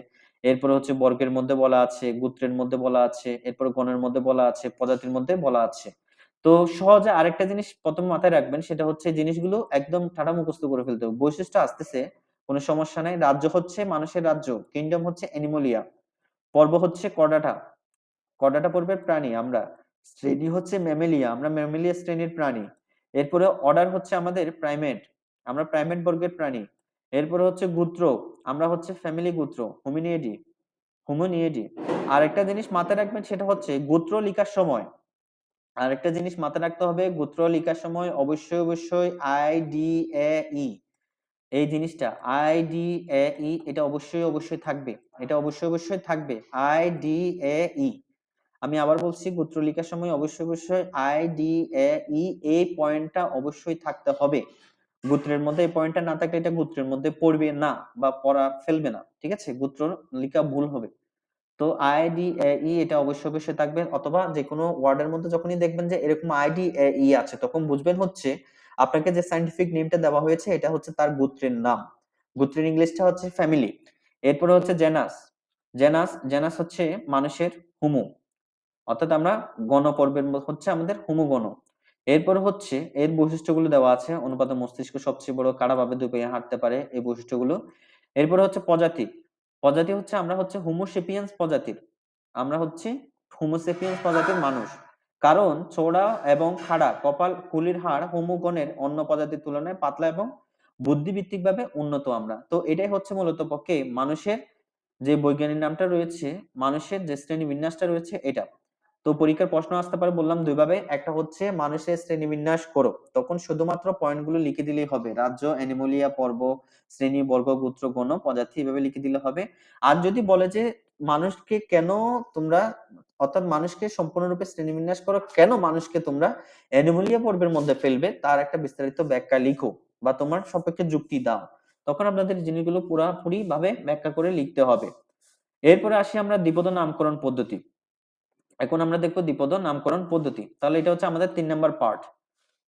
এরপরে হচ্ছে বর্গের মধ্যে বলা আছে, গোত্রের মধ্যে বলা আছে, এরপরে গণের মধ্যে বলা আছে, প্রজাতির মধ্যে বলা আছে। তো সহজে আরেকটা জিনিস প্রথমে মাথায় রাখবেন, সেটা হচ্ছে জিনিসগুলো একদম ঠাড়া মুখস্থ করে ফেলতে হবে। বৈশিষ্ট্য আসতেছে, কোনো সমস্যা নাই। রাজ্য হচ্ছে মানুষের রাজ্য, কিংডম হচ্ছে অ্যানিমোলিয়া, পর্ব হচ্ছে কর্ডাটা, কর্ডাটা পর্বের প্রাণী আমরা, শ্রেণী হচ্ছে ম্যামেলিয়া, আমরা ম্যামেলিয়া শ্রেণীর প্রাণী। এরপরে অর্ডার হচ্ছে আমাদের প্রাইমেট, আমরা প্রাইমেট বর্গের প্রাণী। এরপরে হচ্ছে গোত্র, আমরা হচ্ছে ফ্যামিলি গোত্র, হোমিনিয়েডি, হোমোনিয়েডি। আরেকটা জিনিস মাথায় রাখবেন, সেটা হচ্ছে গোত্র লেখার সময়, আরেকটা জিনিস মাথায় রাখতে হবে, গোত্র লেখার সময় অবশ্যই অবশ্যই আই ডি এ ই, এই জিনিসটা আই ডি এ ই, এটা অবশ্যই অবশ্যই থাকবে, এটা অবশ্যই অবশ্যই থাকবে, আই ডি এ ই। আমি আবার বলছি, গোত্র লেখার সময় অবশ্যই অবশ্যই আই ডি এ ই, এই পয়েন্টটা অবশ্যই থাকতে হবে। গোত্রের মধ্যে এই পয়েন্টটা না থাকলে এটা গোত্রের মধ্যে পড়বে না বা পড়া ফেলবে না, ঠিক আছে? গোত্র লেখা ভুল হবে। তো আইডিএই এটা অবশ্যই অবশ্যই থাকবে, অথবা যে কোনো ওয়ার্ডের মধ্যে যখনই দেখবেন যে এরকম আইডিএই আছে, তখন বুঝবেন হচ্ছে আপনাকে যে সায়েন্টিফিক নেমটা দেওয়া হয়েছে এটা হচ্ছে তার গোত্রের নাম। গোত্রের ইংলিশটা হচ্ছে ফ্যামিলি। এরপরে হচ্ছে জেনাস, জেনাস জেনাস হচ্ছে মানুষের হুমু, অর্থাৎ আমরা গণপর্বের হচ্ছে আমাদের হুমু গণ। এরপরে হচ্ছে এর বৈশিষ্ট্যগুলো দেওয়া আছে, অনুপাত মস্তিষ্ক সবচেয়ে বড়, কাড়াভাবে দুই পায়ে হাঁটতে পারে, এই বৈশিষ্ট্যগুলো। এরপরে হচ্ছে প্রজাতি, প্রজাতি হচ্ছে আমরা হচ্ছে হোমোসেপিয়েন্স প্রজাতির, আমরা হচ্ছে হোমোসেপিয়েন্স প্রজাতির মানুষ। কারণ চওড়া এবং খাড়া কপাল, কুলির হাড় হোমোগণের অন্য প্রজাতির তুলনায় পাতলা এবং বুদ্ধিভিত্তিক ভাবে উন্নত আমরা। তো এটাই হচ্ছে মূলত পক্ষে মানুষের যে বৈজ্ঞানিক নামটা রয়েছে, মানুষের যে শ্রেণী বিন্যাসটা রয়েছে এটা। তো পরীক্ষার প্রশ্ন আসতে পারে বললাম দুই ভাবে, একটা হচ্ছে মানুষের শ্রেণীবিন্যাস করো, তখন শুধুমাত্র পয়েন্টগুলো লিখে দিলেই হবে, রাজ্য, অ্যানিমোলিয়া, পর্ব, শ্রেণী, বর্গ, গোত্র, গণ, প্রজাতি, এভাবে লিখে দিলে হবে। আর যদি বলে যে মানুষকে কেন তোমরা, অর্থাৎ মানুষকে সম্পূর্ণরূপে শ্রেণীবিন্যাস করো, কেন মানুষকে তোমরা অ্যানিমোলিয়া পর্বের মধ্যে ফেলবে, তার একটা বিস্তারিত ব্যাখ্যা লিখো বা তোমার সপক্ষে যুক্তি দাও, তখন আপনাদের জিনিসগুলো পুরাপুরি ভাবে ব্যাখ্যা করে লিখতে হবে। এরপরে আসি আমরা দ্বিপদ নামকরণ পদ্ধতি। এখন আমরা দেখবো দ্বিপদ নামকরণ পদ্ধতি। তাহলে এটা হচ্ছে আমাদের 3 নাম্বার পার্ট।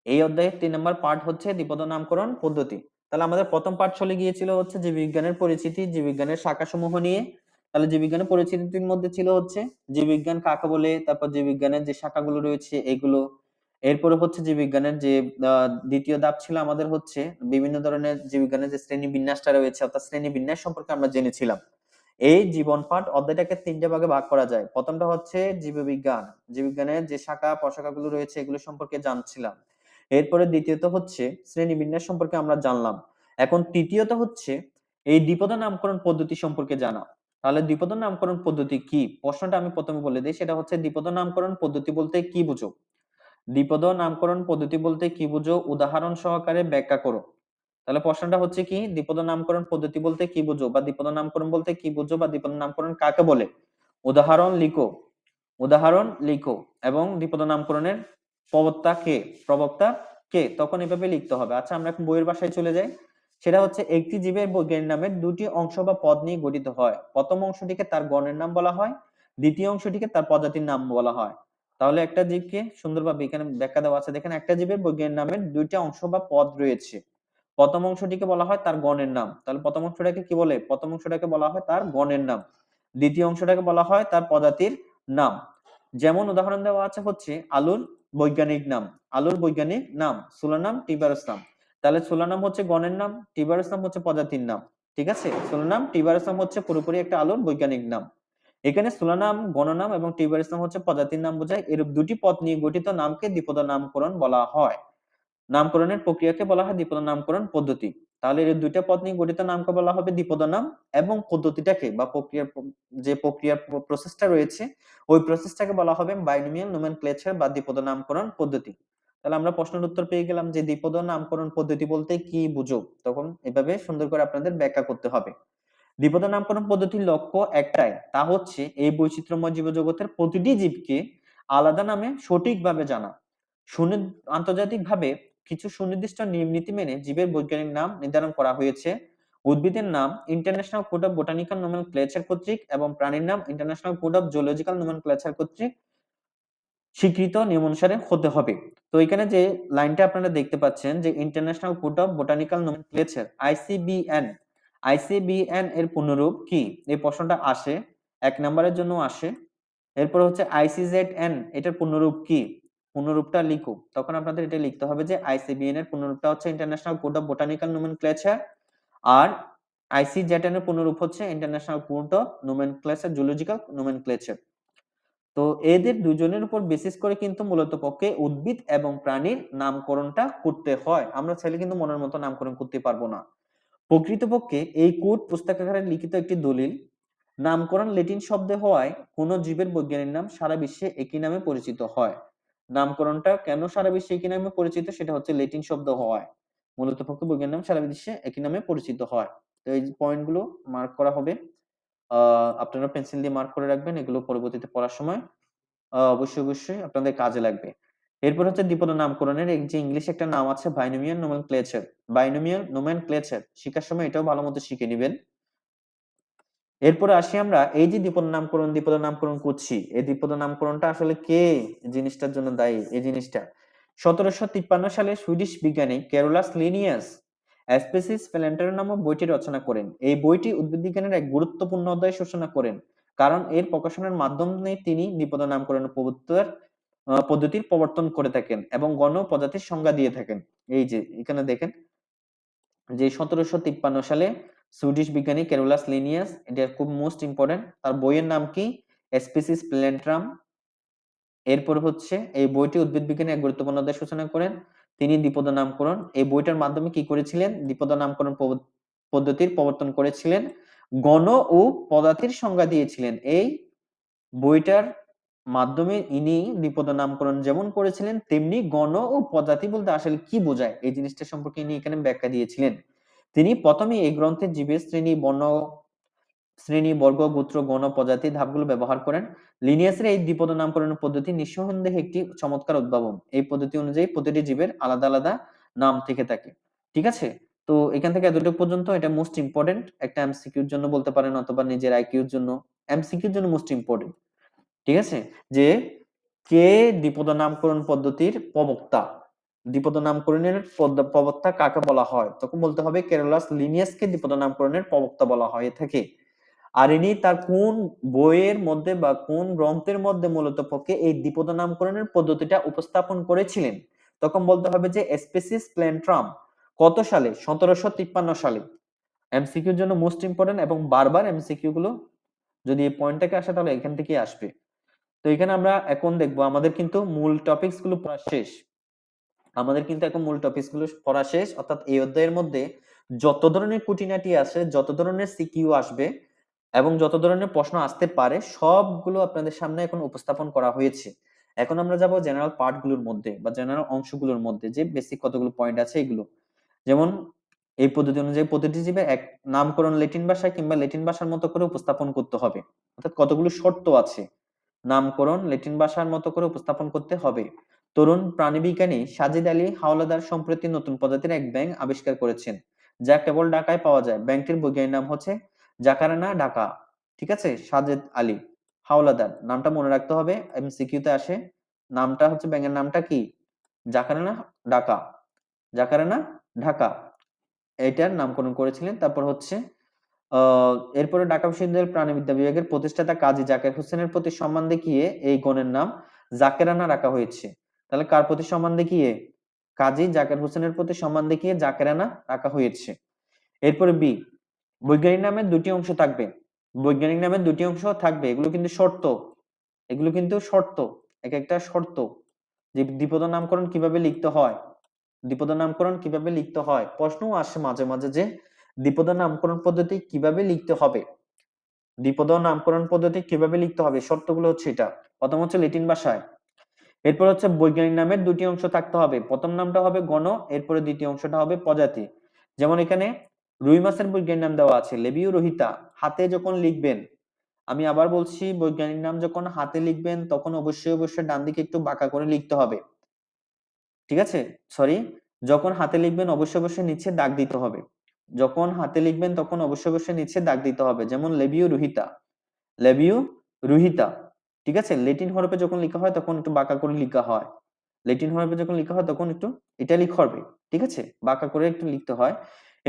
এই অধ্যায়ের 3 নাম্বার পার্ট হচ্ছে দ্বিপদ নামকরণ পদ্ধতি। তাহলে আমাদের প্রথম পার্ট চলে গিয়েছিল হচ্ছে জীববিজ্ঞানের পরিচিতি, জীববিজ্ঞানের শাখাসমূহ নিয়ে। তাহলে জীববিজ্ঞানের পরিচিতির মধ্যে ছিল হচ্ছে জীববিজ্ঞান কাকে বলে, তারপর জীববিজ্ঞানের যে শাখাগুলো রয়েছে এগুলো। এরপরে হচ্ছে জীববিজ্ঞানের যে দ্বিতীয় ধাপ ছিল আমাদের হচ্ছে বিভিন্ন ধরনের জীববিজ্ঞানের যে শ্রেণী বিন্যাসটা রয়েছে, অর্থাৎ শ্রেণী বিন্যাস সম্পর্কে আমরা জেনেছিলাম। এই জীবন পাঠ অধ্যায়টাকে 3টে ভাগে ভাগ করা যায়। প্রথমটা হচ্ছে জীববিজ্ঞান, জীববিজ্ঞানের যে শাখা প্রশাখাগুলো রয়েছে এগুলো সম্পর্কে জানছিলাম। এরপরে দ্বিতীয়ত হচ্ছে শ্রেণীবিন্যাস সম্পর্কে আমরা জানলাম। এখন তৃতীয়ত হচ্ছে এই দ্বিপদ নামকরণ পদ্ধতি সম্পর্কে জানা। তাহলে দ্বিপদ নামকরণ পদ্ধতি কি, প্রশ্নটা আমি প্রথমে বলে দিই, সেটা হচ্ছে দ্বিপদ নামকরণ পদ্ধতি বলতে কি বুঝো? দ্বিপদ নামকরণ পদ্ধতি বলতে কি বুঝো, উদাহরণ সহকারে ব্যাখ্যা করো। তাহলে প্রশ্নটা হচ্ছে কি, দ্বিপদ নামকরণ পদ্ধতি বলতে কি বুঝো, বা দ্বিপদ নামকরণ বলতে কি বুঝো, বা দ্বিপদ নামকরণ কাকে বলে, উদাহরণ লিখো, উদাহরণ লিখো। এবং দ্বিপদ নামকরণের প্রবক্তা কে, প্রবক্তা কে, তখন এভাবে লিখতে হবে। আচ্ছা, আমরা এখন বইয়ের ভাষায় চলে যাই। সেটা হচ্ছে একটি জীবের বৈজ্ঞানিক নামের দুটি অংশ বা পদ নিয়ে গঠিত হয়। প্রথম অংশটিকে তার গণের নাম বলা হয়, দ্বিতীয় অংশটিকে তার প্রজাতির নাম বলা হয়। তাহলে একটা জীবকে সুন্দরভাবে এখানে ব্যাখ্যা দেওয়া আছে, দেখেন একটা জীবের বৈজ্ঞানিক নামের দুইটা অংশ বা পদ রয়েছে। প্রথম অংশটিকে বলা হয় তার গণের নাম, তাহলে প্রথম অংশটাকে কি বলে, প্রথম অংশটাকে বলা হয় তার গণের নাম। দ্বিতীয় অংশটাকে বলা হয় তার প্রজাতির নাম। যেমন উদাহরণ দেওয়া আছে হচ্ছে আলুর বৈজ্ঞানিক নাম, আলুর বৈজ্ঞানিক নাম সোলানাম টিবারাসাম। তাহলে সোলানাম হচ্ছে গণের নাম, টিবারাসাম হচ্ছে প্রজাতির নাম। ঠিক আছে, সোলানাম টিবারাসাম হচ্ছে পুরোপুরি একটা আলুর বৈজ্ঞানিক নাম। এখানে সোলানাম গণনাম এবং টিবারাসাম হচ্ছে প্রজাতির নাম বোঝায়। এরূপ দুটি পদ নিয়ে গঠিত নামকে দ্বিপদ নামকরণ বলা হয়। নামকরণের প্রক্রিয়াকে বলা হয় দ্বিপদ নামকরণ পদ্ধতি। তাহলে এর দুইটা পদ নিয়ে গঠিত নামকে বলা হবে দ্বিপদ নাম, এবং পদ্ধতিটাকে বা যে প্রক্রিয়ার প্রসেসটা রয়েছে ওই প্রসেসটাকে বলা হবে বাইনোমিয়াল নোমেনক্লেচার বা দ্বিপদ নামকরণ পদ্ধতি। তাহলে আমরা প্রশ্নের উত্তর পেয়ে গেলাম যে দ্বিপদ নামকরণ পদ্ধতি বলতে কি বুঝো, তখন এভাবে সুন্দর করে আপনাদের ব্যাখ্যা করতে হবে। দ্বিপদ নামকরণ পদ্ধতির লক্ষ্য একটাই, তা হচ্ছে এই বৈচিত্র্যময় জীবজগতের প্রতিটি জীবকে আলাদা নামে সঠিকভাবে জানা। আন্তর্জাতিকভাবে কিছু সুনির্দিষ্ট নিয়ম-নীতি মেনে জীবের বৈজ্ঞানিক নাম নির্ধারণ করা হয়েছে। উদ্ভিদের নাম international code of botanical nomenclature কর্তৃক এবং প্রাণীর নাম international code of zoological nomenclature কর্তৃক স্বীকৃত নিয়ম অনুসারে হতে হবে। তো এখানে যে লাইনটা আপনারা দেখতে পাচ্ছেন যে international code of botanical nomenclature, আইসিবিএন, আইসিবিএন এর পূর্ণরূপ কি? এই প্রশ্নটা আসে, 1 নম্বরের জন্য আসে। এরপর হচ্ছে আইসিজেডএন এটার পূর্ণরূপ কি? পূর্ণরূপটা লিখো। তখন আপনাদের এটা লিখতে হবে যে আইসিবিএন এর পূর্ণরূপটা হচ্ছে international code of botanical nomenclature, আর আইসিজেডএন এর পূর্ণরূপ হচ্ছে international code of nomenclature zoological nomenclature. তো এদের দুজনের উপর বেসিস করে কিন্তু মূলত পক্ষে উদ্ভিদ এবং প্রাণীর নামকরণটা করতে হয়। আমরা চাইলে কিন্তু মনের মতো নামকরণ করতে পারবো না। প্রকৃতপক্ষে এই কোড পুস্তকাকারে লিখিত একটি দলিল। নামকরণ ল্যাটিন শব্দে হওয়ায় কোন জীবের বৈজ্ঞানিক নাম সারা বিশ্বে একই নামে পরিচিত হয়। নামকরণটা কেন সারা বিশ্বে একই নামে পরিচিত, সেটা হচ্ছে ল্যাটিন শব্দ হওয়ায় মূলত পক্ষে বৈজ্ঞানিক নাম সারা বিশ্বে একই নামে পরিচিত হয়। তো এই পয়েন্টগুলো মার্ক করা হবে। আপনারা পেন্সিল দিয়ে মার্ক করে রাখবেন, এগুলো পরবর্তীতে পড়ার সময় অবশ্যই আপনাদের কাজে লাগবে। এরপর হচ্ছে দ্বিপদ নামকরণের এই যে ইংলিশে একটা নাম আছে বাইনোমিয়াল নোমেনক্লেচার। বাইনোমিয়াল নোমেনক্লেচার শিখার সময় এটাও ভালো মতো শিখে নিবেন। এরপরে আসি আমরা এই যে দ্বিপদ নামকরণ করছি, এই দ্বিপদ নামকরণটা আসলে কে জিনিসটার জন্য দায়ী? এই জিনিসটা 1753 সালে সুইডিশ বিজ্ঞানী ক্যারোলাস লিনিয়াস স্পেসিস প্ল্যান্টার নামক বইটি রচনা করেন। এই বইটি উদ্ভিদ বিজ্ঞানের এক গুরুত্বপূর্ণ অধ্যায় সূচনা করেন, কারণ এর প্রকাশনার মাধ্যমে তিনি দ্বিপদ নামকরণের পদ্ধতির প্রবর্তন করে থাকেন এবং গণ প্রজাতির সংজ্ঞা দিয়ে থাকেন। এই যে এখানে দেখেন যে 1753 সালে সুইডিশ বিজ্ঞানী ক্যারোলাস লিনিয়াস, এটা খুব মোস্ট ইম্পর্টেন্ট, তার বইয়ের নাম কি? স্পিসিস প্ল্যান্টাম। এরপর হচ্ছে এই বইটি উদ্ভিদ বিজ্ঞানের এক গুরুত্বপূর্ণ অধ্যায় সূচনা করেন তিনি দ্বিপদ নামকরণ। এই বইটার মাধ্যমে কি করেছিলেন? দ্বিপদ নামকরণ পদ্ধতির প্রবর্তন করেছিলেন, গণ ও পদাতির সংজ্ঞা দিয়েছিলেন। এই বইটার মাধ্যমে ইনি দ্বিপদ নামকরণ যেমন করেছিলেন, তেমনি গণ ও পদাতি বলতে আসলে কি বোঝায় এই জিনিসটা সম্পর্কে ইনি এখানে ব্যাখ্যা দিয়েছিলেন। তিনি প্রথমে এই গ্রন্থে জীবের শ্রেণী বর্গ গোত্র গণ প্রজাতি ধাপগুলো ব্যবহার করেন। লিনিয়াসের এই দ্বিপদ নামকরণ পদ্ধতি নিঃসন্দেহে একটি চমৎকার উদ্ভাবন। এই পদ্ধতি অনুযায়ী প্রতিটি জীবের আলাদা আলাদা নাম থেকে থাকে। ঠিক আছে, তো এখান থেকে এতটুকু পর্যন্ত। এটা মোস্ট ইম্পর্টেন্ট, একটা এমসিকিউর জন্য বলতে পারেন অথবা নিজের আইকিউর জন্য। এমসিকিউর জন্য মোস্ট ইম্পর্টেন্ট। ঠিক আছে, যে কে দ্বিপদ নামকরণ পদ্ধতির প্রবক্তা? দ্বিপদ নামকরণের প্রবক্তা কাকে বলা হয়? তখন বলতে হবে ক্যারোলাস লিনিয়াসকে দ্বিপদ নামকরণের প্রবক্তা বলা হয়ে থাকে। আর ইনি তার কোন বইয়ের মধ্যে বা কোন গ্রন্থের মধ্যে মূলত পক্ষে এই দ্বিপদ নামকরণের পদ্ধতিটা উপস্থাপন করেছিলেন? তখন বলতে হবে যে স্পেসিস প্ল্যান্টাম। কত সালে? 1753 সালে। এমসিকিউর জন্য মোস্ট ইম্পর্টেন্ট এবং বারবার এমসিকিউ গুলো যদি এই পয়েন্ট থেকে আসে তাহলে এখান থেকেই আসবে। তো এখানে আমরা এখন দেখবো আমাদের কিন্তু মূল টপিকস গুলো পড়া শেষ। আমাদের কিন্তু এখন মূল টপিকস গুলো পড়া শেষ, অর্থাৎ এই অধ্যায়ের মধ্যে যত ধরনের খুঁটিনাটি আছে, যত ধরনের সিকিউ আসবে এবং যত ধরনের প্রশ্ন আসতে পারে সবগুলো আপনাদের সামনে এখন উপস্থাপন করা হয়েছে। এখন আমরা যাব জেনারেল পার্ট গুলোর মধ্যে বা জেনারেল অংশগুলোর মধ্যে, যে বেসিক কতগুলো পয়েন্ট আছে এগুলো। যেমন এই পদ্ধতি অনুযায়ী প্রতিটি জীবের এক নামকরণ ল্যাটিন ভাষায় কিংবা ল্যাটিন ভাষার মতো করে উপস্থাপন করতে হবে। অর্থাৎ কতগুলো শর্ত আছে, নামকরণ ল্যাটিন ভাষার মতো করে উপস্থাপন করতে হবে। তরুণ প্রাণীবিজ্ঞানী সাজিদ আলী হাওলাদার সম্প্রতি নতুন প্রজাতির এক ব্যাঙ আবিষ্কার করেছেন, যা কেবল ঢাকায় পাওয়া যায়। ব্যাঙটির বৈজ্ঞানিক নাম হচ্ছে জাকারানা ঢাকা। ঠিক আছে, সাজিদ আলী হাওলাদার নামটা মনে রাখতে হবে, এমসিকিউ তে আসে। নামটা হচ্ছে, ব্যাঙের নামটা কি? জাকারানা ঢাকা। জাকারানা ঢাকা এটার নামকরণ করেছিলেন। তারপর হচ্ছে এরপরে ঢাকা বিশ্ববিদ্যালয়ের প্রাণিবিদ্যা বিভাগের প্রতিষ্ঠাতা কাজী জাকের হোসেনের প্রতি সম্মান দেখিয়ে এই গণের নাম জাকেরানা রাখা হয়েছে। তাহলে কার প্রতি সম্মান দেখিয়ে? কাজী জাকের হোসেনের প্রতি সম্মান দেখিয়ে জাকেরানা রাখা হয়েছে। এরপরে বি, বৈজ্ঞানিক নামের দুটি অংশ থাকবে। বৈজ্ঞানিক নামের দুটি অংশ থাকবে, এগুলো কিন্তু শর্ত। এগুলো কিন্তু শর্ত, এক একটা শর্ত। যে দ্বিপদ নামকরণ কিভাবে লিখতে হয়, দ্বিপদ নামকরণ কিভাবে লিখতে হয়, প্রশ্নও আসে মাঝে মাঝে যে দ্বিপদ নামকরণ পদ্ধতি কিভাবে লিখতে হবে। দ্বিপদ নামকরণ পদ্ধতি কিভাবে লিখতে হবে, শর্তগুলো হচ্ছে এটা। প্রথম হচ্ছে ল্যাটিন ভাষায়। এরপর হচ্ছে বৈজ্ঞানিক নামের দুটি অংশ থাকতে হবে, প্রথম নামটা হবে গণ, এরপরে দ্বিতীয় অংশটা হবে প্রজাতি। যেমন এখানে রুই মাছের বৈজ্ঞানিক নাম দেওয়া আছে লেবিউ রোহিতা। হাতে যখন লিখবেন, আমি আবার বলছি, বৈজ্ঞানিক নাম যখন হাতে লিখবেন তখন অবশ্যই ডান দিকে একটু বাঁকা করে লিখতে হবে। ঠিক আছে, সরি, যখন হাতে লিখবেন অবশ্যই নিচে দাগ দিতে হবে। যখন হাতে লিখবেন তখন অবশ্যই নিচে দাগ দিতে হবে। যেমন লেবিউ রুহিতা, লেবিউ রুহিতা। ঠিক আছে, ল্যাটিন হরফে যখন লেখা হয় তখন একটু বাঁকা করে লেখা হয়। ল্যাটিন হরফে যখন লেখা হয় তখন একটু ইটালিক হবে। ঠিক আছে, বাঁকা করে একটু লিখতে হয়।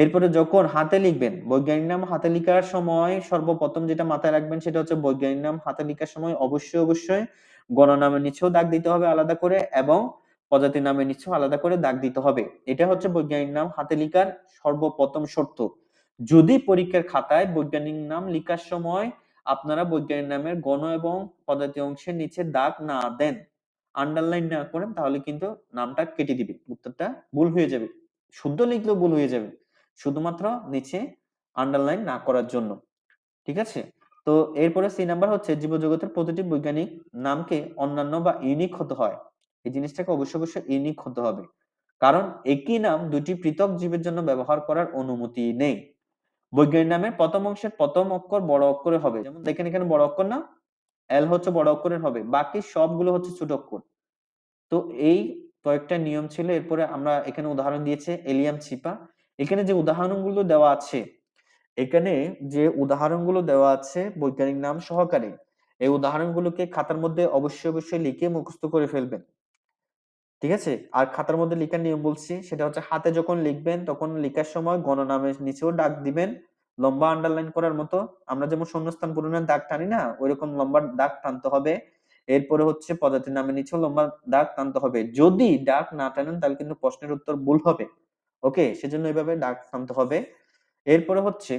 এরপরে যখন হাতে লিখবেন, বৈজ্ঞানিক নাম হাতে লেখার সময় সর্বপ্রথম যেটা মাথায় রাখবেন সেটা হচ্ছে বৈজ্ঞানিক নাম হাতে লেখার সময় অবশ্যই গণনামের নিচেও দাগ দিতে হবে আলাদা করে, এবং প্রজাতির নামের নিচেও আলাদা করে দাগ দিতে হবে। এটা হচ্ছে বৈজ্ঞানিক নাম হাতে লেখার সর্বপ্রথম শর্ত। যদি পরীক্ষার খাতায় বৈজ্ঞানিক নাম লেখার সময় আপনারা বৈজ্ঞানিক নামের গণ এবং প্রজাতি অংশের নিচে দাগ না দেন, আন্ডারলাইন না করেন, তাহলে কিন্তু নামটা কেটে দিবে, উত্তরটা ভুল হয়ে যাবে। শুদ্ধ লিখলেও ভুল হয়ে যাবে, শুধুমাত্র নিচে আন্ডারলাইন না করার জন্য। ঠিক আছে? তো এরপরে সি নাম্বার হচ্ছে জীবজগতের প্রতিটি বৈজ্ঞানিক নামকে অন্যান্য বা ইউনিক হতে হয়। এই জিনিসটাকে অবশ্যই ইউনিক হতে হবে, কারণ একই নাম দুটি পৃথক জীবের জন্য ব্যবহার করার অনুমতি নেই। বৈজ্ঞানিক নামের প্রথম অংশের প্রথম অক্ষর বড় অক্ষরে হবে, যেমন দেখেন এখানে বড় অক্ষর না, এল হচ্ছে বড় অক্ষরের হবে, বাকি সবগুলো হচ্ছে ছোট অক্ষর। তো এই কয়েকটা নিয়ম ছিল। এরপরে আমরা এখানে উদাহরণ দিয়েছে এলিয়াম চিপা। এখানে যে উদাহরণগুলো দেওয়া আছে, এখানে যে উদাহরণগুলো দেওয়া আছে বৈজ্ঞানিক নাম সহকারে, এই উদাহরণগুলোকে খাতার মধ্যে অবশ্যই লিখে মুখস্থ করে ফেলবেন। ঠিক আছে? আর খাতার মধ্যে লেখার নিয়ম বলছি, সেটা হচ্ছে হাতে যখন লিখবেন তখন লেখার সময় গণনামের নিচেও দাগ দিবেন, লম্বা আন্ডারলাইন করার মতো। আমরা যেমন শূন্যস্থান পূরণের দাগ টানি না, ওইরকম লম্বা দাগ টানতে হবে। এরপরে হচ্ছে প্রজাতির নামের নিচেও লম্বা দাগ টানতে হবে। যদি দাগ না টানেন তাহলে কিন্তু প্রশ্নের উত্তর ভুল হবে। ওকে, সেজন্য এইভাবে দাগ টানতে হবে। এরপরে হচ্ছে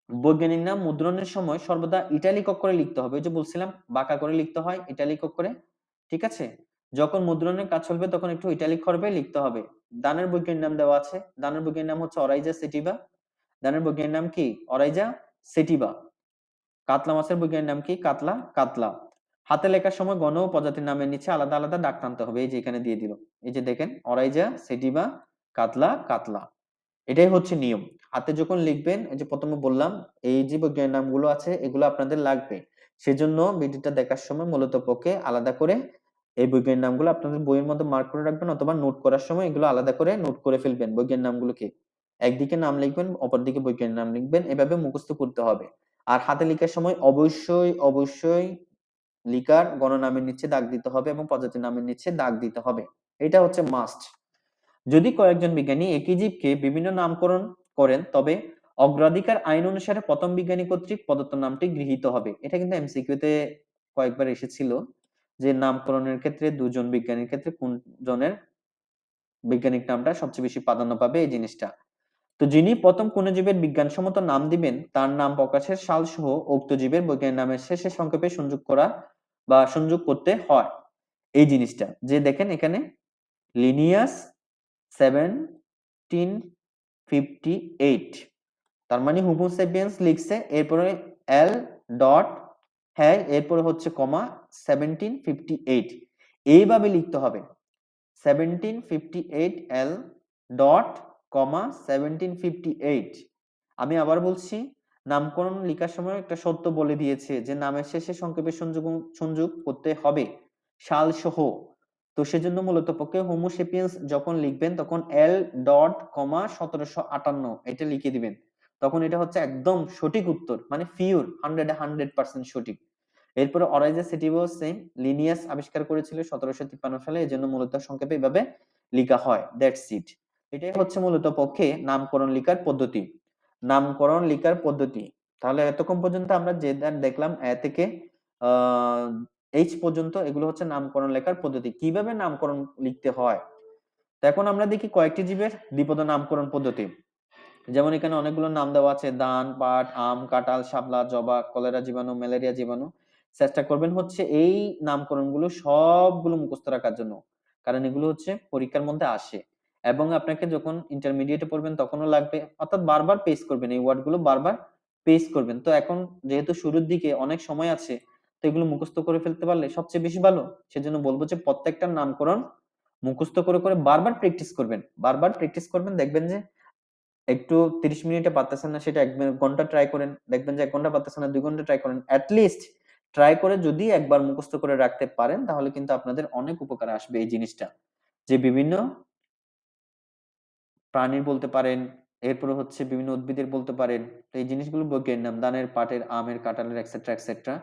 বৈজ্ঞানিক নাম মুদ্রণের সময় সর্বদা ইটালিক অক্ষরে লিখতে হবে। ওই যে বলছিলাম বাঁকা করে লিখতে হয় ইটালিক অক্ষরে। ঠিক আছে? যখন মুদ্রণের কাজ চলবে তখন একটু ইটালিক হরফে লিখতে হবে। দানের বৈজ্ঞানিক নাম দেওয়া আছে। দানের বৈজ্ঞানিক নাম হচ্ছে অরাইজা সেটিভা। দানের বৈজ্ঞানিক নাম কি? অরাইজা সেটিভা। কাতলা মাছের বৈজ্ঞানিক নাম কি? কাতলা, কাতলা। হাতে লেখার সময় গণ ও প্রজাতির নামের নিচে আলাদা দাগ টানতে হবে। এই যে এখানে দিয়ে দিল। এই যে দেখেন অরাইজা সেটিভা, কাতলা, কাতলা। এটাই হচ্ছে নিয়ম। হাতে যখন লিখবেন, এই যে প্রথমে বললাম এই যে বৈজ্ঞানিক নামগুলো আছে এগুলো আপনাদের লাগবে। সেজন্য ভিডিওটা দেখার সময় মূলত পক্ষে আলাদা করে এই বৈজ্ঞানিক নামগুলো আপনাদের বইয়ের মধ্যে মার্ক করে রাখবেন, অথবা নোট করার সময় এগুলো আলাদা করে নোট করে ফেলবেন বৈজ্ঞানিক নামগুলোকে। একদিকে নাম লিখবেন, অপরদিকে বৈজ্ঞানিক নাম লিখবেন, এভাবে মুখস্থ করতে হবে। আর হাতে লেখার সময় অবশ্যই লিখার গণনামের নিচে দাগ দিতে হবে এবং প্রজাতির নামের নিচে দাগ দিতে হবে। এটা হচ্ছে মাস্ট। যদি কয়েকজন বিজ্ঞানী একই জীবকে বিভিন্ন নামকরণ করেন, তবে অগ্রাধিকার আইন অনুসারে প্রথম বিজ্ঞানী কর্তৃক প্রদত্ত নামটি গৃহীত হবে। এটা কিন্তু এমসিকিউ তে কয়েকবার এসেছিল, যে নামকরণের ক্ষেত্রে দুজন বিজ্ঞানীর ক্ষেত্রে কোন জনের বৈজ্ঞানিক নামটা সবচেয়ে বেশি প্রাধান্য পাবে, এই জিনিসটা। তো যিনি প্রথম কোন জীবের বিজ্ঞানসম্মত নাম দিবেন, তার নাম প্রকাশের সাল সহ উক্ত জীবের বৈজ্ঞানিক নামের শেষে সংক্ষেপে সংযোগ করা বা সংযোগ করতে হয়। এই জিনিসটা যে দেখেন এখানে লিনিয়াস 1758, তার মানে হোমো সেপিয়েন্স লিখছে, এরপরে এল ডট, হ্যাঁ এরপরে হচ্ছে কমা 1758, এইভাবে লিখতে হবে। 1758 এল ডট কমা 1758। আমি আবার বলছি, নামকরণ লেখার সময় একটা শর্ত বলে দিয়েছে যে নামের শেষে সংক্ষেপে সংযোগ করতে হবে সাল সহ। তো সেজন্য মূলত পক্ষে হোমো সেপিয়েন্স যখন লিখবেন তখন এল ডট কমা 1758 এটা লিখে দিবেন। তখন এটা হচ্ছে একদম সঠিক উত্তর, মানে পিওর 100% সঠিক। এরপরে অরাইজা সেটিভও সেম, লিনিয়াস আবিষ্কার করেছিল 1753 সালে, এজন্য মূলত সংক্ষেপে এভাবে লেখা হয়। That's it. এটাই হচ্ছে মূলত পক্ষে নামকরণ লেখার পদ্ধতি। নামকরণ লেখার পদ্ধতি। তাহলে এতক্ষণ পর্যন্ত আমরা যে দেখলাম এ থেকে এইচ পর্যন্ত, এগুলো হচ্ছে নামকরণ লেখার পদ্ধতি, কিভাবে নামকরণ লিখতে হয়। তো এখন আমরা দেখি কয়েকটি জীবের দ্বিপদ নামকরণ পদ্ধতি। যেমন এখানে অনেকগুলো নাম দেওয়া আছে, ধান, পাট, আম, কাঁঠাল, শাপলা, জবা, কলেরা জীবাণু, ম্যালেরিয়া জীবাণু। চেষ্টা করবেন হচ্ছে এই নামকরণগুলো সবগুলো মুখস্থ রাখার জন্য, কারণ এগুলো হচ্ছে পরীক্ষার মধ্যে আসে, এবং আপনাকে যখন ইন্টারমিডিয়েটে পড়বেন তখনও লাগবে, অর্থাৎ বারবার পেশ করবেন, এই ওয়ার্ডগুলো বারবার পেশ করবেন। তো এখন যেহেতু শুরুর দিকে অনেক সময় আছে, তো এগুলো মুখস্থ করে ফেলতে পারলে সবচেয়ে বেশি ভালো। সেজন্য বলবো যে প্রত্যেকটা নামকরণ মুখস্থ করে বারবার প্র্যাকটিস করবেন, বারবার প্র্যাকটিস করবেন। দেখবেন যে একটু 30 মিনিটে পারতেছেন না, সেটা 1 ঘন্টা ট্রাই করেন, দেখবেন যে 1 ঘন্টা পারতেছেন না, 2 ঘন্টা ট্রাই করেন। এট লিস্ট ট্রাই করে যদি একবার মুখস্থ করে রাখতে পারেন, তাহলে কিন্তু আপনাদের অনেক উপকারে আসবে এই জিনিসটা। যে বিভিন্ন প্রাণীর বলতে পারেন, এরপরে হচ্ছে বিভিন্ন উদ্ভিদের বলতে পারেন। তো এই জিনিসগুলো বৈজ্ঞানিক নাম, ধানের, পাটের, আমের, কাঁঠালের এটসেট্রা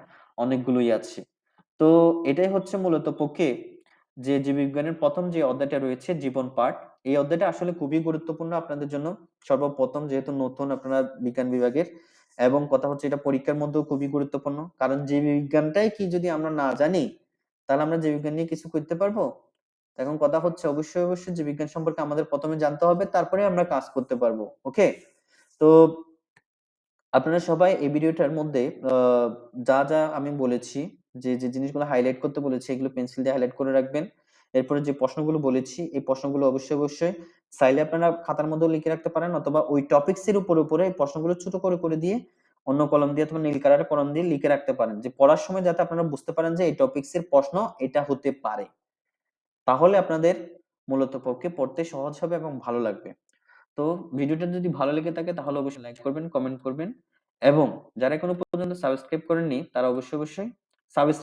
অনেকগুলোই আছে। তো এটাই হচ্ছে মূলত পক্ষে যে জীববিজ্ঞানের ১ম যে অধ্যায়টা রয়েছে জীবন পাঠ, এই অধ্যায়টা আসলে খুবই গুরুত্বপূর্ণ আপনাদের জন্য। সর্বপ্রথম যেহেতু নতুন আপনারা বিজ্ঞান বিভাগের এবং কথা হচ্ছে এটা পরীক্ষার মধ্যেও খুবই গুরুত্বপূর্ণ। কারণ জীববিজ্ঞানটাই কি যদি আমরা না জানি, তাহলে আমরা জীববিজ্ঞান নিয়ে কিছু করতে পারবো? এখন কথা হচ্ছে অবশ্যই জীববিজ্ঞান সম্পর্কে আমাদের ১ম এ জানতে হবে, তারপরে আমরা কাজ করতে পারবো। ওকে? তো আপনারা সবাই এই ভিডিওটার মধ্যে আ যা আমি বলেছি, যে জিনিসগুলো হাইলাইট করতে বলেছি, এগুলো পেন্সিল দিয়ে হাইলাইট করে রাখবেন। এরপরে যে প্রশ্নগুলো বলেছি, এই প্রশ্নগুলো অবশ্যই চাইলে আপনারা খাতার মধ্যেও লিখে রাখতে পারেন অথবা ওই টপিকস এর উপরে এই প্রশ্নগুলো ছোট করে দিয়ে অন্য কলম দিয়ে অথবা নীল কালারের কলম দিয়ে লিখে রাখতে পারেন। যে পড়ার সময় যাতে আপনারা বুঝতে পারেন যে এই টপিকস এর প্রশ্ন এটা হতে পারে। তাহলে আপনাদের মূলত পক্ষে পড়তে সহজ হবে এবং ভালো লাগবে। তো ভিডিওটা যদি ভালো লেগে থাকে তাহলে অবশ্যই লাইক করবেন, কমেন্ট করবেন এবং যারা এখনো পর্যন্ত সাবস্ক্রাইব করেননি তারা অবশ্যই সাবস্ক্রাইব